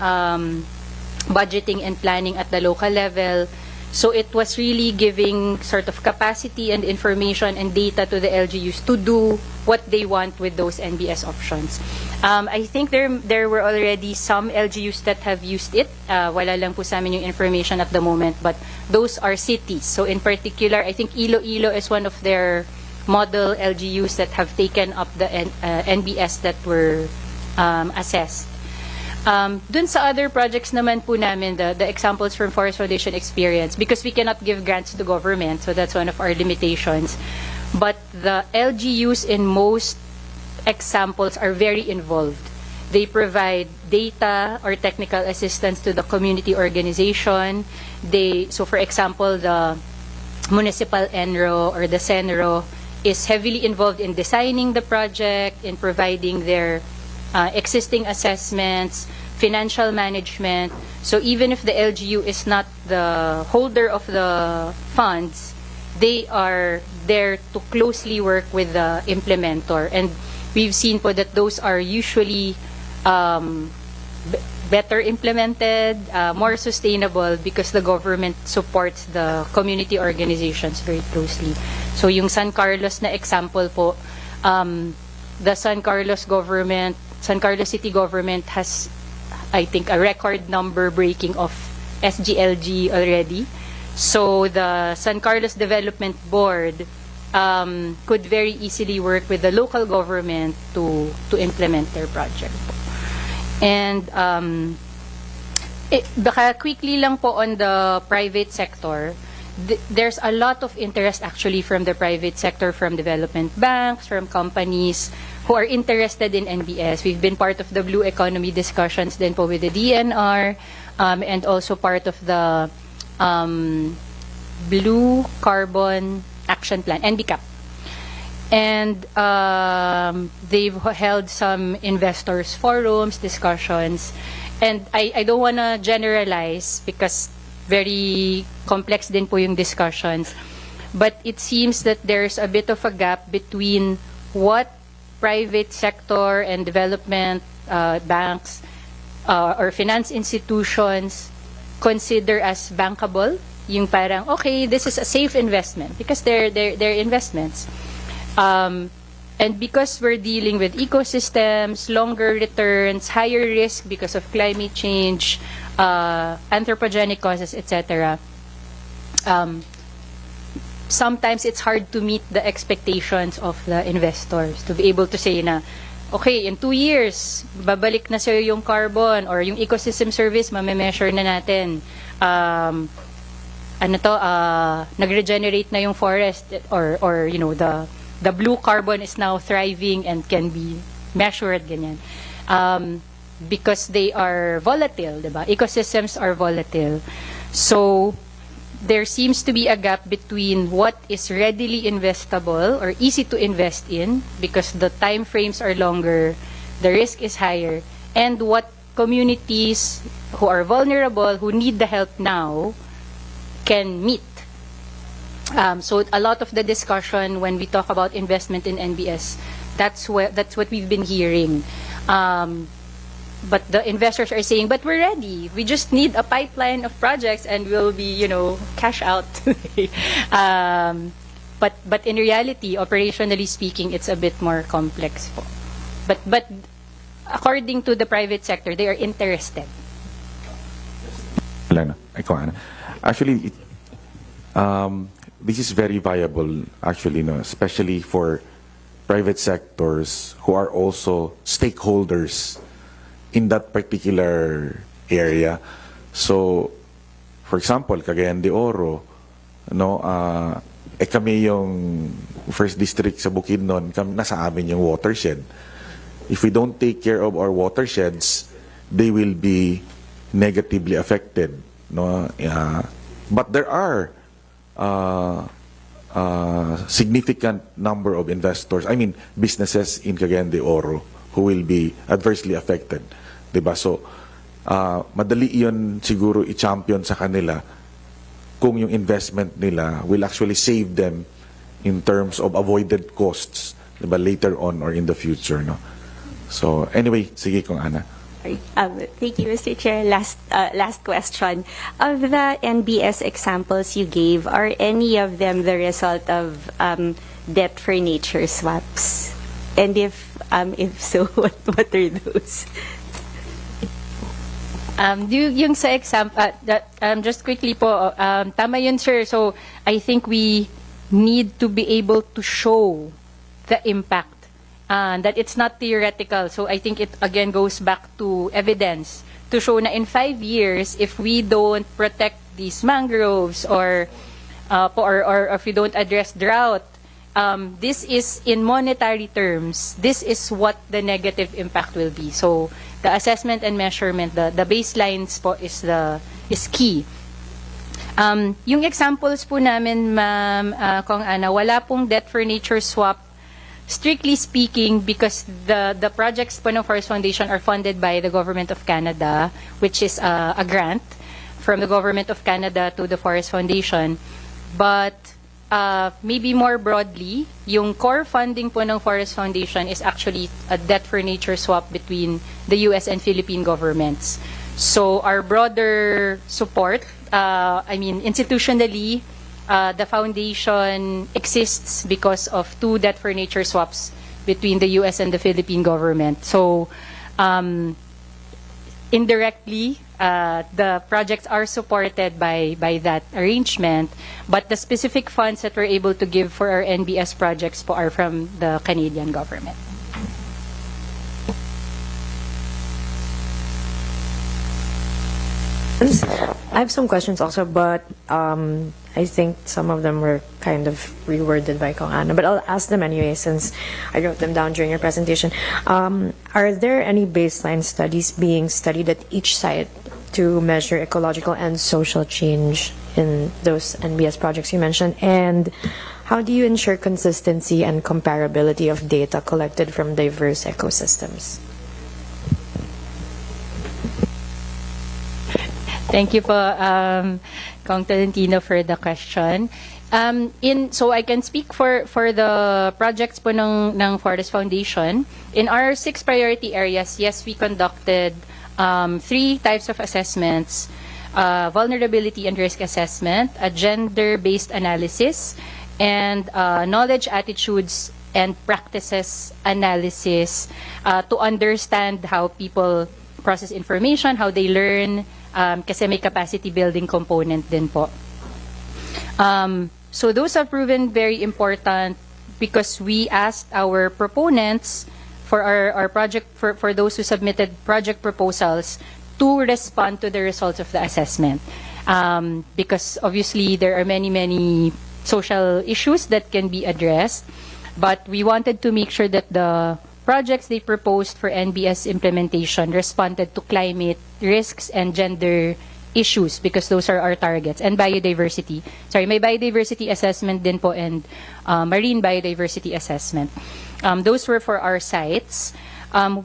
budgeting and planning at the local level. So it was really giving sort of capacity and information and data to the LGUs to do what they want with those NBS options. I think there were already some LGUs that have used it. Wala lang po sa amin yung information at the moment, but those are cities. So in particular, I think Iloilo is one of their model LGUs that have taken up the NBS that were assessed. Dun sa other projects naman po namin, the examples from Forest Foundation experience, because we cannot give grants to government, so that's one of our limitations. But the LGUs in most examples are very involved. They provide data or technical assistance to the community organization. So for example, the municipal ENRO or the CENRO is heavily involved in designing the project, in providing their existing assessments, financial management. So even if the LGU is not the holder of the funds, they are there to closely work with the implementer. And we've seen po that those are usually better implemented, more sustainable because the government supports the community organizations very closely. So yung San Carlos na example po, the San Carlos City government has, I think, a record number breaking of SGLG already. So the San Carlos Development Board could very easily work with the local government to implement their project. And baka quickly lang po on the private sector, there's a lot of interest actually from the private sector, from development banks, from companies who are interested in NBS. We've been part of the Blue Economy discussions din po with the DNR, and also part of the Blue Carbon Action Plan, NBCAP. And they've held some investors forums, discussions, and I don't want to generalize because very complex din po yung discussions, but it seems that there's a bit of a gap between what private sector and development banks or finance institutions consider as bankable, yung parang, okay, this is a safe investment because they're investments. And because we're dealing with ecosystems, longer returns, higher risk because of climate change, anthropogenic causes, etc., sometimes it's hard to meet the expectations of the investors to be able to say na, okay, in 2 years, babalik na sa'yo yung carbon or yung ecosystem service, mame-measure na natin. Nag-regenerate na yung forest or you know, the blue carbon is now thriving and can be measured, ganyan. Because they are volatile, diba? Ecosystems are volatile. So, there seems to be a gap between what is readily investable or easy to invest in because the time frames are longer, the risk is higher, and what communities who are vulnerable, who need the help now, can meet. So a lot of the discussion when we talk about investment in NBS, that's what we've been hearing. But the investors are saying, but we're ready. We just need a pipeline of projects and we'll be, you know, cash out. But in reality, operationally speaking, it's a bit more complex po. But according to the private sector, they are interested. Actually, this is very viable, actually, no, especially for private sectors who are also stakeholders in that particular area. So, for example, Cagayan de Oro, no, kami yung first district sa Bukidnon, nasa amin yung watershed. If we don't take care of our watersheds, they will be negatively affected, no. But there are significant number of investors, I mean businesses in Cagayan de Oro who will be adversely affected. Diba? So, madali yun siguro i-champion sa kanila kung yung investment nila will actually save them in terms of avoided costs, diba, later on or in the future. No? So, anyway, sige kung Ana. Thank you, Mr. Chair. Last question. Of the NBS examples you gave, are any of them the result of debt for nature swaps? And if so, what are those? Yung sa example, just quickly po, tama yun, sir. So, I think we need to be able to show the impact. That it's not theoretical. So I think it again goes back to evidence to show na in 5 years, if we don't protect these mangroves or if we don't address drought, this is in monetary terms, this is what the negative impact will be. So the assessment and measurement, the baselines po is key. Yung examples po namin, Ma'am Kong Ana, wala pong debt for nature swap. Strictly speaking, because the projects po ng Forest Foundation are funded by the Government of Canada, which is a grant from the Government of Canada to the Forest Foundation. But maybe more broadly, yung core funding po ng Forest Foundation is actually a debt for nature swap between the US and Philippine governments. So our broader support, institutionally, the foundation exists because of 2 debt for nature swaps between the U.S. and the Philippine government. So indirectly, the projects are supported by that arrangement, but the specific funds that we're able to give for our NBS projects po are from the Canadian government. I have some questions also, but I think some of them were kind of reworded by Kong Ana, but I'll ask them anyway since I wrote them down during your presentation. Are there any baseline studies being studied at each site to measure ecological and social change in those NBS projects you mentioned? And how do you ensure consistency and comparability of data collected from diverse ecosystems? Thank you po, Kong Tolentino, for the question. So I can speak for the projects po ng Forest Foundation. In our 6 priority areas, yes, we conducted 3 types of assessments: vulnerability and risk assessment, a gender-based analysis, and knowledge, attitudes, and practices analysis to understand how people process information, how they learn, kasi may capacity building component din po. So those have proven very important because we asked our proponents for our project, for those who submitted project proposals, to respond to the results of the assessment. Because obviously there are many social issues that can be addressed, but we wanted to make sure that the projects they proposed for NBS implementation responded to climate risks and gender issues because those are our targets. And biodiversity. Sorry, may biodiversity assessment din po and marine biodiversity assessment. Those were for our sites.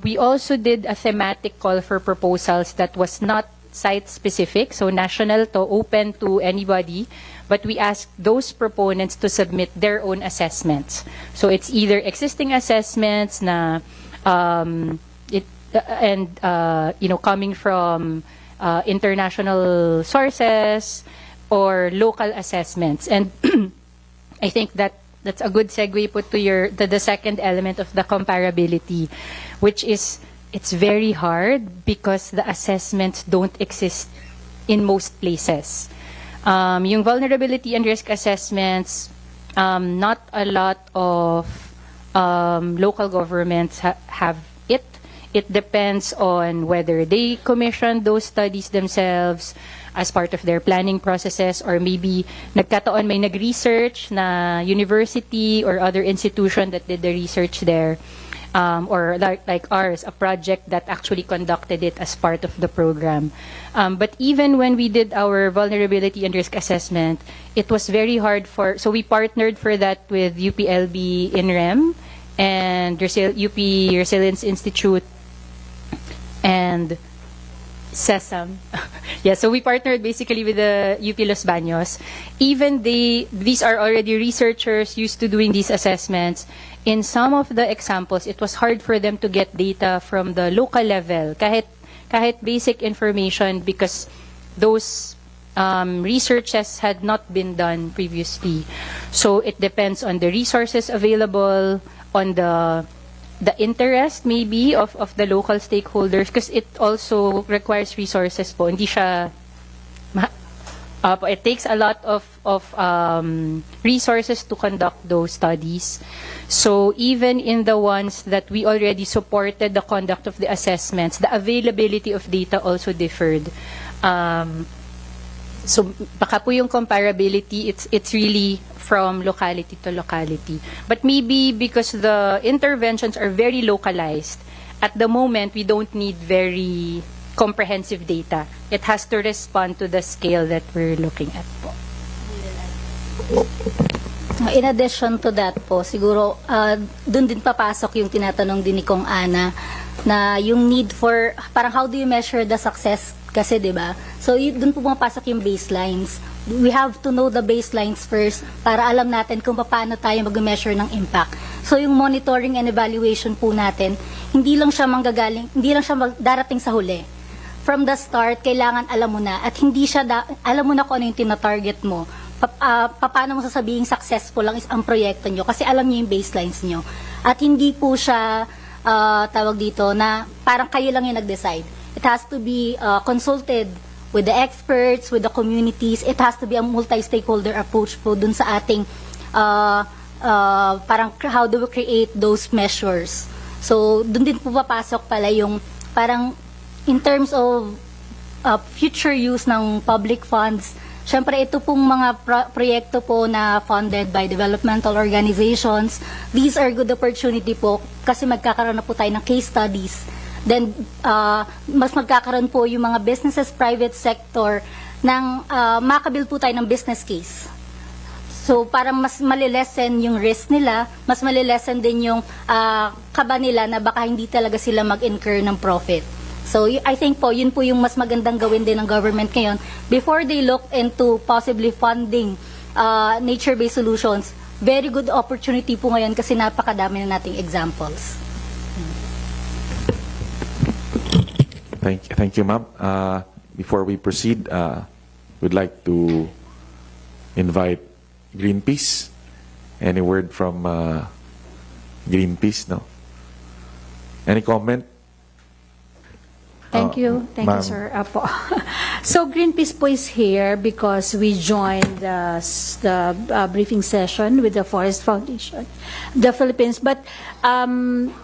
We also did a thematic call for proposals that was not site-specific, so national to, open to anybody, but we asked those proponents to submit their own assessments. So it's either existing assessments na coming from international sources or local assessments. And I think that's a good segue put to the second element of the comparability, which is it's very hard because the assessments don't exist in most places. Yung vulnerability and risk assessments, not a lot of local governments have it. It depends on whether they commission those studies themselves as part of their planning processes, or maybe nagkataon may nag-research na university or other institution that did the research there. Or like ours, a project that actually conducted it as part of the program. But even when we did our vulnerability and risk assessment, it was very hard so we partnered for that with UPLB INREM and UP Resilience Institute and SESAM. Yeah, so we partnered basically with the UP Los Baños. Even these are already researchers used to doing these assessments. In some of the examples, it was hard for them to get data from the local level, kahit basic information, because those researches had not been done previously. So it depends on the resources available, on the interest maybe of the local stakeholders, because it also requires resources po. Hindi siya it takes a lot of resources to conduct those studies. So even in the ones that we already supported the conduct of the assessments, the availability of data also differed. So baka po yung comparability, it's really from locality to locality. But maybe because the interventions are very localized, at the moment we don't need very comprehensive data. It has to respond to the scale that we're looking at po. In addition to that po, siguro dun din papasok yung tinatanong din ni Kong Ana na yung need for, parang how do you measure the success kasi, di ba? So dun po pumapasok yung baselines. We have to know the baselines first para alam natin kung paano tayo mag-measure ng impact. So yung monitoring and evaluation po natin, hindi lang siya darating sa huli. from the start, kailangan alam mo na at hindi siya, alam mo na kung ano yung tinatarget mo. Paano mo sasabihin successful lang is ang proyekto nyo kasi alam niyo yung baselines nyo. At hindi po siya, tawag dito, na parang kayo lang yung nag-decide. It has to be consulted with the experts, with the communities. It has to be a multi-stakeholder approach po dun sa ating parang how do we create those measures. So, dun din po papasok pala yung parang in terms of future use ng public funds. Siyempre, ito pong mga proyekto po na funded by developmental organizations. These are good opportunity po kasi magkakaroon na po tayo ng case studies. Then, mas magkakaroon po yung mga businesses, private sector, ng makabuild po tayo ng business case. So, para mas malilesen yung risk nila, mas malilesen din yung kaba nila na baka hindi talaga sila mag-incur ng profit. So, I think po, yun po yung mas magandang gawin din ng government ngayon before they look into possibly funding nature-based solutions. Very good opportunity po ngayon kasi napakadami na nating examples. Thank you, ma'am. Before we proceed, we'd like to invite Greenpeace. Any word from Greenpeace? No. Any comment? Thank you, sir. Apo. So Greenpeace po is here because we joined the briefing session with the Forest Foundation, the Philippines. But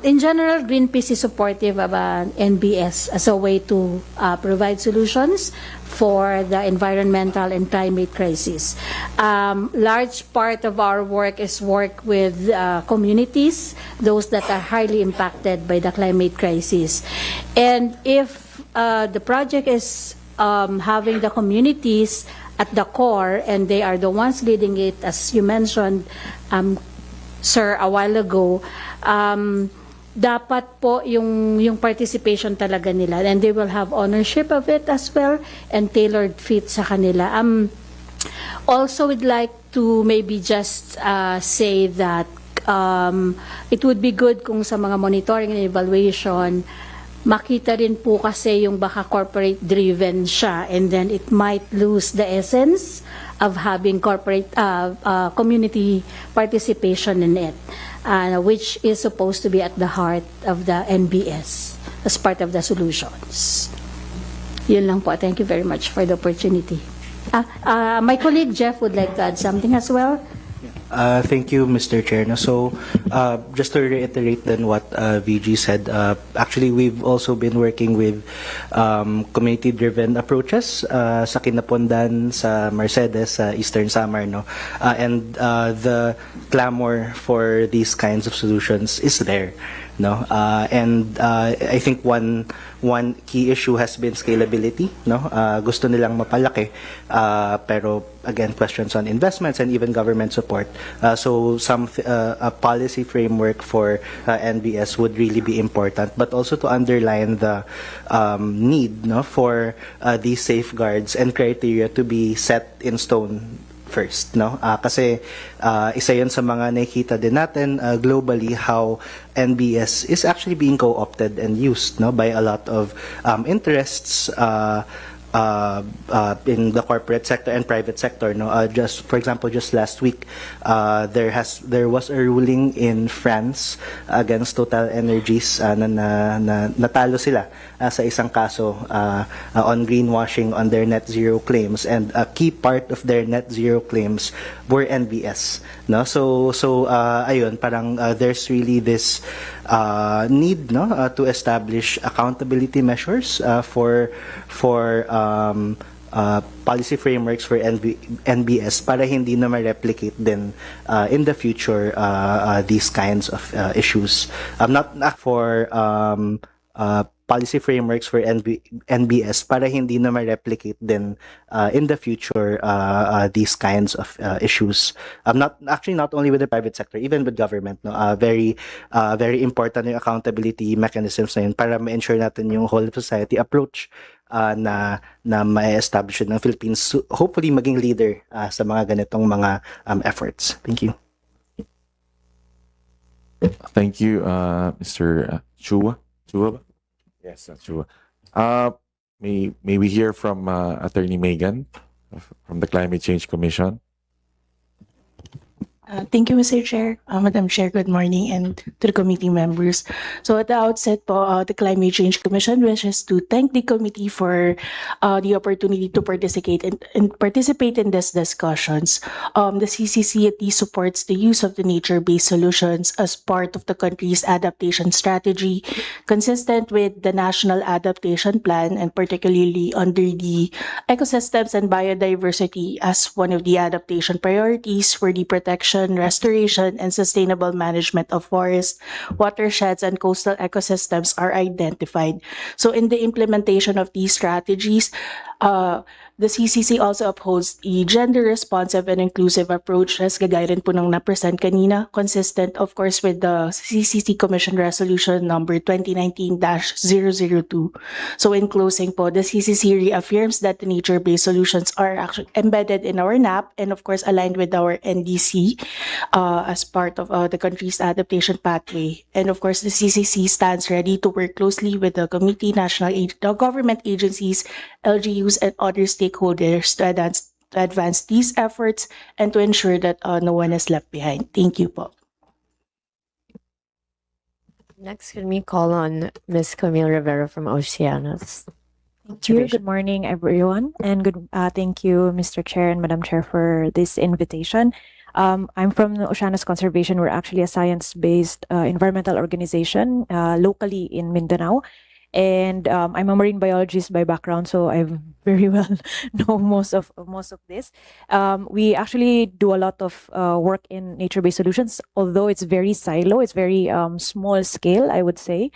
in general, Greenpeace is supportive of NBS as a way to provide solutions for the environmental and climate crisis. Large part of our work is work with communities, those that are highly impacted by the climate crisis. And if the project is having the communities at the core and they are the ones leading it, as you mentioned, sir, a while ago, dapat po yung participation talaga nila and they will have ownership of it as well and tailored fit sa kanila. Also, we'd like to maybe just say that it would be good kung sa mga monitoring and evaluation, makita rin po kasi yung baka corporate driven siya and then it might lose the essence of having corporate community participation in it. Which is supposed to be at the heart of the NBS as part of the solutions. Yun lang po. Thank you very much for the opportunity. My colleague Jeff would like to add something as well. Thank you, Mr. Chair. So, just to reiterate then what VG said, actually we've also been working with community-driven approaches sa Kinapondan, sa Mercedes, sa Eastern Samar, no? And the clamor for these kinds of solutions is there, no? And I think one key issue has been scalability, no? Gusto nilang mapalaki, pero again, questions on investments and even government support. So some a policy framework for NBS would really be important, but also to underline the need, no, for these safeguards and criteria to be set in stone first, no? Kasi isa yan sa mga nakikita din natin globally how NBS is actually being co-opted and used, no, by a lot of interests in the corporate sector and private sector, no. Just for example, just last week there was a ruling in France against Total Energies na natalo sila sa isang kaso on greenwashing on their net zero claims, and a key part of their net zero claims were NBS, no. So ayun, parang there's really this need, no, to establish accountability measures for policy frameworks for NBS para hindi na ma-replicate din in the future these kinds of issues. Not for policy frameworks for NBS para hindi na ma-replicate din in the future these kinds of issues. Not only with the private sector, even with government, no. Very important yung accountability mechanisms na yun para ma-ensure natin yung whole society approach na ma-establish ng Philippines, hopefully maging leader sa mga ganitong mga efforts. Thank you. Thank you, Mr. Chua. Chua ba? Yes, Chua. may we hear from Attorney Megan from the Climate Change Commission? Thank you, Mr. Chair. Madam Chair, good morning, and to the committee members. So at the outset po, the Climate Change Commission wishes to thank the committee for the opportunity to participate in these discussions. The CCCAT supports the use of the nature-based solutions as part of the country's adaptation strategy, consistent with the National Adaptation Plan, and particularly under the ecosystems and biodiversity as one of the adaptation priorities for the protection, restoration, and sustainable management of forests, watersheds, and coastal ecosystems are identified. So in the implementation of these strategies, the CCC also upholds a gender-responsive and inclusive approach as kagaya rin po ng na-present kanina, consistent of course with the CCC Commission Resolution number 2019-002. So in closing po, the CCC reaffirms that the nature-based solutions are actually embedded in our NAP and of course aligned with our NDC as part of the country's adaptation pathway. And of course, the CCC stands ready to work closely with the committee, the government agencies, LGUs, and other stakeholders to advance these efforts and to ensure that no one is left behind. Thank you po. Next, can we call on Ms. Camille Rivera from Oceanos? Thank you. Good morning, everyone, and thank you, Mr. Chair and Madam Chair, for this invitation. I'm from Oceanos Conservation. We're actually a science-based environmental organization locally in Mindanao. And I'm a marine biologist by background, so I very well know most of this. We actually do a lot of work in nature-based solutions, although it's very silo, it's very small scale, I would say.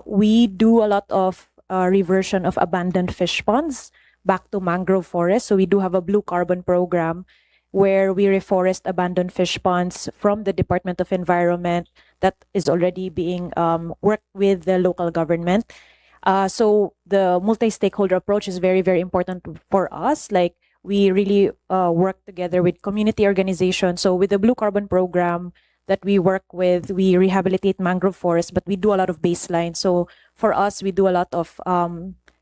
We do a lot of reversion of abandoned fish ponds back to mangrove forests. So we do have a blue carbon program where we reforest abandoned fish ponds from the Department of Environment that is already being worked with the local government. So the multi-stakeholder approach is very, very important for us. Like we really work together with community organizations. So with the Blue Carbon Program that we work with, we rehabilitate mangrove forests, but we do a lot of baseline. So for us, we do a lot of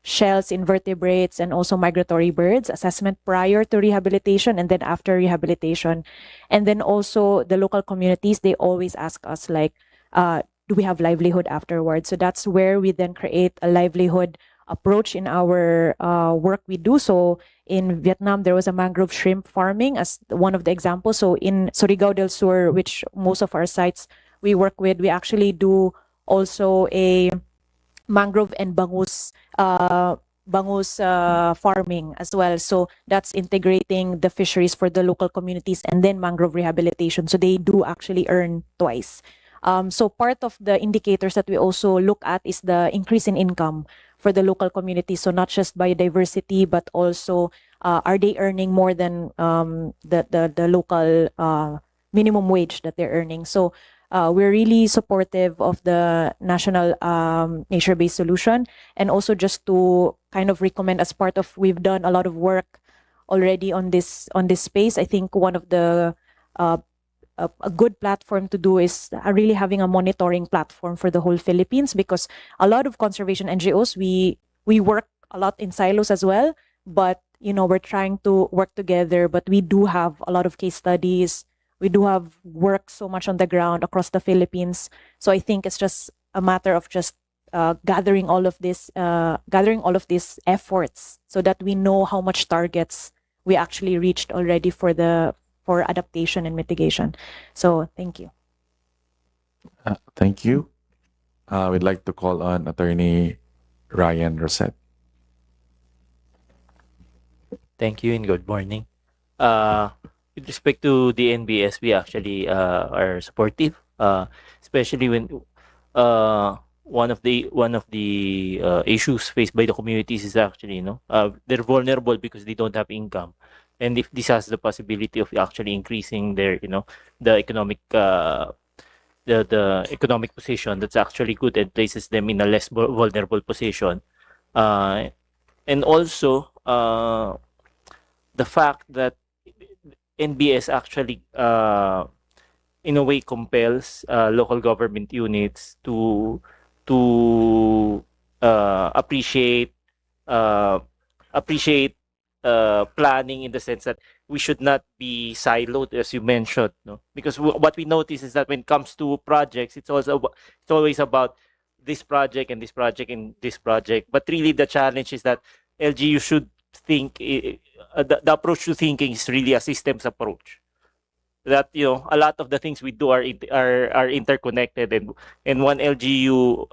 shells, invertebrates, and also migratory birds assessment prior to rehabilitation and then after rehabilitation. And then also the local communities, they always ask us like, do we have livelihood afterwards? So that's where we then create a livelihood approach in our work we do. So in Vietnam, there was a mangrove shrimp farming as one of the examples. So in Surigao del Sur, which most of our sites we work with, we actually do also a mangrove and bangus farming as well. So that's integrating the fisheries for the local communities and then mangrove rehabilitation. So they do actually earn twice. So part of the indicators that we also look at is the increase in income for the local community. So not just biodiversity, but also are they earning more than the local minimum wage that they're earning. So we're really supportive of the national nature-based solution, and also just to kind of recommend as part of, we've done a lot of work already on this space. I think one of the a good platform to do is really having a monitoring platform for the whole Philippines, because a lot of conservation NGOs, we work a lot in silos as well, but you know, we're trying to work together, but we do have a lot of case studies. We do have work so much on the ground across the Philippines. So I think it's just a matter of just gathering all of these efforts so that we know how much targets we actually reached already for adaptation and mitigation. So thank you. Thank you. We'd like to call on Attorney Ryan Rosette. Thank you and good morning. With respect to the NBS, we actually are supportive, especially when one of the issues faced by the communities is actually, they're vulnerable because they don't have income, and if this has the possibility of actually increasing their, the economic the economic position, that's actually good and places them in a less vulnerable position, and also the fact that NBS actually in a way compels local government units to appreciate appreciate planning in the sense that we should not be siloed, as you mentioned, no? Because what we notice is that when it comes to projects, it's always about this project and this project and this project. But really, the challenge is that LGU should think the approach to thinking is really a systems approach. That a lot of the things we do are interconnected, and one LGU,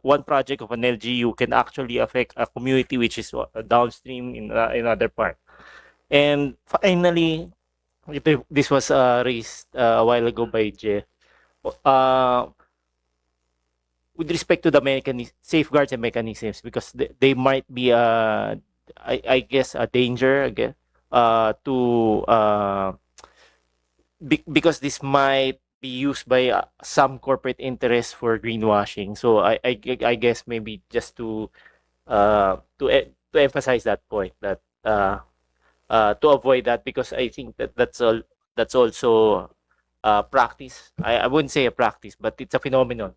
one project of an LGU can actually affect a community which is downstream in another part. And finally, this was raised a while ago by Jeff. With respect to the safeguards and mechanisms, because they might be I guess a danger again because this might be used by some corporate interests for greenwashing. So I guess maybe just to emphasize that point, that to avoid that, because I think that's also practice. I wouldn't say a practice, but it's a phenomenon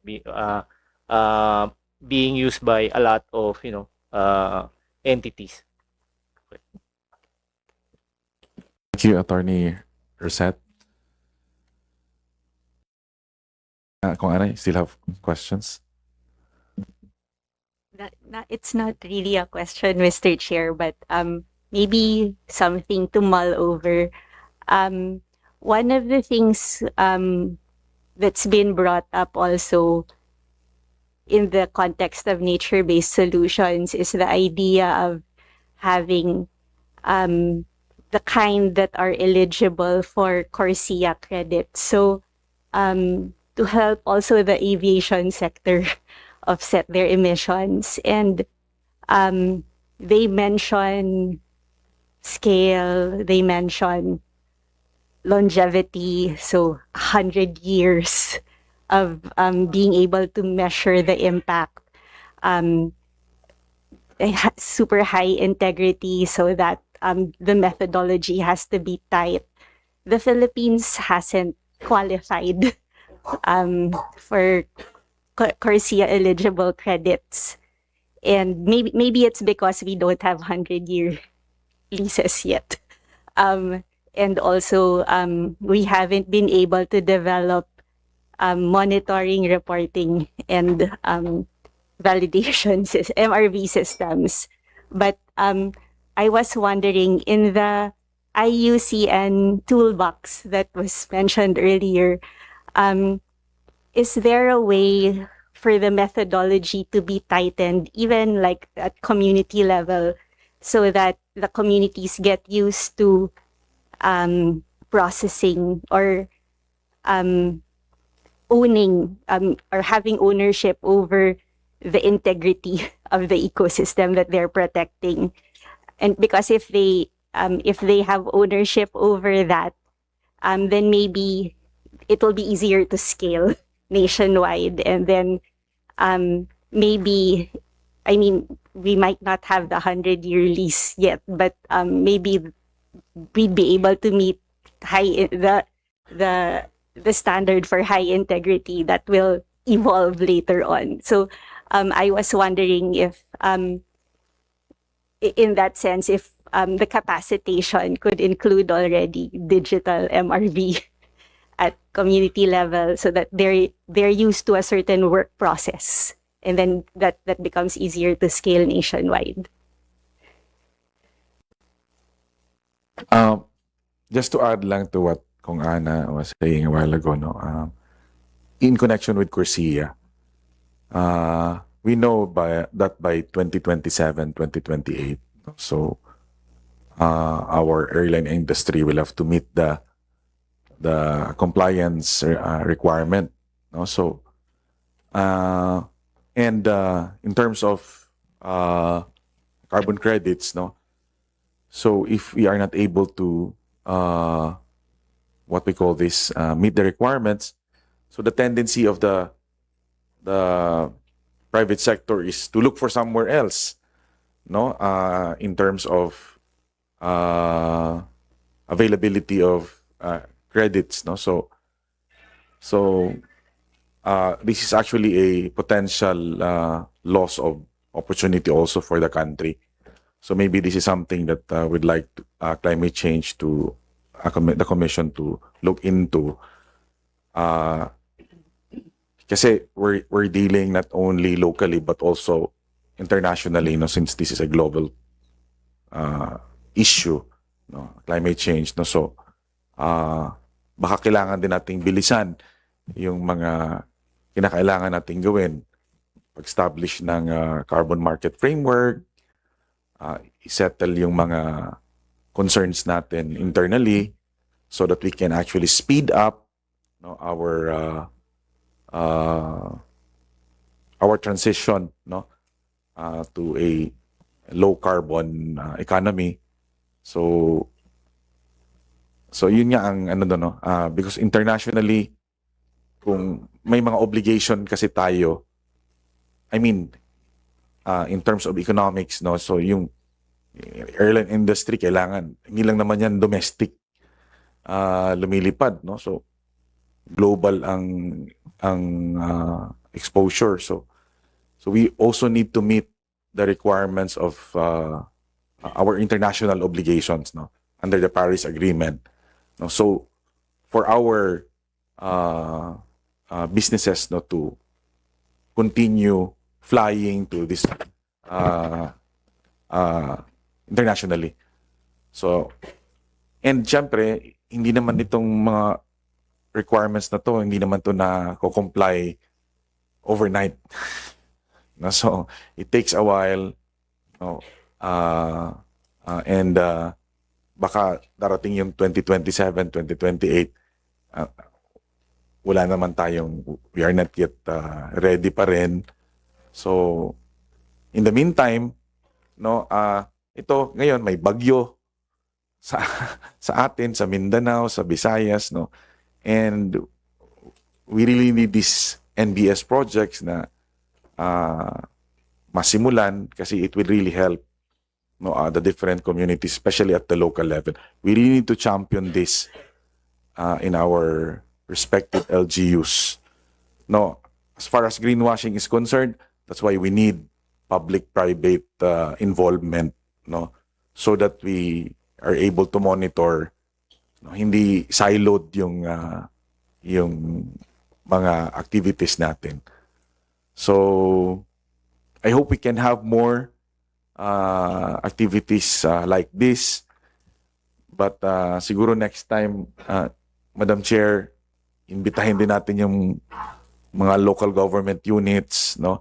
being used by a lot of entities. Thank you, Attorney Reset. Kung Ana, you still have questions? It's not really a question, Mr. Chair, but maybe something to mull over. One of the things that's been brought up also in the context of nature-based solutions is the idea of having the kind that are eligible for CORSIA credits. So to help also the aviation sector offset their emissions. And they mention scale, they mention longevity, so 100 years of being able to measure the impact, super high integrity, so that the methodology has to be tight. The Philippines hasn't qualified for CORSIA eligible credits, and maybe it's because we don't have 100-year leases yet, and also we haven't been able to develop monitoring, reporting, and validation MRV systems. But I was wondering, in the IUCN toolbox that was mentioned earlier, is there a way for the methodology to be tightened, even like at community level, so that the communities get used to processing or owning or having ownership over the integrity of the ecosystem that they're protecting? And because if they have ownership over that, then maybe it will be easier to scale nationwide. And then maybe, I mean, we might not have the 100-year lease yet, but maybe we'd be able to meet the standard for high integrity that will evolve later on. So I was wondering if, in that sense, if the capacitation could include already digital MRV at community level, so that they're used to a certain work process, and then that becomes easier to scale nationwide. Just to add lang to what Kong Ana was saying a while ago, no, in connection with CORSIA, we know that by 2027, 2028, so our airline industry will have to meet the compliance requirement, no? So and in terms of carbon credits, no, so if we are not able to what we call this meet the requirements, so the tendency of the private sector is to look for somewhere else, no, in terms of availability of credits, no. So this is actually a potential loss of opportunity also for the country. So maybe this is something that we'd like climate change to the commission to look into. Kasi we're dealing not only locally but also internationally, no, since this is a global issue, no, climate change, no. So baka kailangan din nating bilisan yung mga kinakailangan nating gawin. Pag-establish ng carbon market framework, isettle yung mga concerns natin internally so that we can actually speed up, no, our transition, no, to a low carbon economy. So yun nga ang ano doon, no, because internationally kung may mga obligation kasi tayo, I mean in terms of economics, no, so yung airline industry kailangan hindi lang naman yan domestic lumilipad, no, so global ang exposure. So we also need to meet the requirements of our international obligations, no, under the Paris Agreement, no. So for our businesses, no, to continue flying to this internationally. So, and syempre, hindi naman itong mga requirements na to, hindi naman to na comply overnight. No, so it takes a while, no, and baka darating yung 2027, 2028, wala naman tayong, we are not yet ready pa rin. So, in the meantime, no, ito ngayon may bagyo sa atin, sa Mindanao, sa Visayas, no, and we really need these NBS projects na masimulan kasi it will really help, no, the different communities, especially at the local level. We really need to champion this in our respective LGUs. No, as far as greenwashing is concerned, that's why we need public-private involvement, no, so that we are able to monitor, no, hindi siloed yung mga activities natin. So I hope we can have more activities like this, but siguro next time, Madam Chair, imbitahin din natin yung mga local government units, no,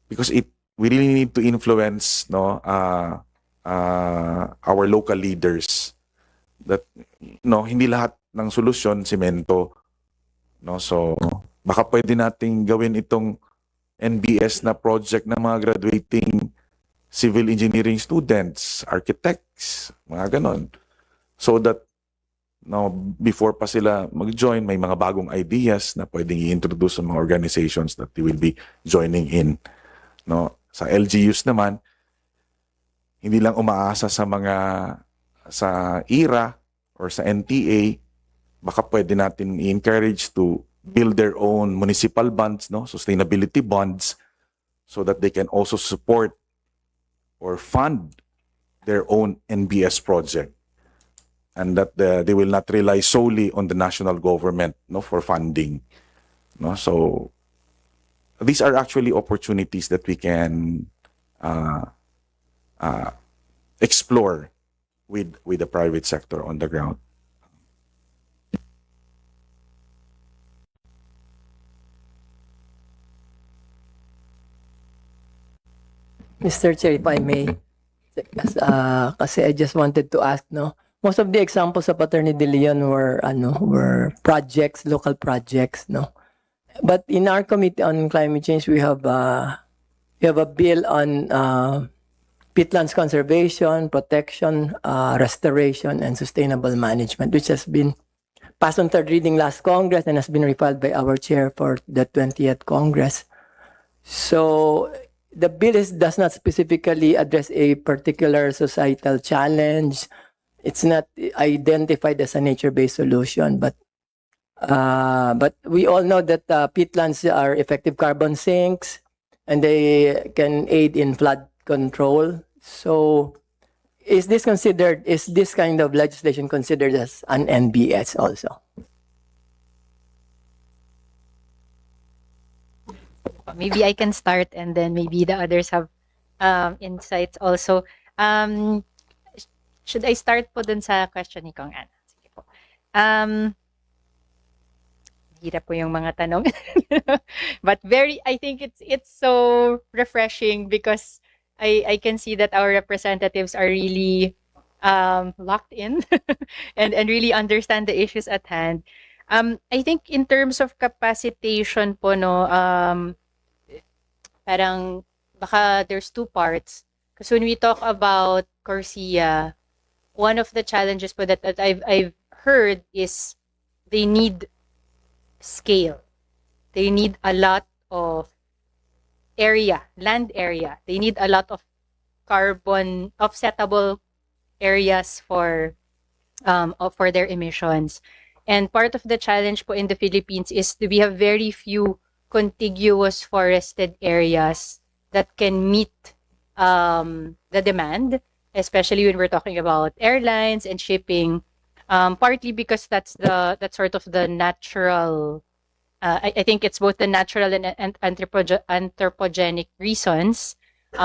because we really need to influence, no, our local leaders that, no, hindi lahat ng solusyon semento, no. So baka pwede nating gawin itong NBS na project ng mga graduating civil engineering students, architects, mga ganon, so that, no, before pa sila mag-join, may mga bagong ideas na pwedeng i-introduce sa mga organizations that they will be joining in, no. Sa LGUs naman, hindi lang umaasa sa IRA or sa NTA, baka pwede natin i-encourage to build their own municipal bonds, no, sustainability bonds, so that they can also support or fund their own NBS project, and that they will not rely solely on the national government, no, for funding, no. So these are actually opportunities that we can explore with the private sector on the ground. Mr. Chair, if I may, kasi I just wanted to ask, no, most of the examples of Attorney De Leon were projects, local projects, no. But in our committee on climate change, we have a bill on peatlands conservation, protection, restoration, and sustainable management, which has been passed on third reading last Congress and has been refiled by our chair for the 20th Congress. So the bill does not specifically address a particular societal challenge. It's not identified as a nature-based solution, but we all know that peatlands are effective carbon sinks. and they can aid in flood control. So is this kind of legislation considered as an NBS also? Maybe I can start and then maybe the others have insights also. Should I start po dun sa question ni Kong Ana? Sige po. Hirap po yung mga tanong. But I think it's so refreshing because I can see that our representatives are really locked in and really understand the issues at hand. I think in terms of capacitation po, no, parang baka there's two parts. Because when we talk about CORSIA, one of the challenges po that I've heard is they need scale. They need a lot of land area. They need a lot of carbon offsettable areas for their emissions. And part of the challenge po in the Philippines is that we have very few contiguous forested areas that can meet the demand, especially when we're talking about airlines and shipping. Partly because that's sort of the natural. I think it's both the natural and anthropogenic reasons.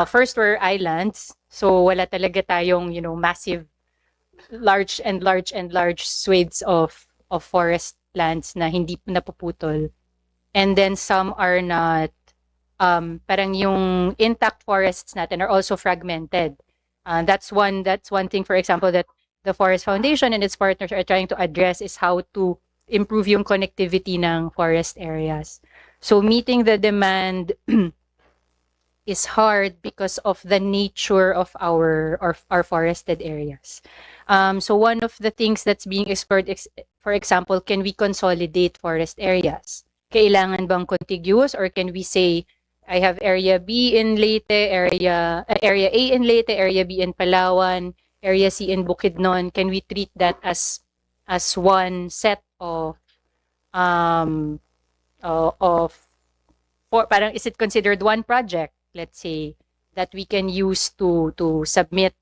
First, we're islands, so wala talaga tayong massive, large swathes of forest lands na hindi napuputol. And then some are not, parang yung intact forests natin are also fragmented. That's one thing, for example, that the Forest Foundation and its partners are trying to address is how to improve yung connectivity ng forest areas. So meeting the demand is hard because of the nature of our forested areas. So one of the things that's being explored, for example, can we consolidate forest areas? Kailangan bang contiguous, or can we say, I have area B in Leyte, area A in Leyte, area B in Palawan, area C in Bukidnon? Can we treat that as one set of parang is it considered one project, let's say, that we can use to submit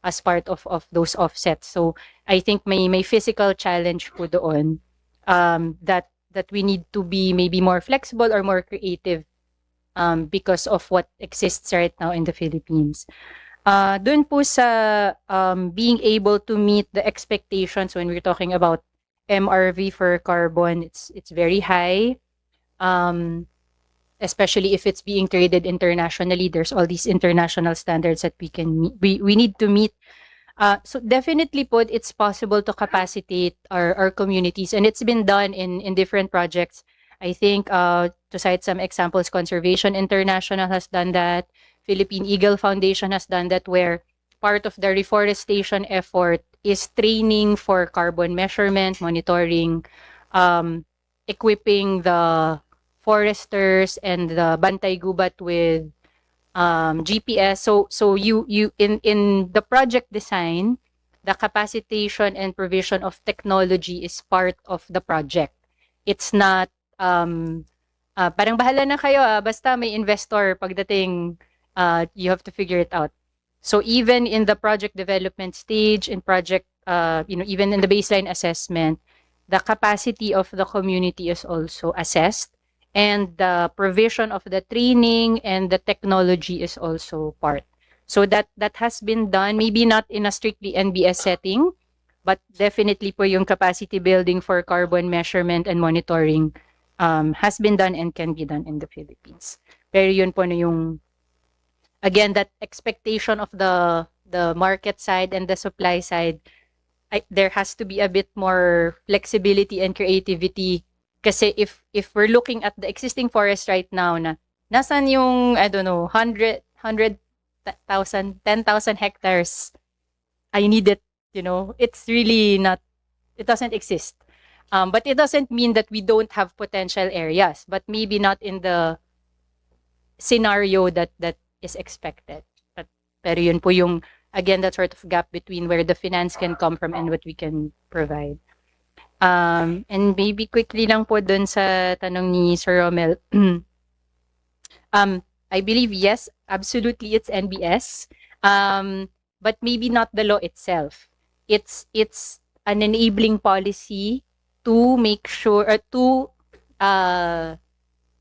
as part of those offsets? So I think may physical challenge po doon, that we need to be maybe more flexible or more creative because of what exists right now in the Philippines. Doon po sa being able to meet the expectations when we're talking about MRV for carbon, it's very high, especially if it's being traded internationally. There's all these international standards that we need to meet. So definitely po, it's possible to capacitate our communities, and it's been done in different projects. I think to cite some examples, Conservation International has done that. Philippine Eagle Foundation has done that, where part of the reforestation effort is training for carbon measurement, monitoring, equipping the foresters and the Bantay Gubat with GPS. So you in the project design, the capacitation and provision of technology is part of the project. It's not parang bahala na kayo, basta may investor pagdating, you have to figure it out. So even in the project development stage, in project even in the baseline assessment, the capacity of the community is also assessed, and the provision of the training and the technology is also part. So that has been done, maybe not in a strictly NBS setting, but definitely po yung capacity building for carbon measurement and monitoring has been done and can be done in the Philippines. Pero yun po na yung, again, that expectation of the market side and the supply side, there has to be a bit more flexibility and creativity. Kasi if we're looking at the existing forest right now, na nasan yung, I don't know, 100,000, 10,000 hectares, I need it, it's really not, it doesn't exist. But it doesn't mean that we don't have potential areas, but maybe not in the scenario that is expected. Pero yun po yung, again, that sort of gap between where the finance can come from and what we can provide. And maybe quickly lang po dun sa tanong ni Sir Romel. I believe, yes, absolutely, it's NBS, but maybe not the law itself. It's an enabling policy to make sure,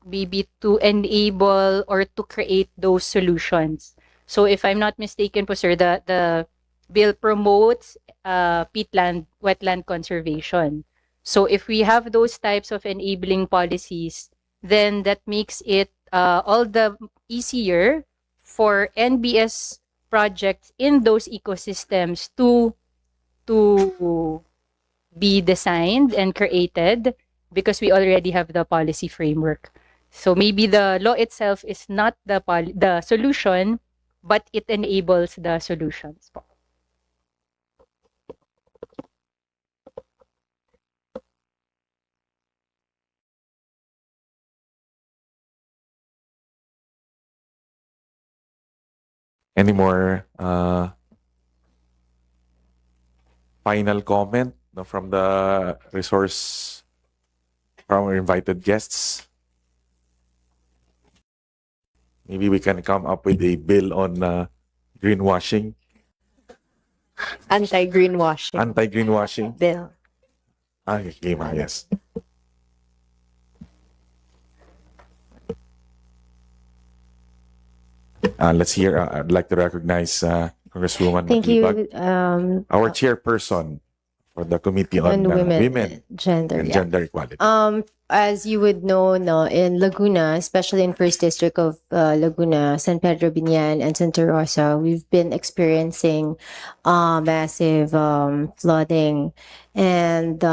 maybe to enable or to create those solutions. So if I'm not mistaken po, sir, the bill promotes peatland, wetland conservation. So if we have those types of enabling policies, then that makes it all the easier for NBS projects in those ecosystems to be designed and created, because we already have the policy framework. So maybe the law itself is not the solution, but it enables the solutions. Any more final comment from the resource, from our invited guests? Maybe we can come up with a bill on greenwashing. Anti-greenwashing Anti-greenwashing. bill. Okay, yes. Let's hear. I'd like to recognize Congresswoman Thank Maglibag, you. our chairperson for the Committee on Women Gender, and yeah. Gender Equality. As you would know, no, in Laguna, especially in First District of Laguna, San Pedro Binyan, and Santa Rosa, we've been experiencing massive flooding, and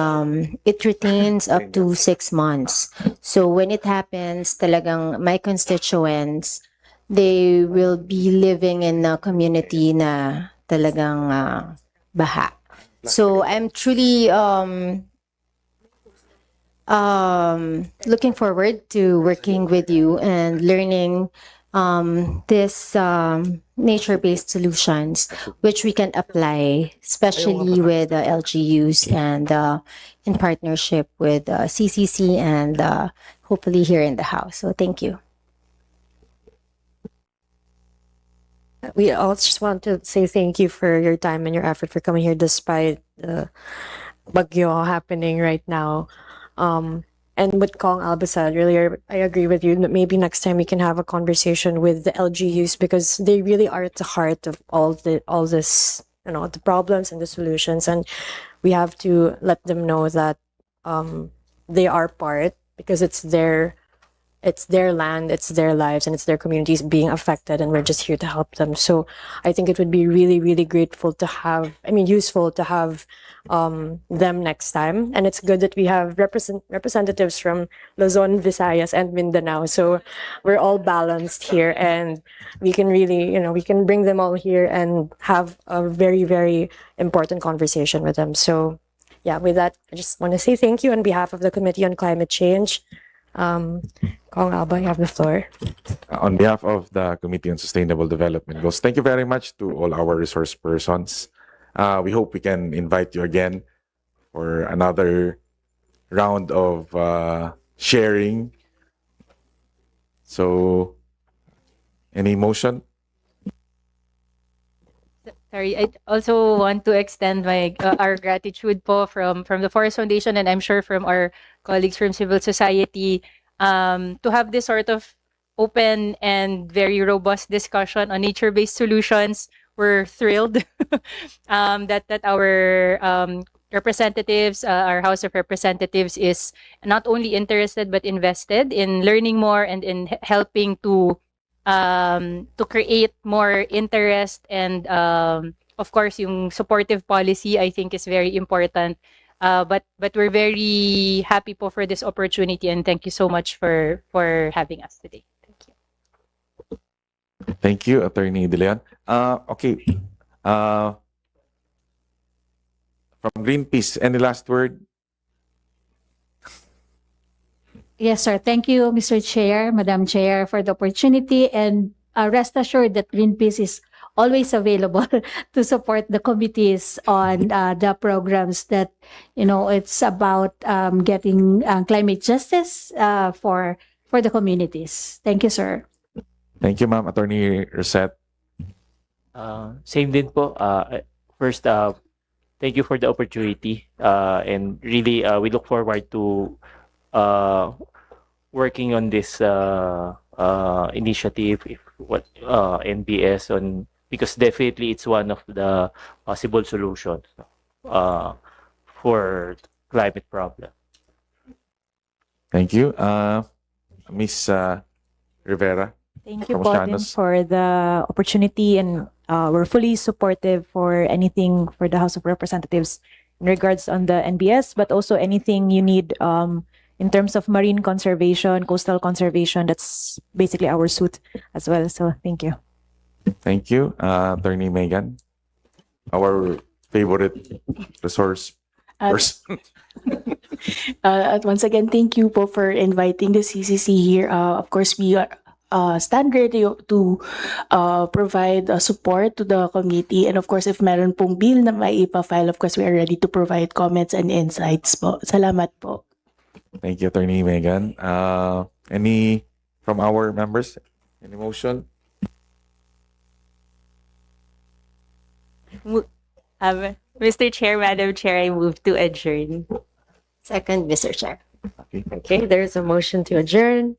it retains up to 6 months. So when it happens, talagang my constituents, they will be living in a community na talagang baha. So I'm truly looking forward to working with you and learning this nature-based solutions which we can apply, especially with LGUs and in partnership with CCC and hopefully here in the House. So thank you. We all just want to say thank you for your time and your effort for coming here despite the bagyo happening right now. And what Kong Alba said earlier, I agree with you that maybe next time we can have a conversation with the LGUs because they really are at the heart of all this, the problems and the solutions. And we have to let them know that they are part because it's their land, it's their lives, and it's their communities being affected, and we're just here to help them. So I think it would be really, really useful to have them next time. And it's good that we have representatives from Luzon, Visayas, and Mindanao. So we're all balanced here, and we can really, we can bring them all here and have a very, very important conversation with them. So yeah, with that, I just want to say thank you on behalf of the Committee on Climate Change. Kong Alba, you have the floor. On behalf of the Committee on Sustainable Development Goals, thank you very much to all our resource persons. We hope we can invite you again for another round of sharing. So, any motion? Sorry, I also want to extend my our gratitude po from the Forest Foundation, and I'm sure from our colleagues from civil society, to have this sort of open and very robust discussion on nature-based solutions. We're thrilled that our representatives, our House of Representatives, is not only interested but invested in learning more and in helping to create more interest, and of course yung supportive policy I think is very important, but we're very happy po for this opportunity, and thank you so much for having us today. Thank you, Attorney De Leon. Okay. From Greenpeace, any last word? Yes, sir. Thank you, Mr. Chair, Madam Chair, for the opportunity. And rest assured that Greenpeace is always available to support the committees on the programs that, it's about getting climate justice for the communities. Thank you, sir. Thank you, ma'am. Attorney Reset. Same din po. First, thank you for the opportunity. And really, we look forward to working on this initiative, NBS, because definitely it's one of the possible solutions for climate problem. Thank you. Miss Rivera. Thank you from po din Oceanos. for the opportunity, and we're fully supportive for anything for the House of Representatives in regards on the NBS, but also anything you need in terms of marine conservation, coastal conservation. That's basically our suit as well. So thank you. Thank you. Attorney Megan. Our favorite resource person. Once again, thank you po for inviting the CCC here. Of course, we are stand ready to provide support to the committee. And of course, if meron pong bill na may ipa-file, of course, we are ready to provide comments and insights po. Salamat po. Thank you, Attorney Megan. Any from our members? Any motion? Mr. Chair, Madam Chair, I move to adjourn. Second, Mr. Chair. Okay, there's a motion to adjourn.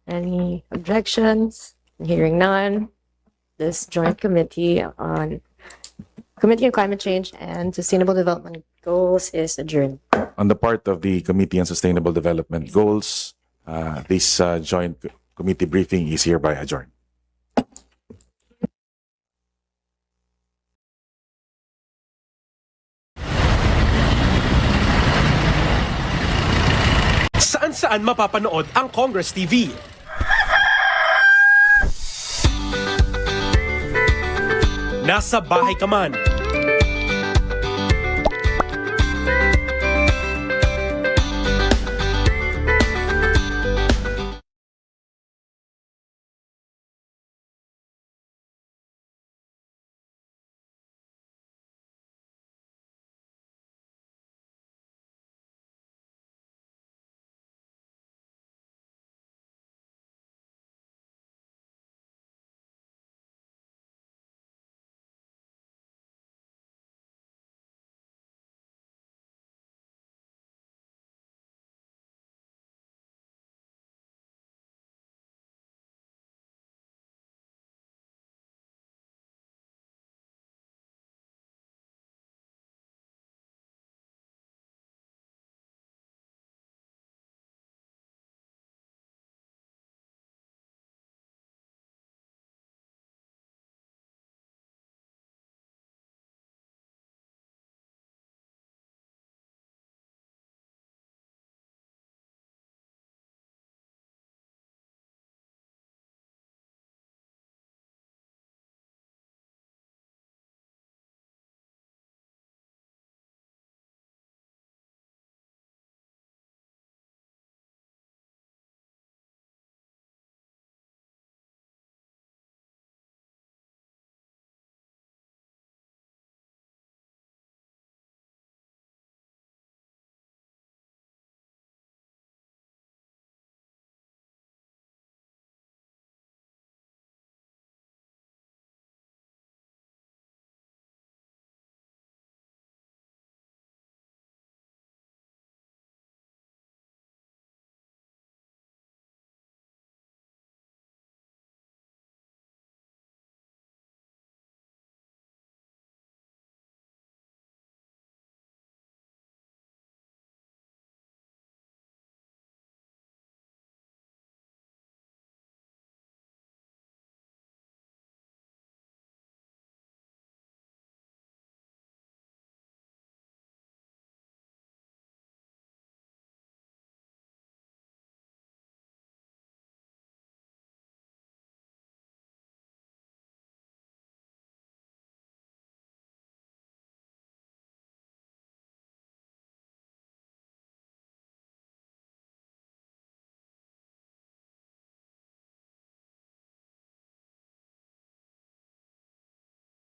Any objections? Hearing none. This joint committee on Climate Change and Sustainable Development Goals is adjourned. On the part of the Committee on Sustainable Development Goals, this joint committee briefing is hereby adjourned. Saan mapapanood ang Congress TV. Nasa bahay ka man,